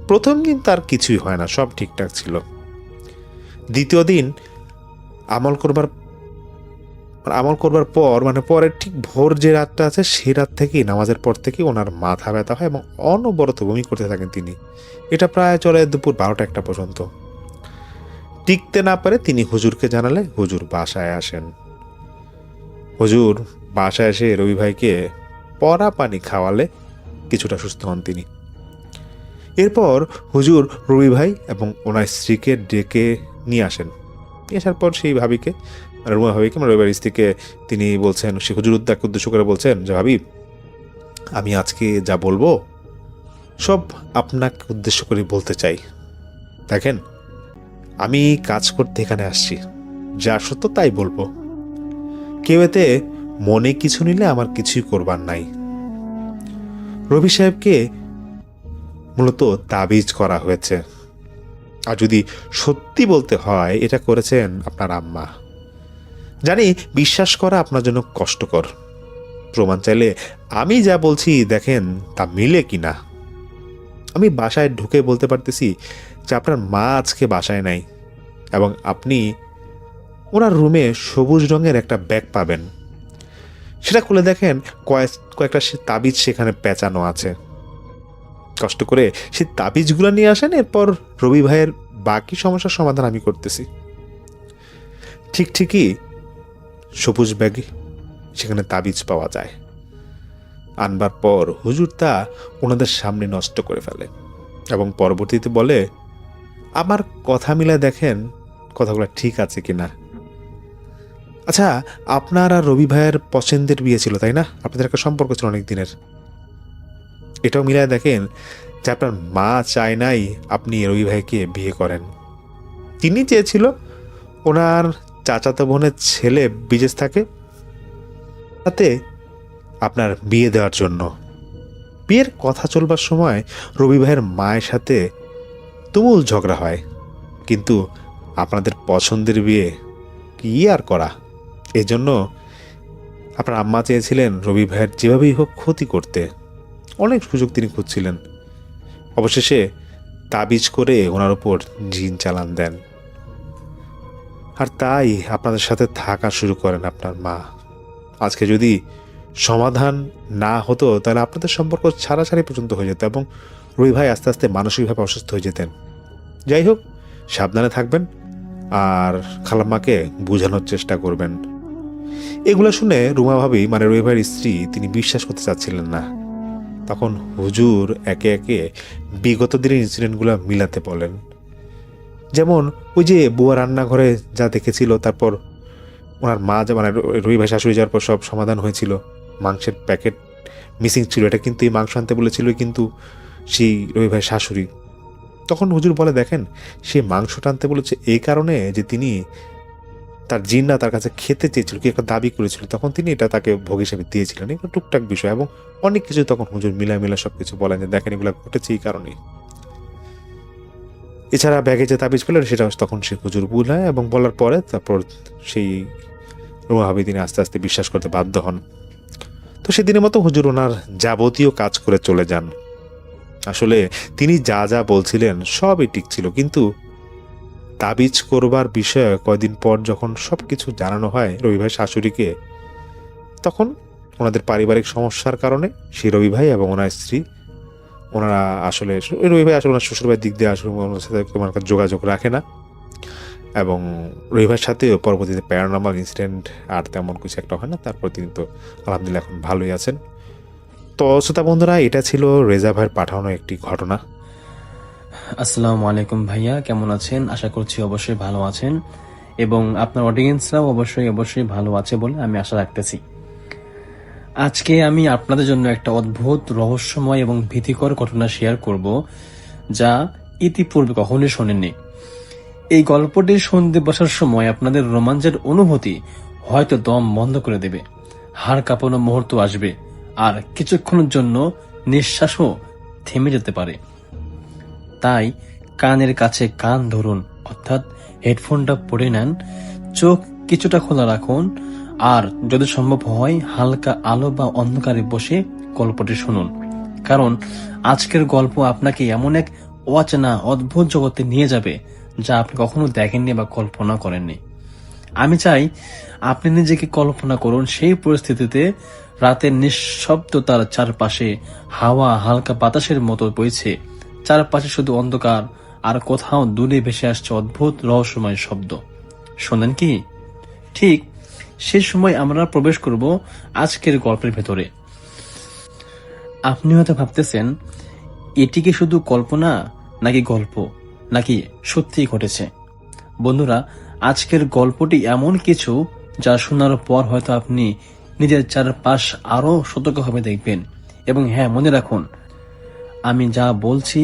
প্রথম দিন তার কিছুই হয় না, সব ঠিকঠাক ছিল। দ্বিতীয় দিন আমল করবার পর, মানে পরের ঠিক ভোর যে রাতটা আছে সেই রাত থেকেই, নামাজের পর থেকেই ওনার মাথা ব্যথা হয় এবং অনবরত বমি করতে থাকেন তিনি। এটা প্রায় চলে দুপুর 12টা-1টা পর্যন্ত। টিকতে না পারে তিনি হুজুরকে জানালে হুজুর বাসায় আসেন। হুজুর বাসায় এসে রবি ভাইকে পরা পানি খাওয়ালে কিছুটা সুস্থ হন তিনি। এরপর হুজুর রবি ভাই এবং ওনার স্ত্রীকে ডেকে নিয়ে আসেন। নিয়ে আসার পর সেই ভাবিকে, মানে রুমা ভাবিকে, মানে রবি ভাইয়ের স্ত্রীকে তিনি বলছেন, সে হুজুর উদ্দাকে উদ্দেশ্য করে বলছেন যে ভাবি, আমি আজকে যা বলবো সব আপনাকে উদ্দেশ্য করে বলতে চাই। দেখেন, আমি কাজ করতে এখানে আসছি, যা সত্য তাই বলবো। কেউ এতে মনে কিছু নিলে আমার কিছুই করবার নাই। রবি সাহেবকে মূলত তাবিজ করা হয়েছে, আর যদি সত্যি বলতে হয় এটা করেছেন আপনার আম্মা। জানি বিশ্বাস করা আপনার জন্য কষ্টকর, প্রমাণ চাইলে আমি যা বলছি দেখেন তা মিলে কিনা। আমি বাসায় ঢুকে বলতে পারতেছি যে আপনার মা আজকে বাসায় নাই, এবং আপনি ওনার রুমে সবুজ রঙের একটা ব্যাগ পাবেন। সেটা খুলে দেখেন কয়েকটা তাবিজ সেখানে পেঁচানো আছে। কষ্ট করে সেই তাবিজগুলো নিয়ে আসেন, এরপর রবি ভাইয়ের বাকি সমস্যার সমাধান আমি করতেছি। ঠিকই সবুজ ব্যাগে সেখানে তাবিজ পাওয়া যায়। আনবার পর হুজুর তা ওনাদের সামনে নষ্ট করে ফেলে, এবং পরবর্তীতে বলে, আমার কথা মিলে দেখেন কথাগুলো ঠিক আছে কিনা। আচ্ছা, আপনার আর রবি ভাইয়ের পছন্দের বিয়ে ছিল তাই না? আপনাদের একটা সম্পর্ক ছিল অনেক দিনের। এটাও মিলায় দেখেন যে আপনার মা চায় নাই আপনি রবি ভাইকে বিয়ে করেন। তিনি চেয়েছিল ওনার চাচাতো বোনের ছেলে বিদেশ থাকে, তাতে আপনার বিয়ে দেওয়ার জন্য। বিয়ের কথা চলবার সময় রবি ভাইয়ের মায়ের সাথে তুমুল ঝগড়া হয়, কিন্তু আপনাদের পছন্দের বিয়ে কি আর করা। এজন্য আপনার আম্মা চেয়েছিলেন রবি ভাইয়ের যেভাবেই হোক ক্ষতি করতে। অনেক সুযোগ তিনি খুঁজছিলেন। অবশেষে তাবিজ করে ওনার উপর জিন চালান দেন, আর তাই আপনাদের সাথে থাকা শুরু করেন আপনার মা। আজকে যদি সমাধান না হতো তাহলে আপনাদের সম্পর্ক ছাড়াছাড়ি পর্যন্ত হয়ে যেত, এবং রবি ভাই আস্তে আস্তে মানসিকভাবে অসুস্থ হয়ে যেতেন। যাই হোক, সাবধানে থাকবেন আর খালাম্মাকে বোঝানোর চেষ্টা করবেন। এগুলো শুনে রুমা ভাবি, মানে রবি ভাইয়ের স্ত্রী, তিনি বিশ্বাস করতে চাচ্ছিলেন না। তখন হুজুর একে একে বিগত দিনের ইনসিডেন্টগুলো মিলাতে বলেন। যেমন ওই যে বুয়া রান্নাঘরে যা দেখেছিল, তারপর ওনার মা, মানে রবি ভাই শাশুড়ি যাওয়ার পর সব সমাধান হয়েছিল। মাংসের প্যাকেট মিসিং ছিল, এটা কিন্তু এই মাংস আনতে বলেছিল কিন্তু সেই রবি ভাই শাশুড়ি। তখন হুজুর বলে, দেখেন সে মাংসটা আনতে বলেছে এই কারণে যে তিনি তার জিন্না তার কাছে খেতে চেয়েছিল, কি একটা দাবি করেছিল, তখন তিনি এটা তাকে ভোগ হিসেবে দিয়েছিলেন। এগুলো টুকটাক বিষয়, এবং অনেক কিছু তখন হুজুর মিলা সবকিছু বলেন যে দেখেন এগুলো ঘটেছে এই কারণেই। এছাড়া ব্যাগে যে তাবিজ পেলেন সেটা তখন সে হুজুর বুঝায়, এবং বলার পরে তারপর সেই রুমাভাবি তিনি আস্তে আস্তে বিশ্বাস করতে বাধ্য হন। তো সেদিনের মতো হুজুর ওনার যাবতীয় কাজ করে চলে যান। আসলে তিনি যা যা বলছিলেন সবই ঠিক ছিল, কিন্তু তাবিজ করবার বিষয়ে কয়দিন পর যখন সব কিছু জানানো হয় রবি ভাই শাশুড়িকে, তখন ওনাদের পারিবারিক সমস্যার কারণে সেই রবি ভাই এবং ওনার স্ত্রী, ওনারা আসলে রবি ভাই আসলে ওনার শ্বশুরবাড়ির দিক দিয়ে আসলে ওনার সাথে ওনার কাছে যোগাযোগ রাখে না, এবং রবি ভাইয়ের সাথেও পরবর্তীতে প্যারানর্মাল ইনসিডেন্ট আর তেমন কিছু একটা হয় না। তারপর তিনি তো আলহামদুলিল্লাহ এখন ভালোই আছেন। তো শ্রোতা বন্ধুরা, এটা ছিল রেজা ভাইয়ের পাঠানো একটি ঘটনা। আসসালামু আলাইকুম ভাইয়া, কেমন আছেন? আশা করছি অবশ্যই ভালো আছেন এবং আপনার অডিয়েন্সরাও অবশ্যই ভালো আছে বলে আমি আশা রাখতেছি। আজকে আমি আপনাদের জন্য একটা অদ্ভুত, রহস্যময় এবং ভীতিকর ঘটনা শেয়ার করব, যা ইতিপূর্বে কখনোই শোনেননি। এই গল্পটি শুনতে বসার সময় আপনাদের রোমাঞ্চের অনুভূতি হয়তো দম বন্ধ করে দেবে, হাড় কাঁপানো মুহূর্ত আসবে, আর কিছুক্ষণের জন্য নিঃশ্বাসও থেমে যেতে পারে। তাই কানের কাছে কান ধরুন, অর্থাৎ হেডফোনটা পরে নেন, চোখ কিছুটা খোলা রাখুন, আর যদি সম্ভব হয় হালকা আলো বা অন্ধকারে বসে গল্পটি শুনুন। কারণ আজকের গল্প আপনাকে এমন এক অচেনা অদ্ভুত জগতে নিয়ে যাবে যা আপনি কখনো দেখেননি বা কল্পনা করেননি। আমি চাই আপনি নিজেকে কল্পনা করুন সেই পরিস্থিতিতে, রাতের নিঃশব্দতার চারপাশে হাওয়া হালকা বাতাসের মতো বইছে, চারপাশে শুধু অন্ধকার, আর কোথাও দূরে ভেসে আসছে অদ্ভুত রহস্যময় শব্দ। শোনেন কি? ঠিক সে সময় আমরা প্রবেশ করব আজকের গল্পের ভেতরে। আপনি হয়তো ভাবতেছেন, এটি কি শুধু কল্পনা, নাকি গল্প, নাকি সত্যিই ঘটেছে? বন্ধুরা, আজকের গল্পটি এমন কিছু যা শোনার পর হয়তো আপনি নিজের চারপাশ আরো সতর্কভাবে দেখবেন। এবং হ্যাঁ, মনে রাখুন, আমি যা বলছি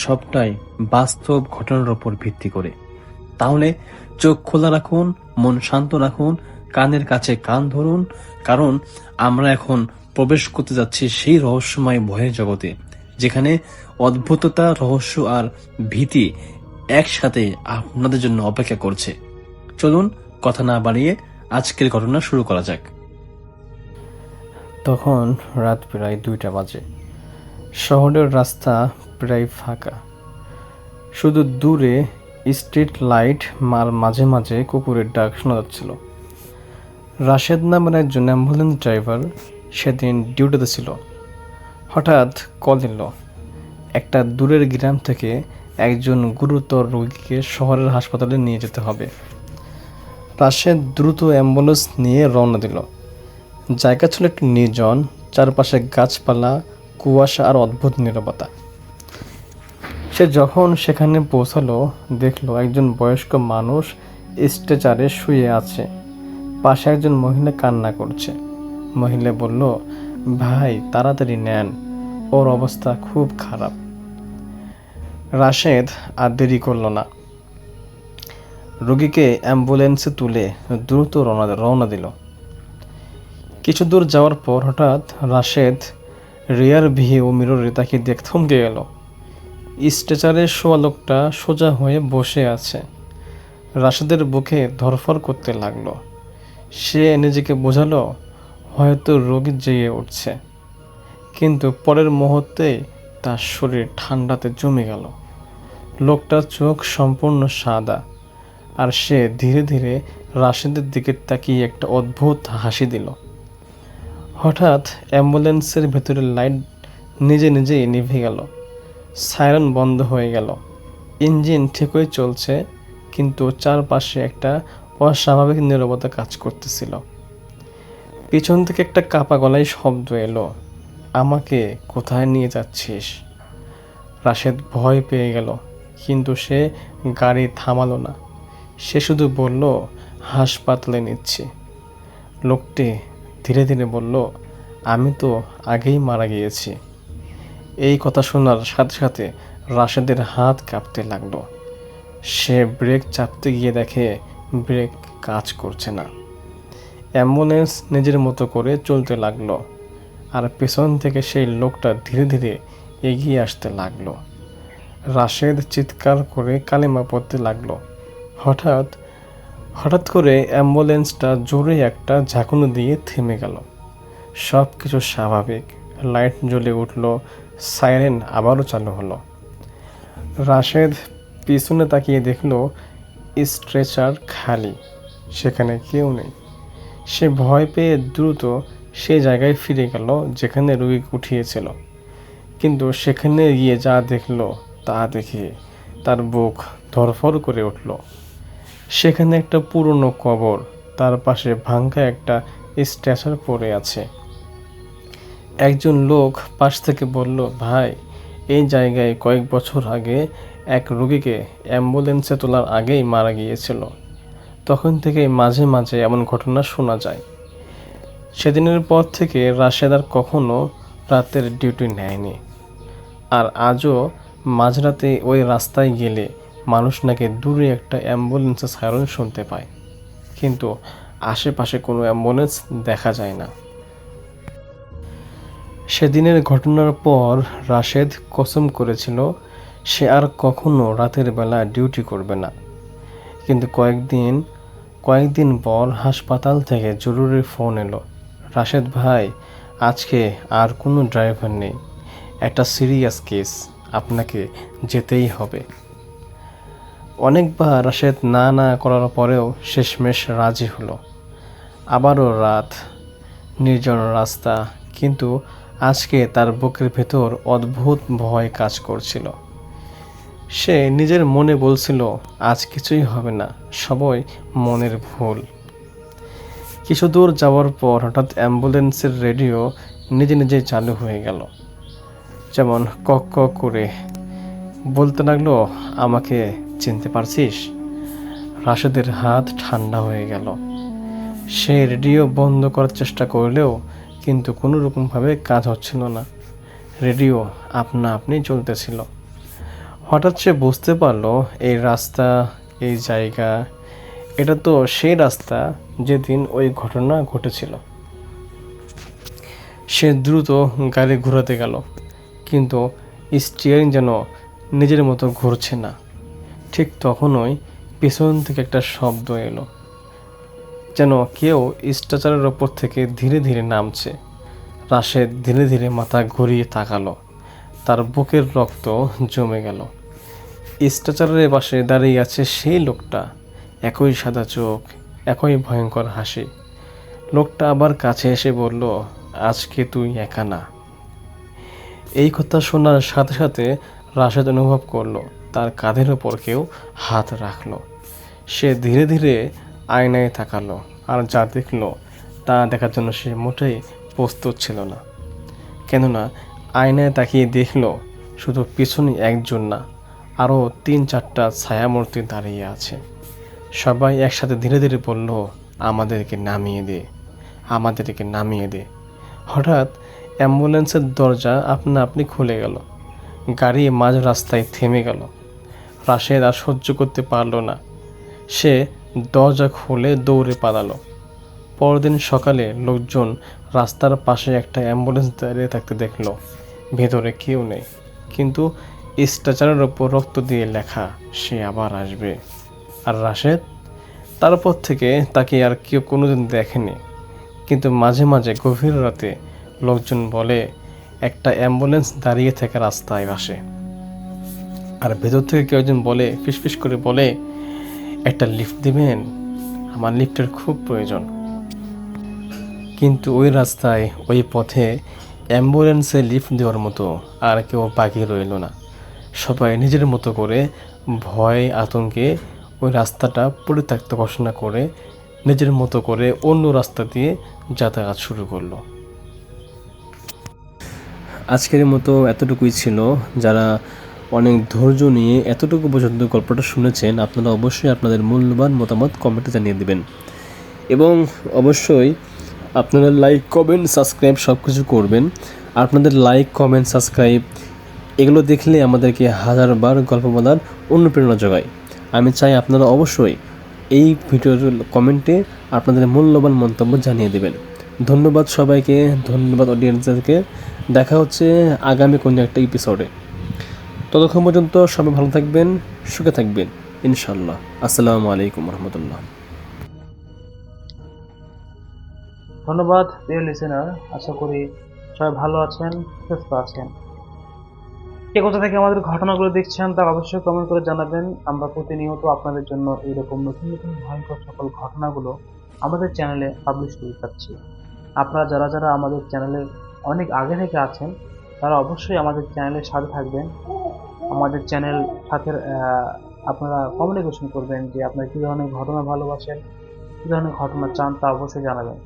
সবটাই বাস্তব ঘটনার উপর ভিত্তি করে। তাহলে চোখ খোলা রাখুন, মন শান্ত রাখুন, কানের কাছে কান ধরুন, কারণ আমরা এখন প্রবেশ করতে যাচ্ছি সেই রহস্যময় ভয়ের জগতে, যেখানে অদ্ভুততা, রহস্য আর ভীতি একসাথে আপনাদের জন্য অপেক্ষা করছে। চলুন কথা না বাড়িয়ে আজকের ঘটনা শুরু করা যাক। তখন রাত প্রায় 2টা বাজে। শহরের রাস্তা প্রায় ফাঁকা, শুধু দূরে স্ট্রিট লাইট আর মাঝে মাঝে কুকুরের ডাক শোনা যাচ্ছিল। রাশেদ নামের একজন অ্যাম্বুলেন্স ড্রাইভার সেদিন ডিউটিতে ছিল। হঠাৎ কল এলো, একটা দূরের গ্রাম থেকে একজন গুরুতর রোগীকে শহরের হাসপাতালে নিয়ে যেতে হবে। রাশেদ দ্রুত অ্যাম্বুলেন্স নিয়ে রওনা দিল। জায়গা ছিল একটু নির্জন, চারপাশে গাছপালা, কুয়াশা আর অদ্ভুত নীরবতা। সে যখন সেখানে পৌঁছালো, দেখলো একজন বয়স্ক মানুষ স্ট্রেচারে শুয়ে আছে, পাশে একজন মহিলা কান্না করছে। মহিলা বলল, ভাই তাড়াতাড়ি নেন, ওর অবস্থা খুব খারাপ। রাশেদ আর দেরি করল না, রোগীকে অ্যাম্বুলেন্সে তুলে দ্রুত রওনা দিল। কিছু দূর যাওয়ার পর হঠাৎ রাশেদ রিয়ার ভিউ মিররে তাকে দেখে থমকে গেল। স্ট্রেচারে শোয়া লোকটা সোজা হয়ে বসে আছে। রাশেদের বুকে ধরফর করতে লাগলো। সে নিজেকে বোঝালো হয়তো রোগী জেগে উঠছে, কিন্তু পরের মুহূর্তে তার শরীর ঠান্ডাতে জমে গেল। লোকটার চোখ সম্পূর্ণ সাদা, আর সে ধীরে ধীরে রাশেদের দিকে তাকিয়ে একটা অদ্ভুত হাসি দিল। হঠাৎ অ্যাম্বুলেন্সের ভেতরের লাইট নিজেই নিভে গেল, সাইরেন বন্ধ হয়ে গেল। ইঞ্জিন ঠিকই চলছে, কিন্তু চারপাশে একটা অস্বাভাবিক নীরবতা কাজ করতেছিল। পিছন থেকে একটা কাপা গলায় শব্দ এলো, আমাকে কোথায় নিয়ে যাচ্ছিস? রাশেদ ভয় পেয়ে গেল, কিন্তু সে গাড়ি থামালো না। সে শুধু বলল, হাসপাতালে নিচ্ছি। লোকটি ধীরে ধীরে বলল, আমি তো আগেই মারা গিয়েছি। এই কথা শোনার সাথে সাথে রাশেদের হাত কাঁপতে লাগলো। সে ব্রেক চাপতে গিয়ে দেখে ব্রেক কাজ করছে না। অ্যাম্বুলেন্স নিজের মতো করে চলতে লাগলো, আর পেছন থেকে সেই লোকটা ধীরে ধীরে এগিয়ে আসতে লাগলো। রাশেদ চিৎকার করে কালেমা পড়তে লাগলো। হঠাৎ করে অ্যাম্বুলেন্সটা জোরে একটা ঝাঁকুনি দিয়ে থেমে গেল। সব কিছু স্বাভাবিক, লাইট জ্বলে উঠল, সাইরেন আবারও চালু হলো। রাশেদ পিছনে তাকিয়ে দেখলো স্ট্রেচার খালি, সেখানে কেউ নেই। সে ভয় পেয়ে দ্রুত সেই জায়গায় ফিরে গেল যেখানে রোগীকে উঠিয়েছিল। কিন্তু সেখানে গিয়ে যা দেখলো তা দেখে তার বুক ধড়ফড় করে উঠল। সেখানে একটা পুরনো কবর, তার পাশে ভাঙা একটা স্ট্রেচার পড়ে আছে। একজন লোক পাশ থেকে বলল, ভাই, এই জায়গায় কয়েক বছর আগে এক রোগীকে অ্যাম্বুলেন্সে তোলার আগেই মারা গিয়েছিল। তখন থেকে মাঝে মাঝে এমন ঘটনা শোনা যায়। সেদিনের পর থেকে রাশেদ আর কখনো রাতের ডিউটি নেয়নি। আর আজও মাঝরাতে ওই রাস্তায় গেলে মানুষ নাকি দূরে একটা অ্যাম্বুলেন্সের সাইরেন শুনতে পায়, কিন্তু আশেপাশে কোনো অ্যাম্বুলেন্স দেখা যায় না। সেদিনের ঘটনার পর রাশেদ কসম করেছিল সে আর কখনো রাতের বেলা ডিউটি করবে না। কিন্তু কয়েকদিন পর হাসপাতাল থেকে জরুরি ফোন এলো, রাশেদ ভাই, আজকে আর কোনো ড্রাইভার নেই, একটা সিরিয়াস কেস, আপনাকে যেতেই হবে। অনেকবার রাশেদ না না করার পরেও শেষমেশ রাজি হলো। আবারও রাত, নির্জন রাস্তা, কিন্তু আজকে তার বুকের ভেতর অদ্ভুত ভয় কাজ করছিল। সে নিজের মনে বলছিল, আজ কিছুই হবে না, সবই মনের ভুল। কিছু দূর যাওয়ার পর হঠাৎ অ্যাম্বুলেন্সের রেডিও নিজে নিজেই চালু হয়ে গেল। যেমন কক কক করে বলতে লাগলো, আমাকে চিনতে পারছিস? রাশেদের হাত ঠান্ডা হয়ে গেল। সে রেডিও বন্ধ করার চেষ্টা করলেও কিন্তু কোনো রকমভাবে কাজ হচ্ছিল না। রেডিও আপনা আপনি চলতেছিল। হঠাৎ সে বুঝতে পারলো এই রাস্তা, এই জায়গা, এটা তো সেই রাস্তা যেদিন ওই ঘটনা ঘটেছিল। সে দ্রুত গাড়ি ঘোরাতে গেল, কিন্তু স্টিয়ারিং যেন নিজের মতো ঘুরছে না। ঠিক তখনই পেছন থেকে একটা শব্দ এলো, যেন কেউ স্ট্রেচারের ওপর থেকে ধীরে ধীরে নামছে। রাশেদ ধীরে ধীরে মাথা ঘুরিয়ে তাকালো। তার বুকের রক্ত জমে গেল। স্ট্রেচারের পাশে দাঁড়িয়ে আছে সেই লোকটা, একই সাদা চোখ, একই ভয়ঙ্কর হাসি। লোকটা আবার কাছে এসে বলল, আজকে তুই একা না। এই কথা শোনার সাথে সাথে রাশেদ অনুভব করলো তার কাঁধের ওপর কেউ হাত রাখলো। সে ধীরে ধীরে আয়নায় তাকালো, আর যা দেখলো তা দেখার জন্য সে মোটেই প্রস্তুত ছিল না। কেননা আয়নায় তাকিয়ে দেখলো শুধু পিছনে একজন না, আরও 3-4টা ছায়ামূর্তি দাঁড়িয়ে আছে। সবাই একসাথে ধীরে ধীরে বলল, আমাদেরকে নামিয়ে দে, আমাদেরকে নামিয়ে দে। হঠাৎ অ্যাম্বুলেন্সের দরজা আপনা আপনি খুলে গেল। গাড়ি মাঝ রাস্তায় থেমে গেল। রাশেদ আর সহ্য করতে পারল না। সে দরজা খুলে দৌড়ে পালালো। পরদিন সকালে লোকজন রাস্তার পাশে একটা অ্যাম্বুলেন্স দাঁড়িয়ে থাকতে দেখলো। ভেতরে কেউ নেই, কিন্তু স্ট্রেচারের ওপর রক্ত দিয়ে লেখা, সে আবার আসবে। আর রাশেদ, তারপর থেকে তাকে আর কেউ কোনোদিন দেখেনি। কিন্তু মাঝে মাঝে গভীর রাতে লোকজন বলে একটা অ্যাম্বুলেন্স দাঁড়িয়ে থেকে রাস্তায় আসে। আর ভেতর থেকে কেউ একজন বলে, ফিসফিস করে বলে, একটা লিফট দিবেন, আমার লিফটের খুব প্রয়োজন। কিন্তু ওই রাস্তায়, ওই পথে অ্যাম্বুলেন্সে লিফট দেওয়ার মতো আর কেউ বাকি রইল না। সবাই নিজের মতো করে ভয় আতঙ্কে ওই রাস্তাটা পরিত্যক্ত ঘোষণা করে নিজের মতো করে অন্য রাস্তা দিয়ে যাতায়াত শুরু করলো। আজকের মতো এতটুকুই ছিল। যারা অনেক ধৈর্য নিয়ে এতটুকু পর্যন্ত গল্পটা শুনেছেন, আপনারা অবশ্যই আপনাদের মূল্যবান মতামত কমেন্টে জানিয়ে দেবেন। এবং অবশ্যই আপনারা লাইক, কমেন্ট, সাবস্ক্রাইব সব কিছু করবেন। আপনাদের লাইক, কমেন্ট, সাবস্ক্রাইব এগুলো দেখলে আমাদেরকে হাজারবার গল্প বলার অনুপ্রেরণা যোগায়। আমি চাই আপনারা অবশ্যই এই ভিডিওর কমেন্টে আপনাদের মূল্যবান মন্তব্য জানিয়ে দেবেন। ধন্যবাদ সবাইকে, ধন্যবাদ অডিয়েন্সদেরকে। দেখা হচ্ছে আগামী কোনো একটা এপিসোডে। ততক্ষণ পর্যন্ত সবাই ভালো থাকবেন, সুখে থাকবেন ইনশাল্লাহ। আসসালামু আলাইকুম রহমতুল্লাহ। ধন্যবাদ প্রিয় লিসেনার, আশা করি সবাই ভালো আছেন, সুস্থ আছেন। কে কোথা থেকে আমাদের ঘটনাগুলো দেখছেন তা অবশ্যই কমেন্ট করে জানাবেন। আমরা প্রতিনিয়ত আপনাদের জন্য এইরকম নতুন নতুন ভয়ঙ্কর সকল ঘটনাগুলো আমাদের চ্যানেলে পাবলিশ করে থাকছি। আপনারা যারা যারা আমাদের চ্যানেলে অনেক আগে থেকে আছেন তারা অবশ্যই আমাদের চ্যানেলের সাথে থাকবেন। আমাদের চ্যানেল সাথে আপনারা কমিউনিকেশন করবেন যে আপনারা কী ধরনের ঘটনা ভালোবাসেন, কী ধরনের ঘটনা চান তা অবশ্যই জানাবেন।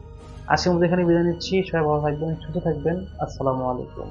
আজকের মধ্যে এখানে বিদায় নিচ্ছি। সবাই ভালো থাকবেন, সুস্থ থাকবেন। আসসালামু আলাইকুম।